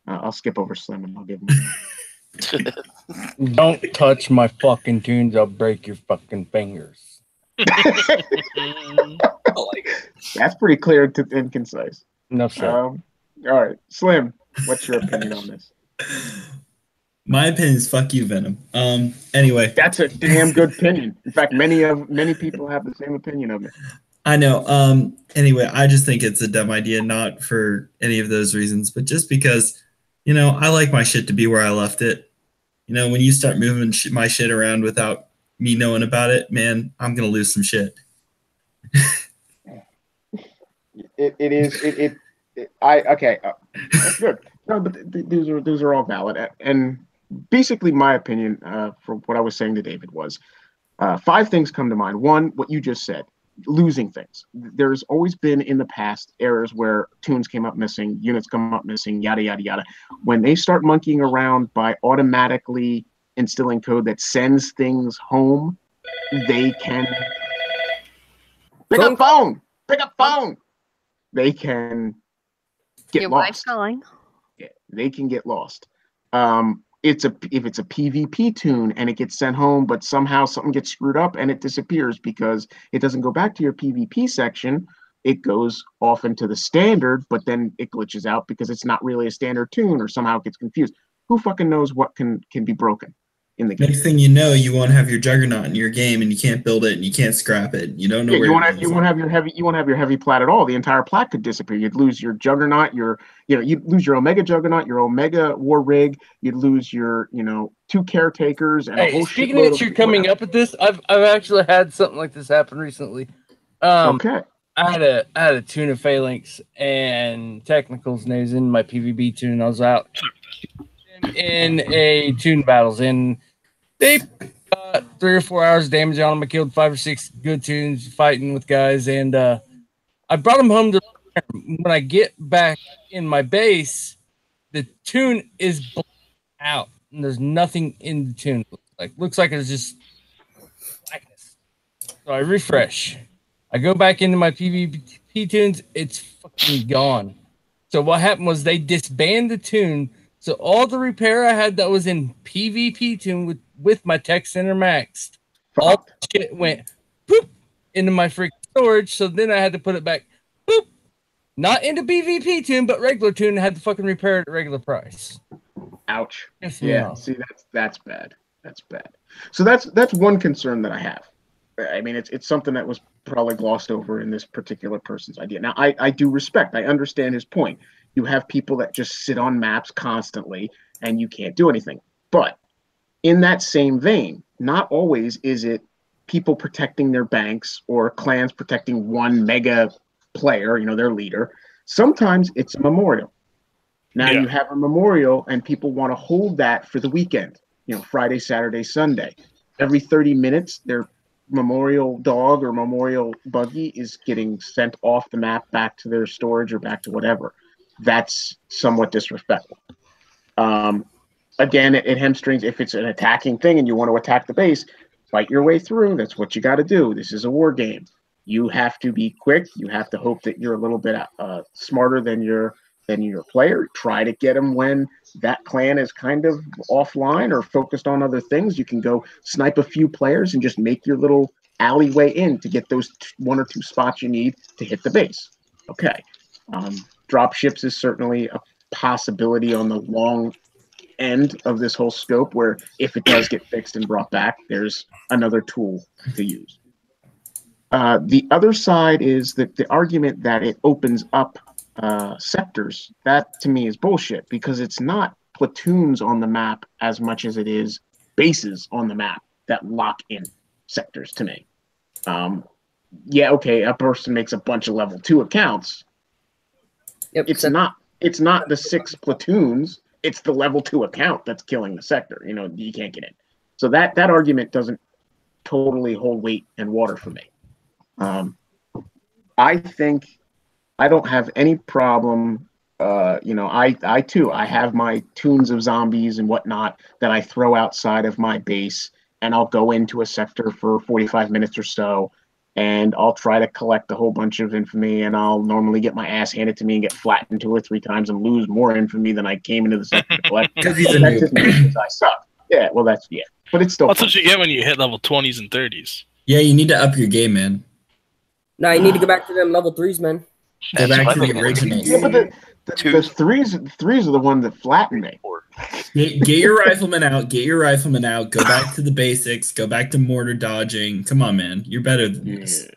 I'll skip over Slim and I'll give him. Don't touch my fucking tunes. I'll break your fucking fingers. That's pretty clear and concise. No, sir. All right, Slim, what's your opinion on this? My opinion is fuck you, Venom. Anyway, that's a damn good opinion. In fact, many people have the same opinion of it. I know. Anyway, I just think it's a dumb idea, not for any of those reasons, but just because, I like my shit to be where I left it. When you start moving my shit around without me knowing about it, man, I'm gonna lose some shit. Okay. That's good. No, but those are all valid. And basically, my opinion for what I was saying to David was 5 things come to mind. One, what you just said, losing things. There's always been in the past errors where tunes came up missing, units come up missing, yada, yada, yada. When they start monkeying around by automatically instilling code that sends things home, they can pick up phone. They can get Your lost. wife's calling. Yeah, they can get lost. If it's a PvP tune and it gets sent home, but somehow something gets screwed up and it disappears because it doesn't go back to your PvP section, it goes off into the standard, but then it glitches out because it's not really a standard tune or somehow it gets confused. Who fucking knows what can be broken in the game? Next thing you know, you won't have your Juggernaut in your game, and you can't build it, and you can't scrap it. You don't know where you won't have your heavy plat at all. The entire plat could disappear. You'd lose your Juggernaut, you'd lose your Omega Juggernaut, your Omega War Rig. You'd lose your 2 caretakers and a whole speaking of you're coming up with this, I've actually had something like this happen recently. Okay. I had a tune of Phalanx and technicals, and it was in my PvB tune. I was out in a tune battles, and they 3 or 4 hours damage on them. I killed 5 or 6 good tunes fighting with guys, and I brought them home to. When I get back in my base, the tune is out, and there's nothing in the tune. Looks like it's just blackness. So I refresh. I go back into my PvP tunes. It's fucking gone. So what happened was they disbanded the tune. So all the repair I had that was in PvP tune with my tech center maxed, all shit went poop into my freaking storage. So then I had to put it back, boop, not into PvP tune, but regular tune. And had to fucking repair it at regular price. Ouch. Yeah. See, that's bad. That's bad. So that's one concern that I have. I mean, it's something that was probably glossed over in this particular person's idea. Now, I do respect. I understand his point. You have people that just sit on maps constantly and you can't do anything. But in that same vein, not always is it people protecting their banks or clans protecting one mega player, their leader. Sometimes it's a memorial. Now you have a memorial and people want to hold that for the weekend, Friday, Saturday, Sunday. Every 30 minutes, their memorial dog or memorial buggy is getting sent off the map back to their storage or back to whatever. That's somewhat disrespectful. Again, it hamstrings if it's an attacking thing and you want to attack the base, fight your way through. That's what you got to do. This is a war game. You have to be quick. You have to hope that you're a little bit smarter than your player. Try to get them when that clan is kind of offline or focused on other things. You can go snipe a few players and just make your little alleyway in to get those 1 or 2 spots you need to hit the base. Okay. Dropships is certainly a possibility on the long end of this whole scope where if it does get fixed and brought back, there's another tool to use. The other side is that the argument that it opens up sectors, that to me is bullshit because it's not platoons on the map as much as it is bases on the map that lock in sectors to me. Yeah, okay, a person makes a bunch of level 2 accounts. Yep, it's not the 6 platoons. It's the level 2 account that's killing the sector. You can't get in. So that argument doesn't totally hold weight and water for me. I think I don't have any problem. I too have my tunes of zombies and whatnot that I throw outside of my base and I'll go into a sector for 45 minutes or so, and I'll try to collect a whole bunch of infamy, and I'll normally get my ass handed to me and get flattened 2 or 3 times and lose more infamy than I came into the sector to collect. Because he's a noob. Because I suck. Yeah, well, that's, yeah. But it's still That's fun. what you get when you hit level 20s and 30s. Yeah, you need to up your game, man. No, you need to go back to them level 3s, man. Go back to the originals. Yeah, but the threes are the ones that flatten me. Get your rifleman out. Get your rifleman out. Go back to the basics. Go back to mortar dodging. Come on, man. You're better than this.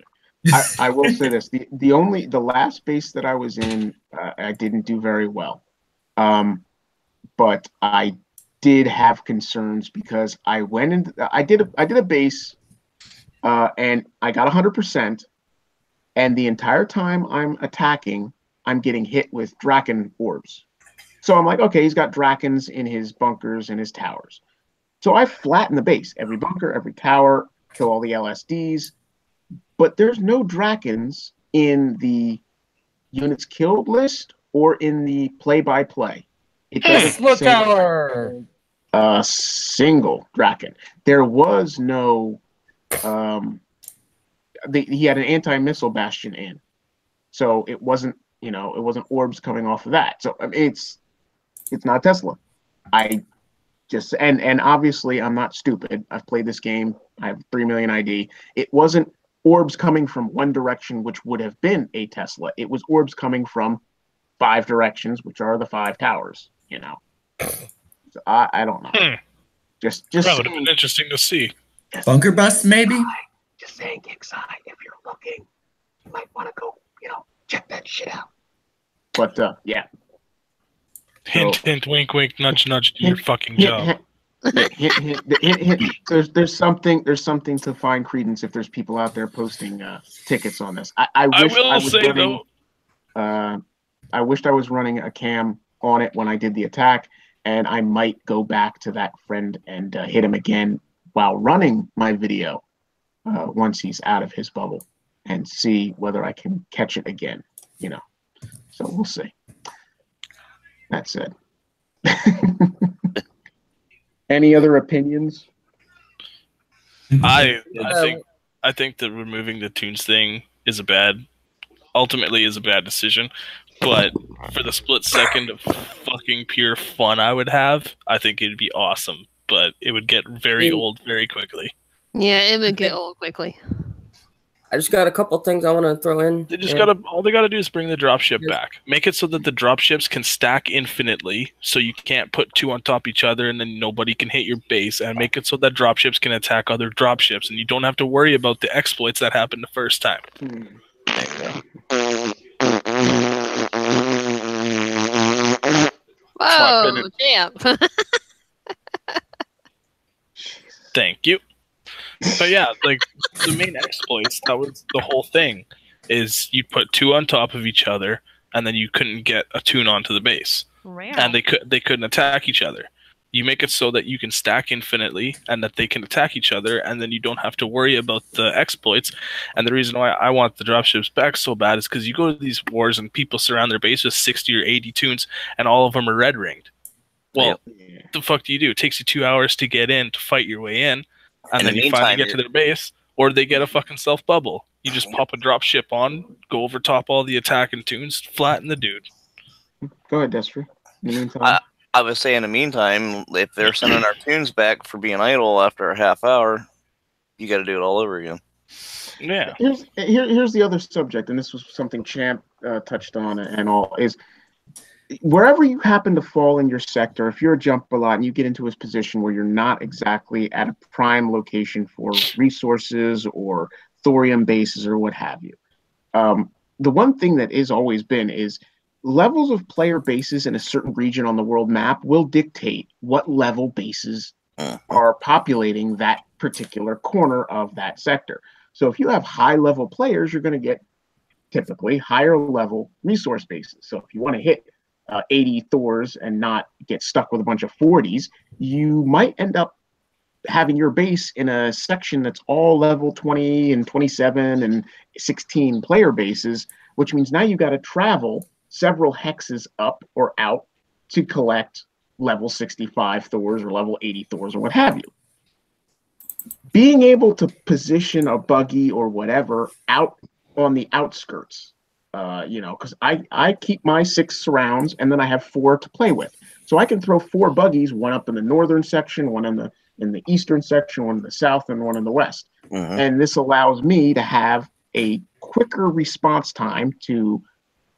I will say this: the last base that I was in, I didn't do very well, but I did have concerns because I went in. I did a base, and I got 100%, and the entire time I'm attacking, I'm getting hit with Draken orbs. So I'm like, okay, he's got Drakens in his bunkers and his towers. So I flatten the base, every bunker, every tower, kill all the LSDs, but there's no Drakens in the units killed list or in the play-by-play. It doesn't say a single Draken. There was no. He had an anti-missile bastion in, so it wasn't. It wasn't orbs coming off of that. So I mean, it's not Tesla. I just and obviously I'm not stupid. I've played this game. I have 3 million ID. It wasn't orbs coming from one direction, which would have been a Tesla. It was orbs coming from 5 directions, which are the 5 towers. So I don't know. Just that would have been interesting to see. Bunker bust, maybe. Just saying, Kickside, if you're looking, you might want to go, check that shit out. But yeah. Hint, hint, wink, wink, nudge, nudge. Do your fucking job. Hint. There's something to find credence if there's people out there posting tickets on this. I wished I was running a cam on it when I did the attack, and I might go back to that friend and hit him again while running my video once he's out of his bubble and see whether I can catch it again. So we'll see. That's it. Any other opinions? I think that removing the tunes thing ultimately is a bad decision. But for the split second of fucking pure fun I would have, I think it'd be awesome. But it would get very old very quickly. Yeah, it would get old quickly. I just got a couple things I want to throw in. All they gotta do is bring the dropship back. Make it so that the dropships can stack infinitely, so you can't put 2 on top of each other and then nobody can hit your base. And make it so that dropships can attack other dropships, and you don't have to worry about the exploits that happened the first time. Whoa, damn. Thank you. But yeah, like the main exploits, that was the whole thing, is you put 2 on top of each other and then you couldn't get a tune onto the base. Wow. And they couldn't attack each other. You make it so that you can stack infinitely and that they can attack each other, and then you don't have to worry about the exploits. And the reason why I want the dropships back so bad is because you go to these wars and people surround their base with 60 or 80 tunes and all of them are red ringed. Well, the fuck do you do? It takes you 2 hours to get in to fight your way in. And then you finally get to their base, or they get a fucking self bubble. You just pop a drop ship on, go over top all the attacking tunes, flatten the dude. Go ahead, Destry. In the meantime, I would say in the meantime, if they're sending our tunes back for being idle after a half hour, you got to do it all over again. Yeah. Here's the other subject, and this was something Champ touched on and all, is wherever you happen to fall in your sector, if you're a jump a lot and you get into a position where you're not exactly at a prime location for resources or thorium bases or what have you, the one thing that has always been is levels of player bases in a certain region on the world map will dictate what level bases are populating that particular corner of that sector. So if you have high level players, you're going to get typically higher level resource bases. So if you want to hit 80 Thors and not get stuck with a bunch of 40s, you might end up having your base in a section that's all level 20 and 27 and 16 player bases, which means now you've got to travel several hexes up or out to collect level 65 Thors or level 80 Thors or what have you. being able to position a buggy or whatever out on the outskirts, because I keep my 6 surrounds and then I have 4 to play with. So I can throw 4 buggies, one up in the northern section, one in the eastern section, one in the south, and one in the west. Mhm. And this allows me to have a quicker response time to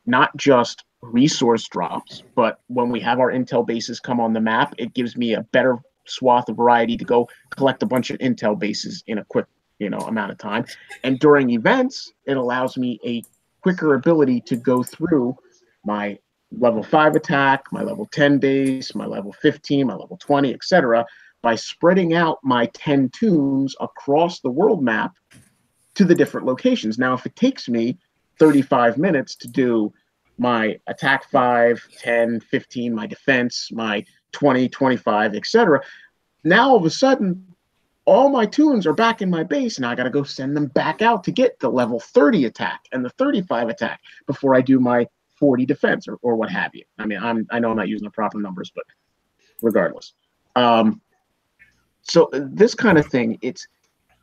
not just resource drops, but when we have our intel bases come on the map, it gives me a better swath of variety to go collect a bunch of intel bases in a quick amount of time. And during events, it allows me a quicker ability to go through my level 5 attack, my level 10 base, my level 15, my level 20, etc., by spreading out my 10 tunes across the world map to the different locations. Now, if it takes me 35 minutes to do my attack 5, 10, 15, my defense, my 20, 25, etc., now all of a sudden, all my tunes are back in my base, and I got to go send them back out to get the level 30 attack and the 35 attack before I do my 40 defense or what have you. I mean, I know I'm not using the proper numbers, but regardless. So this kind of thing,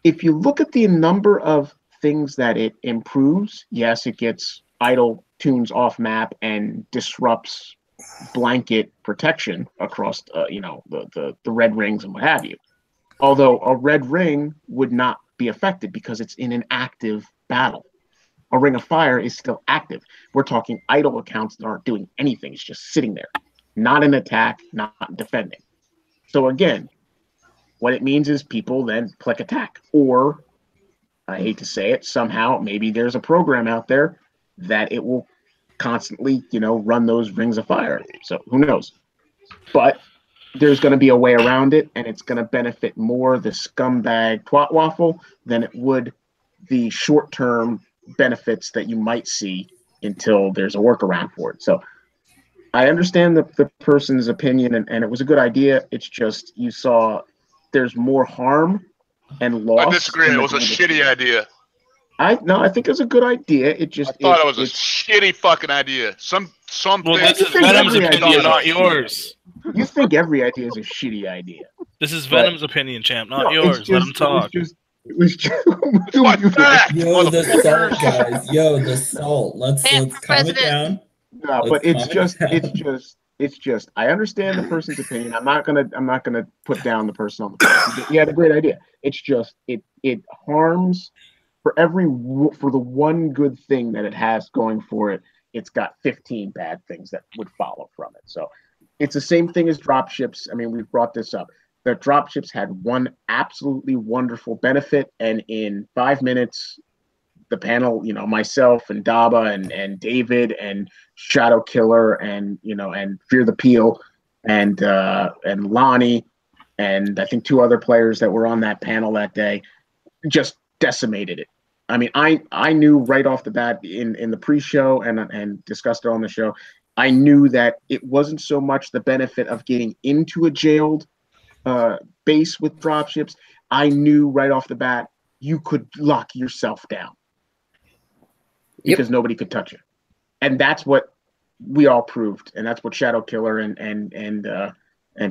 if you look at the number of things that it improves, yes, it gets idle tunes off map and disrupts blanket protection across the red rings and what have you. Although a red ring would not be affected because it's in an active battle. A ring of fire is still active. We're talking idle accounts that aren't doing anything. It's just sitting there, not an attack, not defending. So again, what it means is people then click attack. Or, I hate to say it, somehow maybe there's a program out there that it will constantly, run those rings of fire. So who knows? But there's going to be a way around it, and it's going to benefit more the scumbag twat waffle than it would the short-term benefits that you might see until there's a workaround for it. So I understand the person's opinion, and it was a good idea. It's just you saw there's more harm and loss. I disagree. It was a shitty idea. I think it's a good idea. I thought it was a shitty fucking idea. Well, this is Venom's opinion, not yours. You think every idea is a shitty idea. This is Venom's opinion, champ, not yours. Let him talk. It was just Yo, the salt, guys. Yo, the salt. Let's calm it down. No, but it's just. I understand the person's opinion. I'm not gonna put down the person on the person. He had a great idea. It's just it harms for the one good thing that it has going for it. It's got 15 bad things that would follow from it. So it's the same thing as dropships. I mean, we've brought this up. The dropships had one absolutely wonderful benefit, and in 5 minutes, the panel, myself and Daba and David and Shadow Killer and Fear the Peel and Lonnie and I think 2 other players that were on that panel that day just decimated it. I mean, I knew right off the bat in the pre-show and discussed it on the show. I knew that it wasn't so much the benefit of getting into a jailed base with dropships. I knew right off the bat you could lock yourself down because nobody could touch you, and that's what we all proved, and that's what Shadow Killer and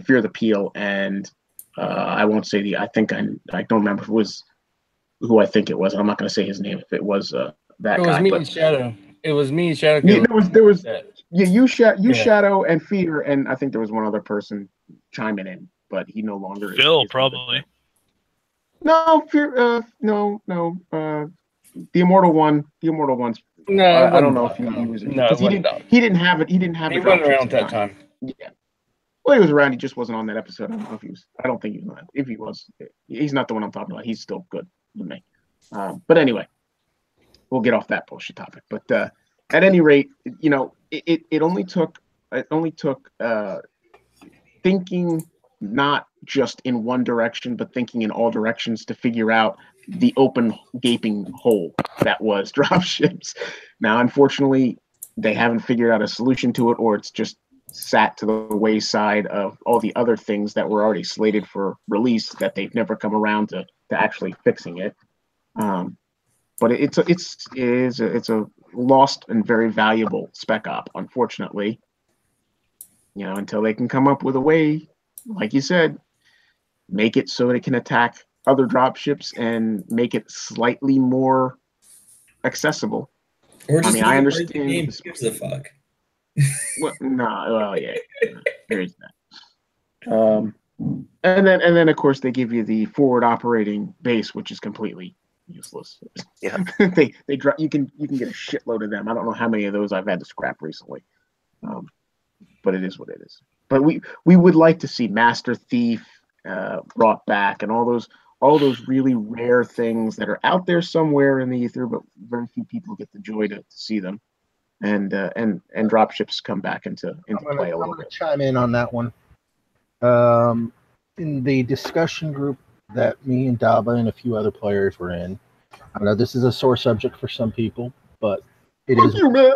Fear the Peel and I won't say I don't remember if it was who I think it was. I'm not going to say his name if it was that guy. It was me and Shadow. It was me and Shadow. There was Shadow and Fear, and I think there was one other person chiming in, but he no longer is. Phil, probably. No, Fear. No. The Immortal One. The Immortal One's. No, I don't know if he was. No, he didn't have it. He didn't have it. He wasn't around at that time. Yeah. Well, he was around. He just wasn't on that episode. I don't know if he was. I don't think he was on that. If he was, he's not the one I'm talking about. He's still good with me. But anyway, we'll get off that bullshit topic. But at any rate, it only took thinking not just in one direction, but thinking in all directions to figure out the open gaping hole that was dropships. Now, unfortunately, they haven't figured out a solution to it, or it's just sat to the wayside of all the other things that were already slated for release that they've never come around to actually fixing it. But it's a lost and very valuable spec op, unfortunately. Until they can come up with a way, like you said, make it so it can attack other dropships and make it slightly more accessible. Or just I make it understand. part of the game. Who gives a fuck? Well, yeah, there is that. And then of course they give you the forward operating base, which is completely useless. Yeah. they drop. You can get a shitload of them. I don't know how many of those I've had to scrap recently, but it is what it is. But we would like to see Master Thief brought back, and all those really rare things that are out there somewhere in the ether, but very few people get the joy to see them. And dropships come back into play a little bit. Chime in on that one. In the discussion group that me and Daba and a few other players were in, I know this is a sore subject for some people, but it is. You, man.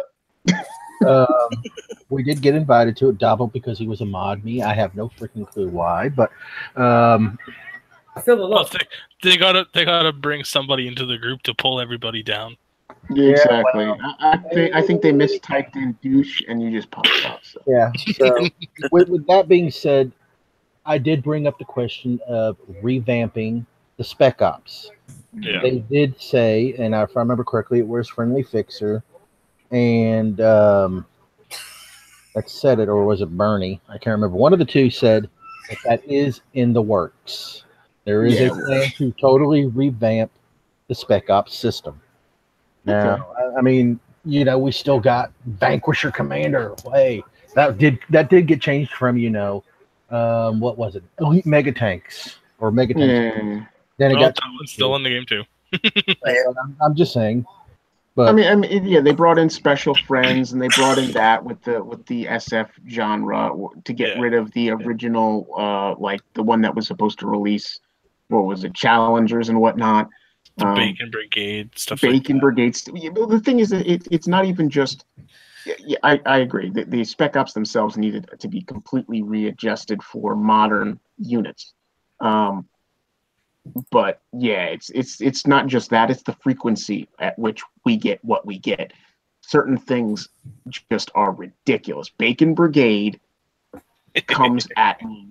We did get invited to it, Daba, because he was a mod. Me, I have no freaking clue why, but I feel the love. They gotta bring somebody into the group to pull everybody down. Yeah, exactly. Well, I think they mistyped in douche, and you just popped out. So. Yeah. So, with that being said, I did bring up the question of revamping the SpecOps. Yeah. They did say, and if I remember correctly, it was Friendly Fixer, and that said it, or was it Bernie? I can't remember. One of the two said that is in the works. There is a plan to totally revamp the SpecOps system. Now, I mean, we still got Vanquisher Commander. Hey, that did get changed from, what was it? Elite Mega Tanks or Mega Tanks. Yeah. Then it got that one's still in the game too. I'm just saying. But I mean, yeah, they brought in Special Friends, and they brought in that with the SF genre to get rid of the original, like the one that was supposed to release. What was it? Challengers and whatnot. The Bacon Brigade stuff. Bacon Brigade. The thing is that it's not even just. Yeah, I agree. The Spec Ops themselves needed to be completely readjusted for modern units. But yeah, it's not just that. It's the frequency at which we get what we get. Certain things just are ridiculous. Bacon Brigade comes at me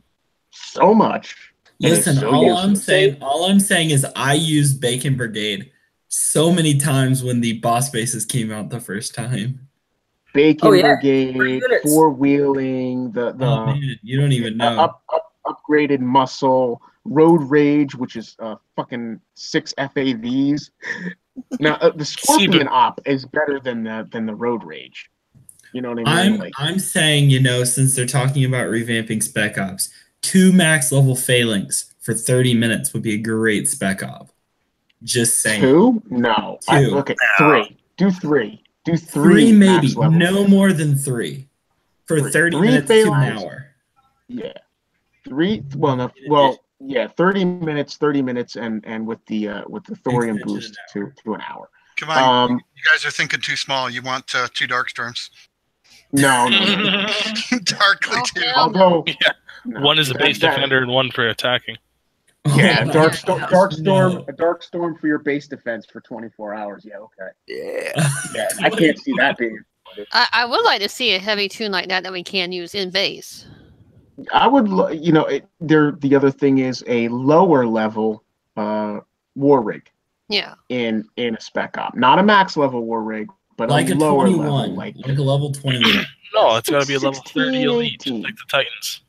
so much. Listen, all I'm saying is I used Bacon Brigade so many times when the boss bases came out the first time. Bacon Brigade, four-wheeling, the oh man, you don't even know. Upgraded muscle, Road Rage, which is fucking 6 FAVs. Now the Scorpion op is better than the Road Rage. You know what I mean? I'm saying, since they're talking about revamping Spec Ops, 2 max level phalanx for 30 minutes would be a great Spec Op. Just saying. 2? No. 2. Look at 3. Do 3. Do 3. 3 maybe. No more than 3. For 30 minutes to an hour. Yeah. 3. Well, no. Well, yeah. 30 minutes, and with the thorium boost to an hour. Come on, you guys are thinking too small. You want 2 Dark Storms. No. Darkly 2. Although one is a base defender and one for attacking. Yeah, Dark Storm for your base defense for 24 hours. Yeah, okay. Yeah, I can't see that being. I would like to see a heavy tune like that we can use in base. I would, the other thing is a lower level war rig. Yeah. In a Spec Op, not a max level war rig, but like a lower 21, level, like a level 21. No, it's got to be a level 30 elite, like the Titans.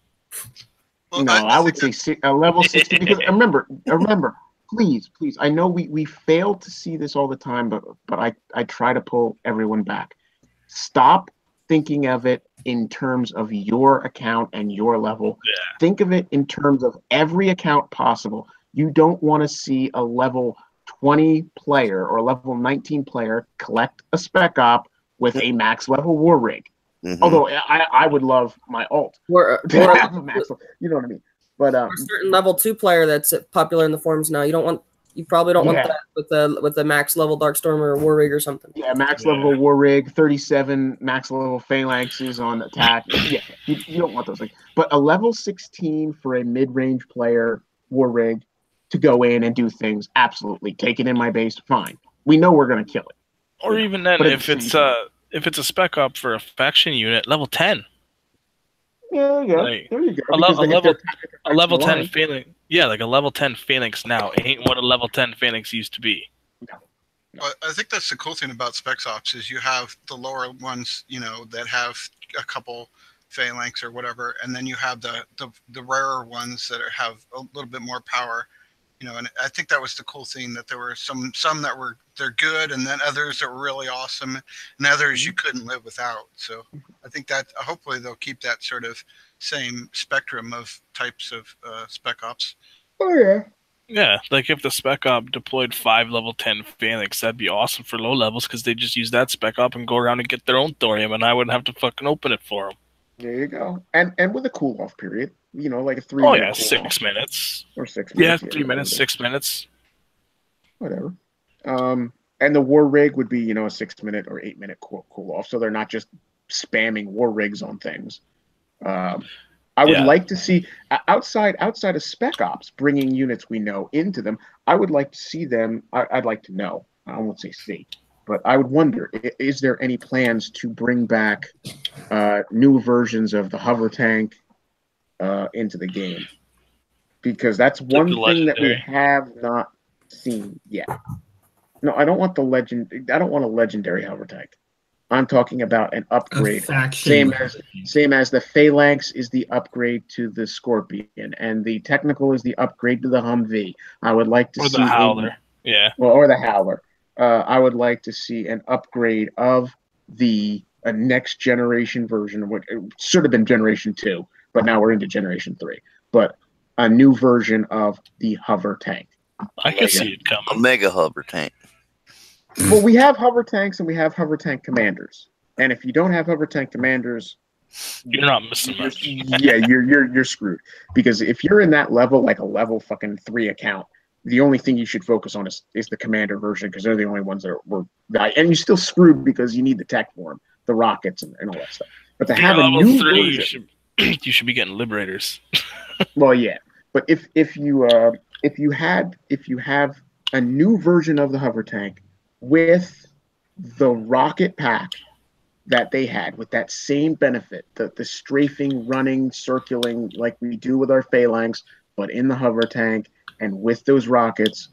Well, no, I would say a level 60 because remember, please, I know we fail to see this all the time, but I try to pull everyone back. Stop thinking of it in terms of your account and your level. Yeah. Think of it in terms of every account possible. You don't want to see a level 20 player or level 19 player collect a Spec Op with a max level war rig. Mm-hmm. Although I would love my alt. Or you know what I mean. But a certain level 2 player that's popular in the forums now. You probably don't want that with the max level Darkstorm or War Rig or something. Yeah, max level War Rig, 37 max level Phalanxes on attack. Yeah, you don't want those things. But a level 16 for a mid-range player War Rig to go in and do things, absolutely. Take it in my base, fine. We know we're going to kill it. Or even then, if it's a Spec Op for a faction unit, level 10. Yeah, there you go. Like, There you go. A, Because le- a if level they're a level 10 line- phalanx, yeah, like a level 10 phalanx now ain't what a level 10 phalanx used to be. Well, I think that's the cool thing about SpecOps is you have the lower ones, that have a couple phalanx or whatever, and then you have the rarer ones that have a little bit more power. And I think that was the cool thing, that there were some that they're good, and then others that were really awesome, and others you couldn't live without. So I think that hopefully they'll keep that sort of same spectrum of types of SpecOps. Oh yeah. Yeah, like if the spec op deployed 5 level 10 phalanx, that'd be awesome for low levels because they just use that spec op and go around and get their own thorium, and I wouldn't have to fucking open it for them. There you go. And with a cool off period, like a 3 Oh minute yeah, cool 6 off. minutes. Or 6 Yeah, minutes. 3 minutes, 6 minutes. Whatever. And the war rig would be, a 6 minute or 8 minute cool off, so they're not just spamming war rigs on things. I would like to see outside of Spec Ops bringing units we know into them. I would like to see them. I'd like to know. I won't say see, but I would wonder: is there any plans to bring back new versions of the hover tank into the game? Because that's one thing that we have not seen yet. No, I don't want the legend. I don't want a legendary hover tank. I'm talking about an upgrade. Same as the Phalanx is the upgrade to the Scorpion, and the Technical is the upgrade to the Humvee. I would like to see the Howler. Or the Howler. I would like to see an upgrade of the next generation version, which should have been Generation 2, but now we're into Generation 3. But a new version of the hover tank. I can see it coming. A mega hover tank. Well, we have hover tanks and we have hover tank commanders. And if you don't have hover tank commanders, you're not missing much. Yeah, you're screwed. Because if you're in that level, like a level fucking 3 account, the only thing you should focus on is the commander version, because they're the only ones that were and you're still screwed because you need the tech for them, the rockets and all that stuff. But to have a new 3, version, you should be getting liberators. Well, yeah, but if you have a new version of the hover tank with the rocket pack that they had, with that same benefit, the strafing, running, circling like we do with our Phalanx, but in the hover tank and with those rockets,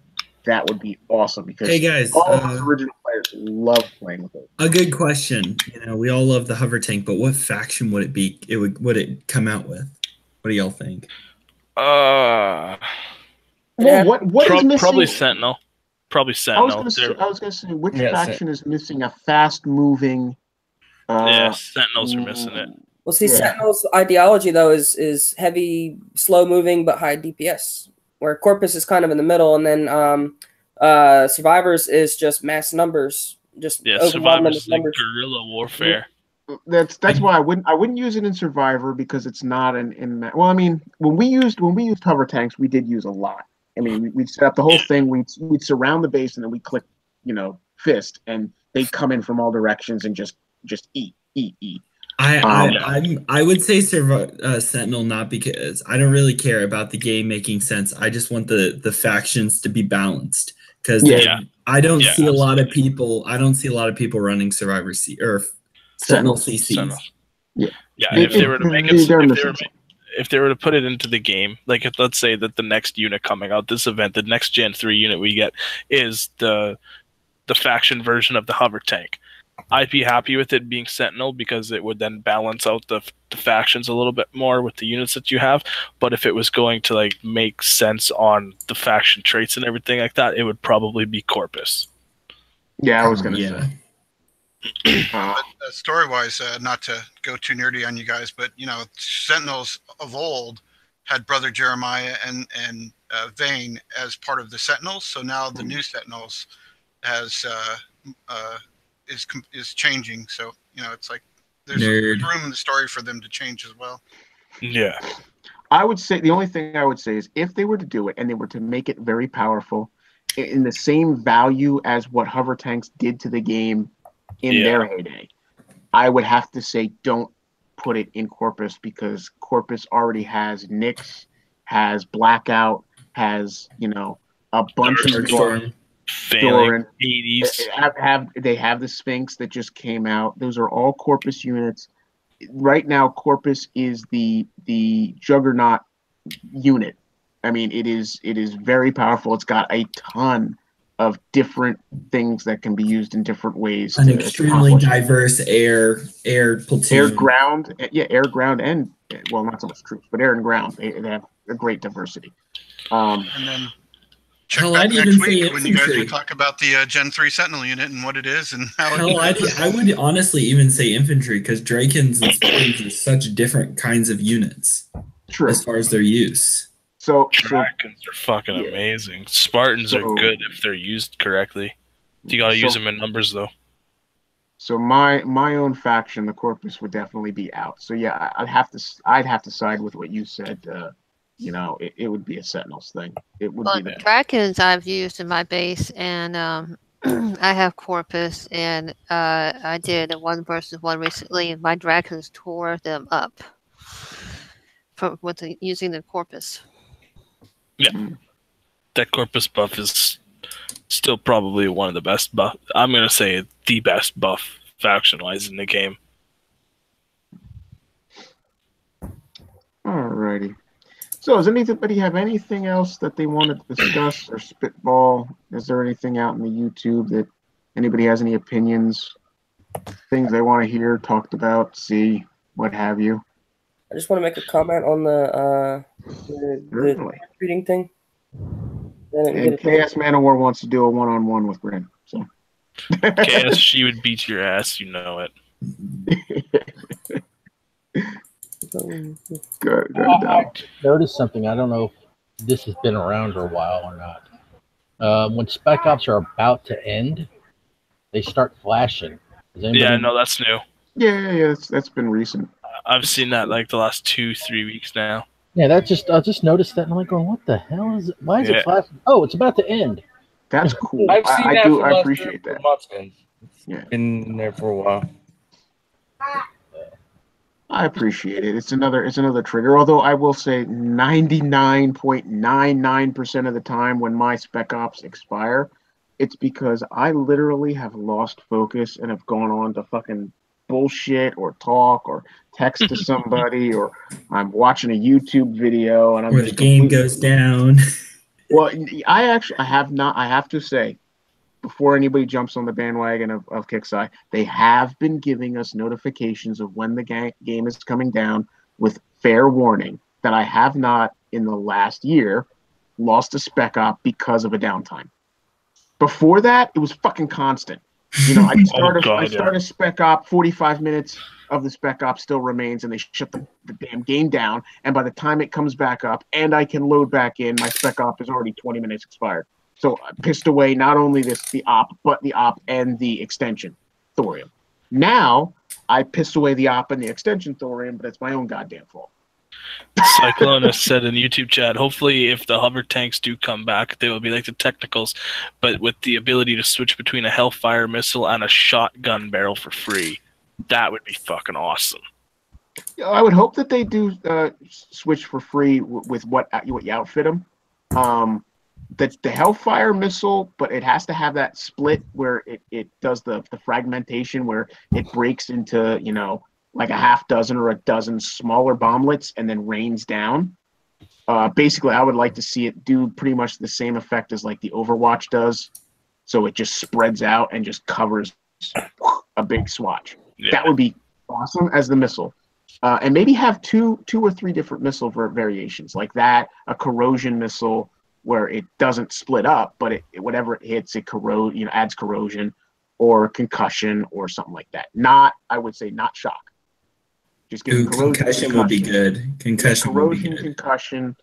that would be awesome. Because hey guys, all of the original players love playing with it. A good question. We all love the hover tank, but what faction would it be? Would it come out with? What do y'all think? Well, what is missing? Probably Sentinel. Probably Sentinel. I was gonna say which faction is missing a fast-moving? Sentinels are missing it. Well, see, Sentinel's ideology though is heavy, slow-moving but high DPS, where Corpus is kind of in the middle, and then Survivors is just mass numbers, Survivors is like guerrilla warfare. That's why I wouldn't use it in Survivor, because it's not well, I mean, when we used hover tanks, we did use a lot. I mean, we'd set up the whole thing. We'd surround the base, and then we'd click, fist, and they'd come in from all directions and just eat. I would say Sentinel, not because I don't really care about the game making sense. I just want the factions to be balanced, because I don't see a lot of people. I don't see a lot of people running Survivor C or Sentinel CCs. If they were to make it, if they were to put it into the game, like let's say that the next unit coming out, this event, the next Gen 3 unit we get is the faction version of the hover tank. I'd be happy with it being Sentinel, because it would then balance out the factions a little bit more with the units that you have. But if it was going to make sense on the faction traits and everything like that, it would probably be Corpus. Yeah, I was gonna say. Story-wise, not to go too nerdy on you guys, but Sentinels of old had Brother Jeremiah and Vane as part of the Sentinels. So now the new Sentinels is changing. So it's like there's room in the story for them to change as well. Yeah, I would say the only thing I would say is if they were to do it and they were to make it very powerful, in the same value as what hover tanks did to the game in their heyday, I would have to say don't put it in Corpus, because Corpus already has Nyx, has Blackout, has a bunch of Doran, 80s. They have the Sphinx that just came out. Those are all Corpus units. right now Corpus is the juggernaut unit. I mean, it is very powerful. It's got a ton of different things that can be used in different ways. An extremely diverse air platoon. Air, ground, air, ground, and, well, not so much troops, but air and ground. They have a great diversity. And then check back next week when you guys will talk about the Gen 3 Sentinel unit and what it is and how I would honestly even say infantry, because Drakens and Spartans are such different kinds of units. True. As far as their use. So Drakens are fucking amazing. Spartans are good if they're used correctly. You gotta use them in numbers though. So my own faction, the Corpus, would definitely be out. So yeah, I'd have to side with what you said. It would be a Sentinels thing. It would be that. Drakens I've used in my base, and I have Corpus, and I did a 1 versus 1 recently, and my Drakens tore them up using the Corpus. Yeah, that Corpus buff is still probably one of the best buff. I'm gonna say the best buff faction-wise in the game. Alrighty. So, does anybody have anything else that they wanted to discuss or spitball? Is there anything out in the YouTube that anybody has any opinions, things they want to hear talked about, see, what have you? I just want to make a comment on the reading thing. And Chaos Man of War wants to do a one-on-one with Bryn. So Chaos, she would beat your ass, you know it. Good. Notice something. I don't know if this has been around for a while or not. When SpecOps are about to end, they start flashing. Yeah, no, that's new. Yeah, that's been recent. I've seen that like the last 2-3 weeks now. Yeah, I just noticed that, and I'm like, going, what the hell is it? Why is it flashing? Oh, it's about to end. That's cool. I've seen I appreciate that. It's been there for a while. I appreciate it. It's another trigger. Although I will say 99.99% of the time when my SpecOps expire, it's because I literally have lost focus and have gone on to fucking bullshit or talk or text to somebody or I'm watching a YouTube video and I'm the game goes down. Well, I have to say, before anybody jumps on the bandwagon of Kixeye, they have been giving us notifications of when the game is coming down with fair warning that I have not in the last year lost a SpecOp because of a downtime. Before that, it was fucking constant. I start a SpecOp, 45 minutes of the SpecOp still remains, and they shut the damn game down. And by the time it comes back up and I can load back in, my SpecOp is already 20 minutes expired. So I pissed away not only the op, but the op and the extension, Thorium. Now I pissed away the op and the extension Thorium, but it's my own goddamn fault. Cyclonus said in YouTube chat, hopefully if the hover tanks do come back, they will be like the technicals, but with the ability to switch between a Hellfire missile and a shotgun barrel for free. That would be fucking awesome. I would hope that they do switch for free with what you outfit them. The Hellfire missile, but it has to have that split where it does the fragmentation where it breaks into, like a half dozen or a dozen smaller bomblets and then rains down. Basically, I would like to see it do pretty much the same effect as like the Overwatch does. So it just spreads out and just covers a big swatch. Yeah. That would be awesome as the missile. And maybe have two or three different missile variations like that, a corrosion missile where it doesn't split up, but whatever it hits, it adds corrosion or concussion or something like that. I would say not shock. Just give concussion would be good. Concussion would be good. Concussion,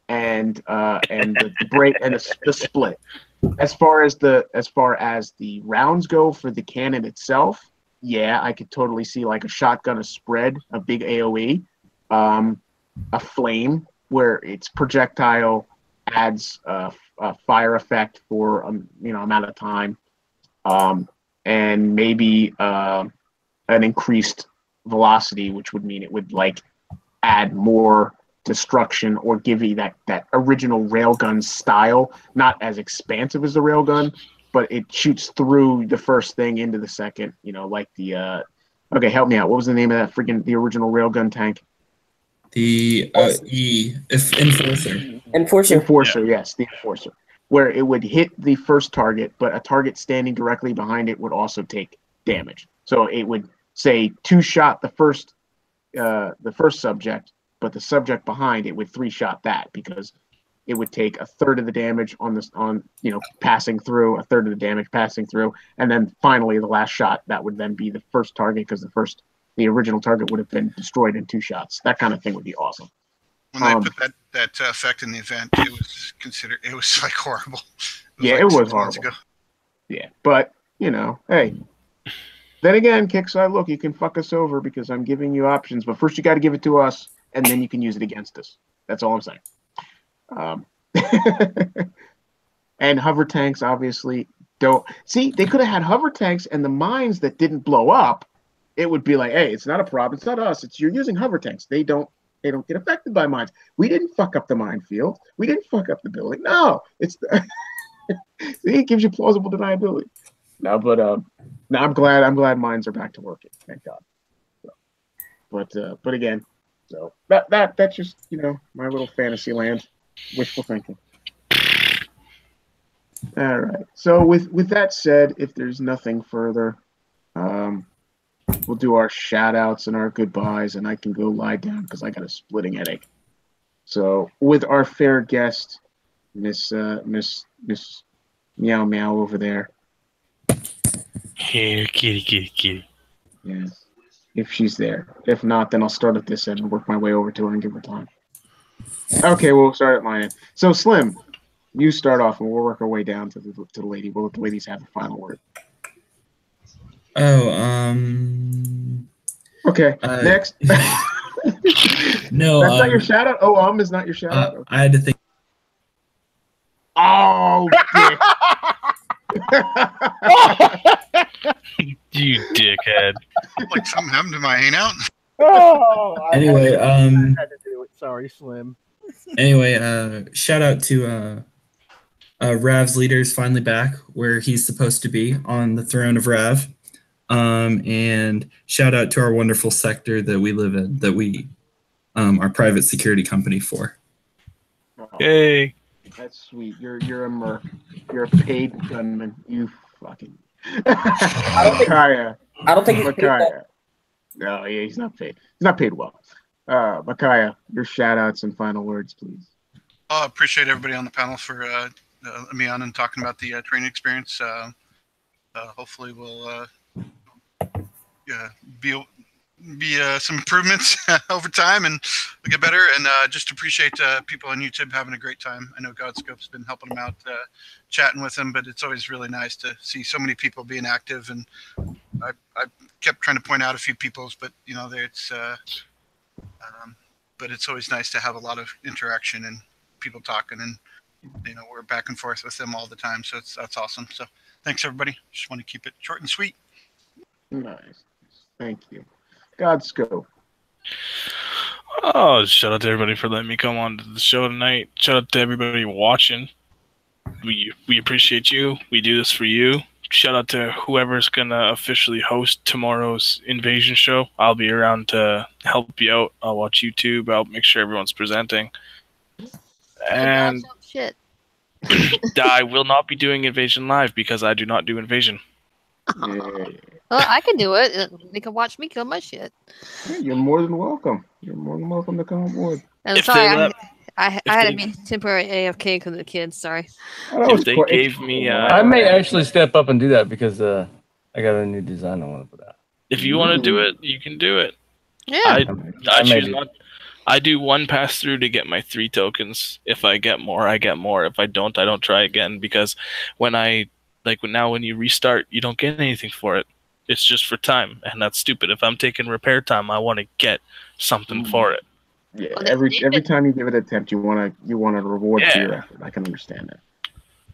and the break and the split. As far as the rounds go for the cannon itself, yeah, I could totally see like a shotgun, a spread, a big AOE, a flame where its projectile adds a fire effect for amount of time, and maybe an increased velocity, which would mean it would like add more destruction or give you that original railgun style, not as expansive as the railgun, but it shoots through the first thing into the second, like the Okay, help me out. What was the name of that the original railgun tank? The Enforcer. Enforcer, yes, the Enforcer. Where it would hit the first target, but a target standing directly behind it would also take damage. So it would say 2-shot the first subject, but the subject behind it would 3-shot that, because it would take 1/3 of the damage passing through, 1/3 of the damage passing through, and then finally the last shot that would then be the first target, because the original target would have been destroyed in 2 shots. That kind of thing would be awesome. When they put that effect in the event, it was like horrible. It was horrible. Yeah, but hey. Then again, Kickside, look, you can fuck us over because I'm giving you options, but first you got to give it to us, and then you can use it against us. That's all I'm saying. And hover tanks obviously don't. See, they could have had hover tanks and the mines that didn't blow up. It would be like, hey, it's not a problem. It's not us. It's you're using hover tanks. They don't get affected by mines. We didn't fuck up the minefield. We didn't fuck up the building. No, it gives you plausible deniability. No, but I'm glad mines are back to working. Thank God. So, but again, so that's just my little fantasy land, wishful thinking. All right. So with that said, if there's nothing further, we'll do our shout outs and our goodbyes, and I can go lie down because I got a splitting headache. So with our fair guest, Miss Meow Meow over there. Here, kitty. Yes, if she's there. If not, then I'll start at this end and work my way over to her and give her time. Okay, we'll start at my end. So Slim, you start off, and we'll work our way down to the lady. We'll let the ladies have the final word. Okay. Next. No, that's not your shout out. Is not your shout out. Okay. I had to think. Oh, dick. You dickhead. Like something happened to my hangout. Anyway, I had to do it. Sorry, Slim. Anyway, shout out to Rav's leader's finally back where he's supposed to be, on the throne of Rav. And shout out to our wonderful sector that we live in, that we our private security company for. Yay. That's sweet. You're a merc. You're a paid gunman. You fucking. I don't think he's paid. No, yeah, he's not paid. He's not paid well. Micaiah, your shout outs and final words, please. I appreciate everybody on the panel for letting me on and talking about the training experience. Hopefully we'll be some improvements over time, and we'll get better. And just appreciate people on YouTube having a great time. I know Godscope's been helping them out, chatting with them, but it's always really nice to see so many people being active. And I kept trying to point out a few people's, but but it's always nice to have a lot of interaction and people talking, and we're back and forth with them all the time. So that's awesome. So thanks everybody. Just want to keep it short and sweet. Nice. Thank you. Godscope. Oh, shout out to everybody for letting me come on to the show tonight. Shout out to everybody watching. We appreciate you. We do this for you. Shout out to whoever's gonna officially host tomorrow's Invasion show. I'll be around to help you out. I'll watch YouTube. I'll make sure everyone's presenting. And shit. I will not be doing Invasion live because I do not do Invasion. Well, I can do it. They can watch me kill my shit. Yeah, you're more than welcome. You're more than welcome to come on board. And sorry, I had to be temporary AFK because of the kids. Sorry. If they gave me, I may actually step up and do that because I got a new design I want to put out. If you want to do it, you can do it. Yeah. I choose not. I do one pass through to get my 3 tokens. If I get more, I get more. If I don't try again, because when you restart, you don't get anything for it. It's just for time, and that's stupid. If I'm taking repair time, I want to get something for it. Yeah, every time you give it an attempt, you want a reward for your effort. I can understand that.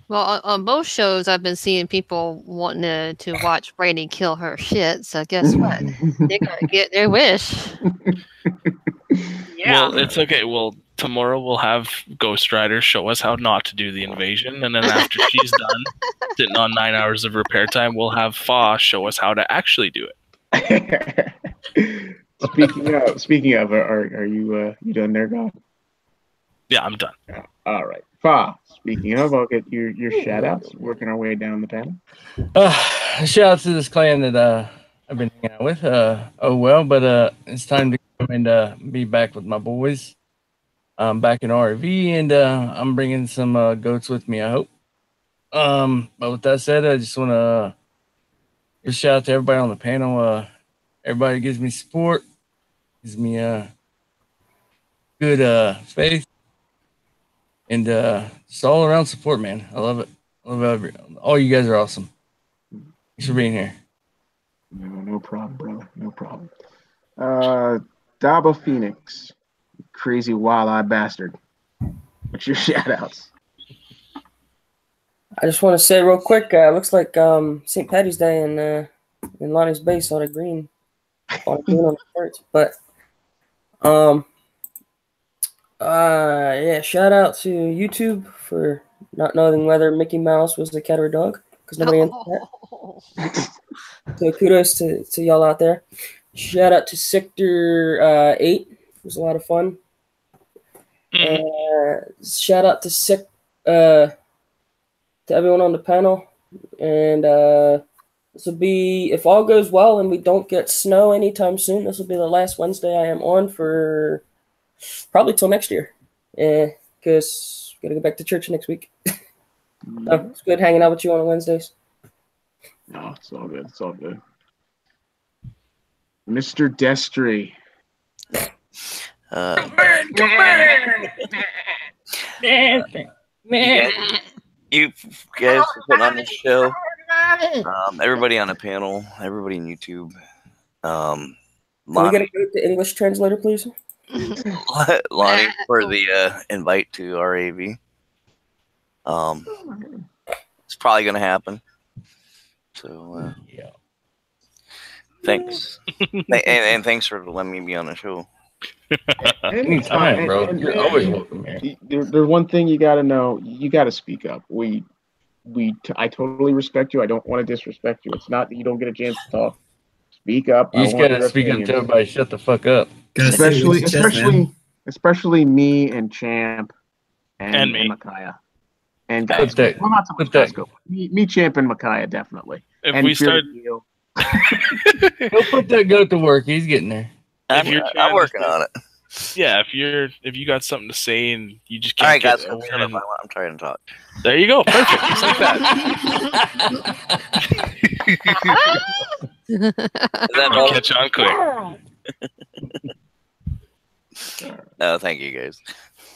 Well, on both shows, I've been seeing people wanting to watch Brady kill her shit. So guess what? They're gonna get their wish. Yeah. Well, it's okay. Well, tomorrow we'll have Ghost Rider show us how not to do the invasion, and then after she's done, sitting on 9 hours of repair time, we'll have Fa show us how to actually do it. Speaking of, are you done there, God? Yeah, I'm done. All right. Fa, speaking of, I'll get your shout outs, working our way down the panel. Shout out to this clan that I've been hanging out with. But it's time to come and be back with my boys. I'm back in RV, and I'm bringing some goats with me, I hope. But with that said, I just want to give a shout out to everybody on the panel. Everybody gives me support, gives me good faith, and just all around support, man. I love it. I love all you guys are awesome. Thanks for being here. No problem, brother. No problem. Daba Phoenix, crazy wild-eyed bastard. What's your shout-outs? I just want to say real quick, looks like St. Patty's Day in Lonnie's base on a green. On the shirts. But yeah, shout out to YouTube for not knowing whether Mickey Mouse was a cat or a dog, because nobody answered that. So kudos to y'all out there. Shout out to Sector 8. It was a lot of fun. Shout out to everyone on the panel. And this will be, if all goes well and we don't get snow anytime soon, this will be the last Wednesday I am on for probably till next year. Because got to go back to church next week. It's good hanging out with you on Wednesdays. No, it's all good. It's all good. Mr. Destry. You guys for putting on this show. Everybody on the panel, everybody in YouTube. Can we get a English translator, please? Lonnie for the invite to RAV. It's probably going to happen. So, yeah. Thanks. and thanks for letting me be on the show. Anytime, bro. You're always welcome, man. There's one thing you got to know. You got to speak up. I totally respect you. I don't want to disrespect you. It's not that you don't get a chance to talk. Speak up. You just got to speak up to everybody. Shut the fuck up. Especially me and Champ and me. And Micaiah. And guys, well, not so much Costco. Me, Champ, and Micaiah, definitely. If we start... He'll put that goat to work. He's getting there. I'm working on it. Yeah, if you got something to say and you just can't get shut up. I'm trying to talk. There you go. Perfect. Just like that. I'll catch on quick. No, thank you guys.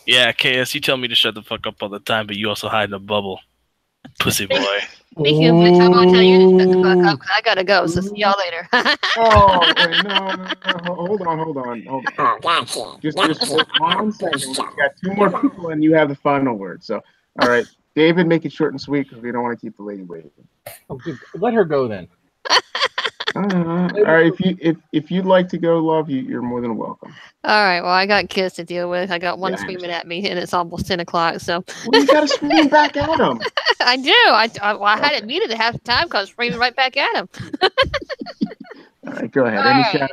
Yeah, KS, you tell me to shut the fuck up all the time, but you also hide in a bubble. Pussy boy. Speaking of which, I'm gonna tell you to shut the fuck up because I gotta go. So see y'all later. Oh, wait, no. Hold on. Just 1 second. We've got 2 more people, and you have the final word. So, all right, David, make it short and sweet because we don't want to keep the lady waiting. Okay, let her go then. All right, if you'd like to go, love, you're more than welcome. All right, well, I got kids to deal with. I got one screaming at me, and it's almost 10 o'clock. So you got to scream back at him. I do. I had it muted at half the time because I was screaming right back at him. All right, go ahead. Any shout out?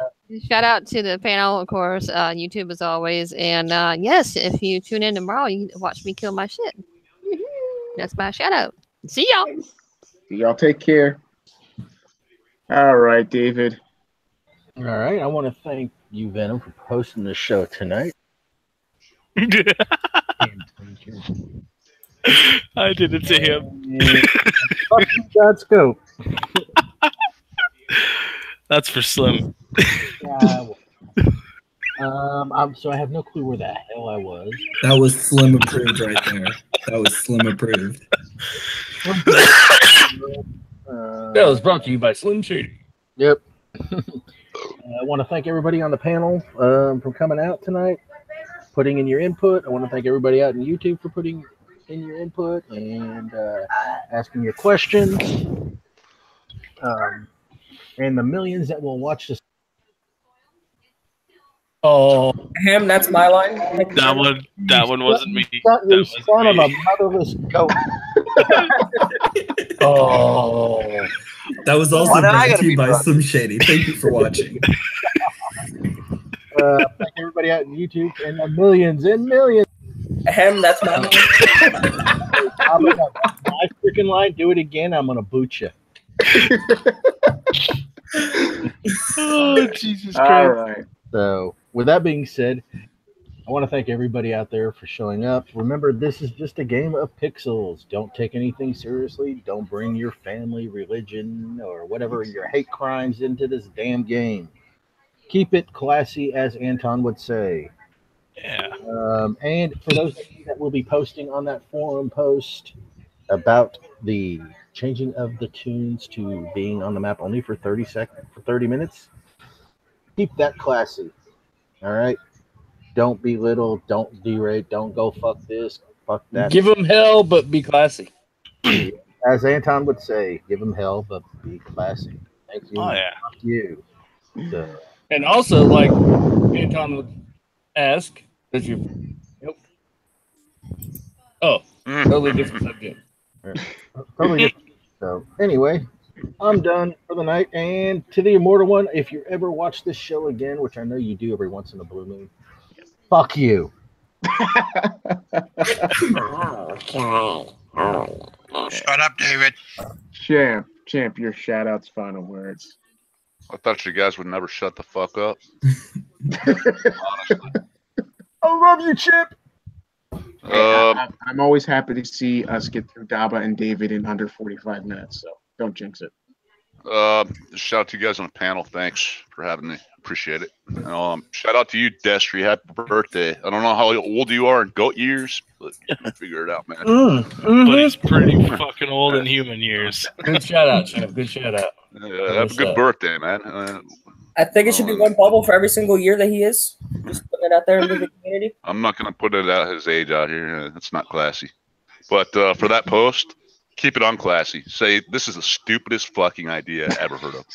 Shout out to the panel, of course, YouTube as always. And yes, if you tune in tomorrow, you can watch me kill my shit. That's my shout out. See y'all. Y'all take care. All right, David. All right. I want to thank you, Venom, for hosting the show tonight. I did it to him. Let's go. That's for Slim. So I have no clue where the hell I was. That was Slim approved right there. That was Slim approved. That was brought to you by Slim Shady. Yep. I want to thank everybody on the panel for coming out tonight, putting in your input. I want to thank everybody out in YouTube for putting in your input and asking your questions. And the millions that will watch this. Oh, Ham, that's my line. That one wasn't me. You son of a motherless goat. Oh. That was also Why do I brought gotta to you be by proud? Slim Shady. Thank you for watching. Thank everybody out on YouTube and the millions and millions. Ahem, that's my line. My freaking line. Do it again. I'm gonna boot you. Oh, Jesus All Christ. right. So, with that being said, I want to thank everybody out there for showing up. Remember, this is just a game of pixels. Don't take anything seriously. Don't bring your family, religion, or whatever your hate crimes into this damn game. Keep it classy, as Anton would say. Yeah. And for those of you that will be posting on that forum post about the changing of the tunes to being on the map only for 30 minutes, keep that classy. All right? Don't belittle, don't derate, don't go fuck this, fuck that. Give them hell, but be classy. As Anton would say, give them hell, but be classy. Thank you. Oh, yeah. Fuck you. So, And also, like Anton would ask, does you? Nope. Oh, totally different subject. totally different. So, anyway, I'm done for the night. And to the immortal one, if you ever watch this show again, which I know you do every once in a blue moon, fuck you. Shut up, David. Champ, your shout outs, final words. I thought you guys would never shut the fuck up. Honestly. I love you, Chip. I'm always happy to see us get through Daba and David in under 45 minutes, so don't jinx it. Shout out to you guys on the panel. Thanks for having me. Appreciate it. Shout out to you, Destry. Happy birthday. I don't know how old you are in goat years, but you can figure it out, man. But he's pretty fucking old in human years. Good shout out, Chip. Good shout out. Have a good birthday, man. I think it should be one bubble for every single year that he is. Just putting it out there into the community. I'm not going to put it out his age out here. It's not classy. But for that post, keep it unclassy. Say, this is the stupidest fucking idea I ever heard of.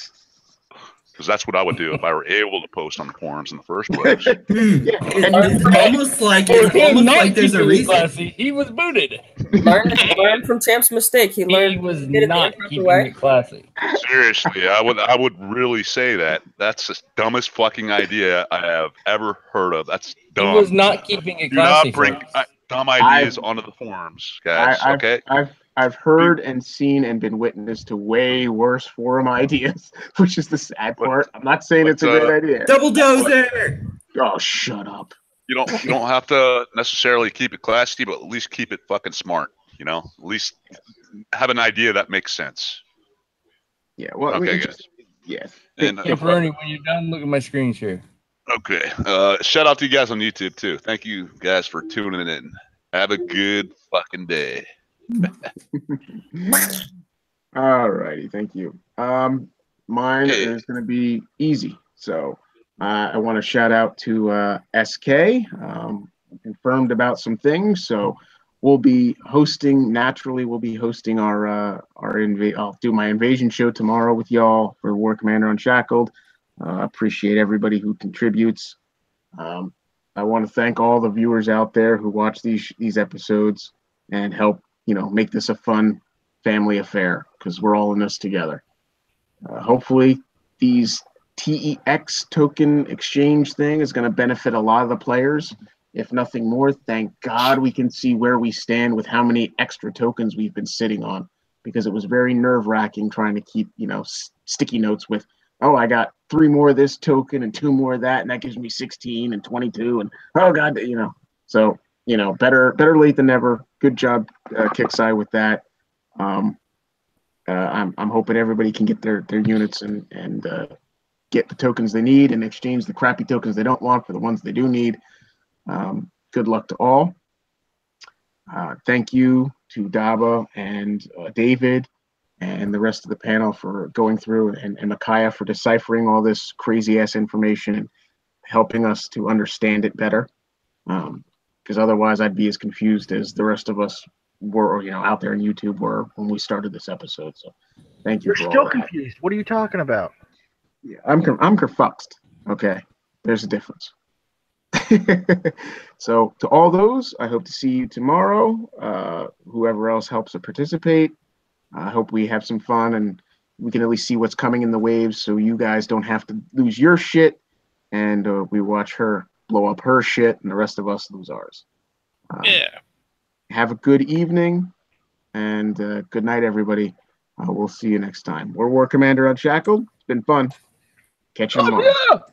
Because that's what I would do if I were able to post on the forums in the first place. It's almost like there's a reason. Classy. He was booted. Learn from Champ's mistake. He learned. He was did it the not improper keeping way. it classy. Seriously, I would really say that. That's the dumbest fucking idea I have ever heard of. That's dumb. He was not keeping it Do classy. not bring dumb ideas onto the forums, guys. Okay? I've heard and seen and been witness to way worse forum ideas, which is the sad part. I'm not saying it's a great idea. Double dozer. Oh, shut up. You don't have to necessarily keep it classy, but at least keep it fucking smart. You know, at least have an idea that makes sense. Yeah. Well, okay, guys. Yeah. And Bernie, when you're done, look at my screen share. Okay. Shout out to you guys on YouTube too. Thank you guys for tuning in. Have a good fucking day. All righty, thank you. Mine is going to be easy. So I want to shout out to SK. Confirmed about some things. So we'll be hosting our I'll do my invasion show tomorrow with y'all for War Commander Unshackled. Appreciate everybody who contributes. I want to thank all the viewers out there who watch these episodes and help make this a fun family affair, because we're all in this together. Hopefully these TEX token exchange thing is going to benefit a lot of the players. If nothing more, thank God we can see where we stand with how many extra tokens we've been sitting on, because it was very nerve-wracking trying to keep, sticky notes with, oh, I got 3 more of this token and 2 more of that, and that gives me 16 and 22, and oh God, So, better late than never. Good job, Kixeye, with that. I'm hoping everybody can get their units and get the tokens they need and exchange the crappy tokens they don't want for the ones they do need. Good luck to all. Thank you to Daba and David and the rest of the panel for going through, and Micaiah for deciphering all this crazy-ass information and helping us to understand it better. Because otherwise I'd be as confused as the rest of us were, out there on YouTube were when we started this episode. So thank you. You're for still all that. confused. What are you talking about? Yeah, I'm confuxed. Okay, there's a difference. So to all those, I hope to see you tomorrow. Whoever else helps to participate, I hope we have some fun and we can at least see what's coming in the waves, so you guys don't have to lose your shit, and we watch her blow up her shit, and the rest of us lose ours. Yeah. Have a good evening, and good night, everybody. We'll see you next time. We're War Commander Unshackled. It's been fun. Catch you tomorrow.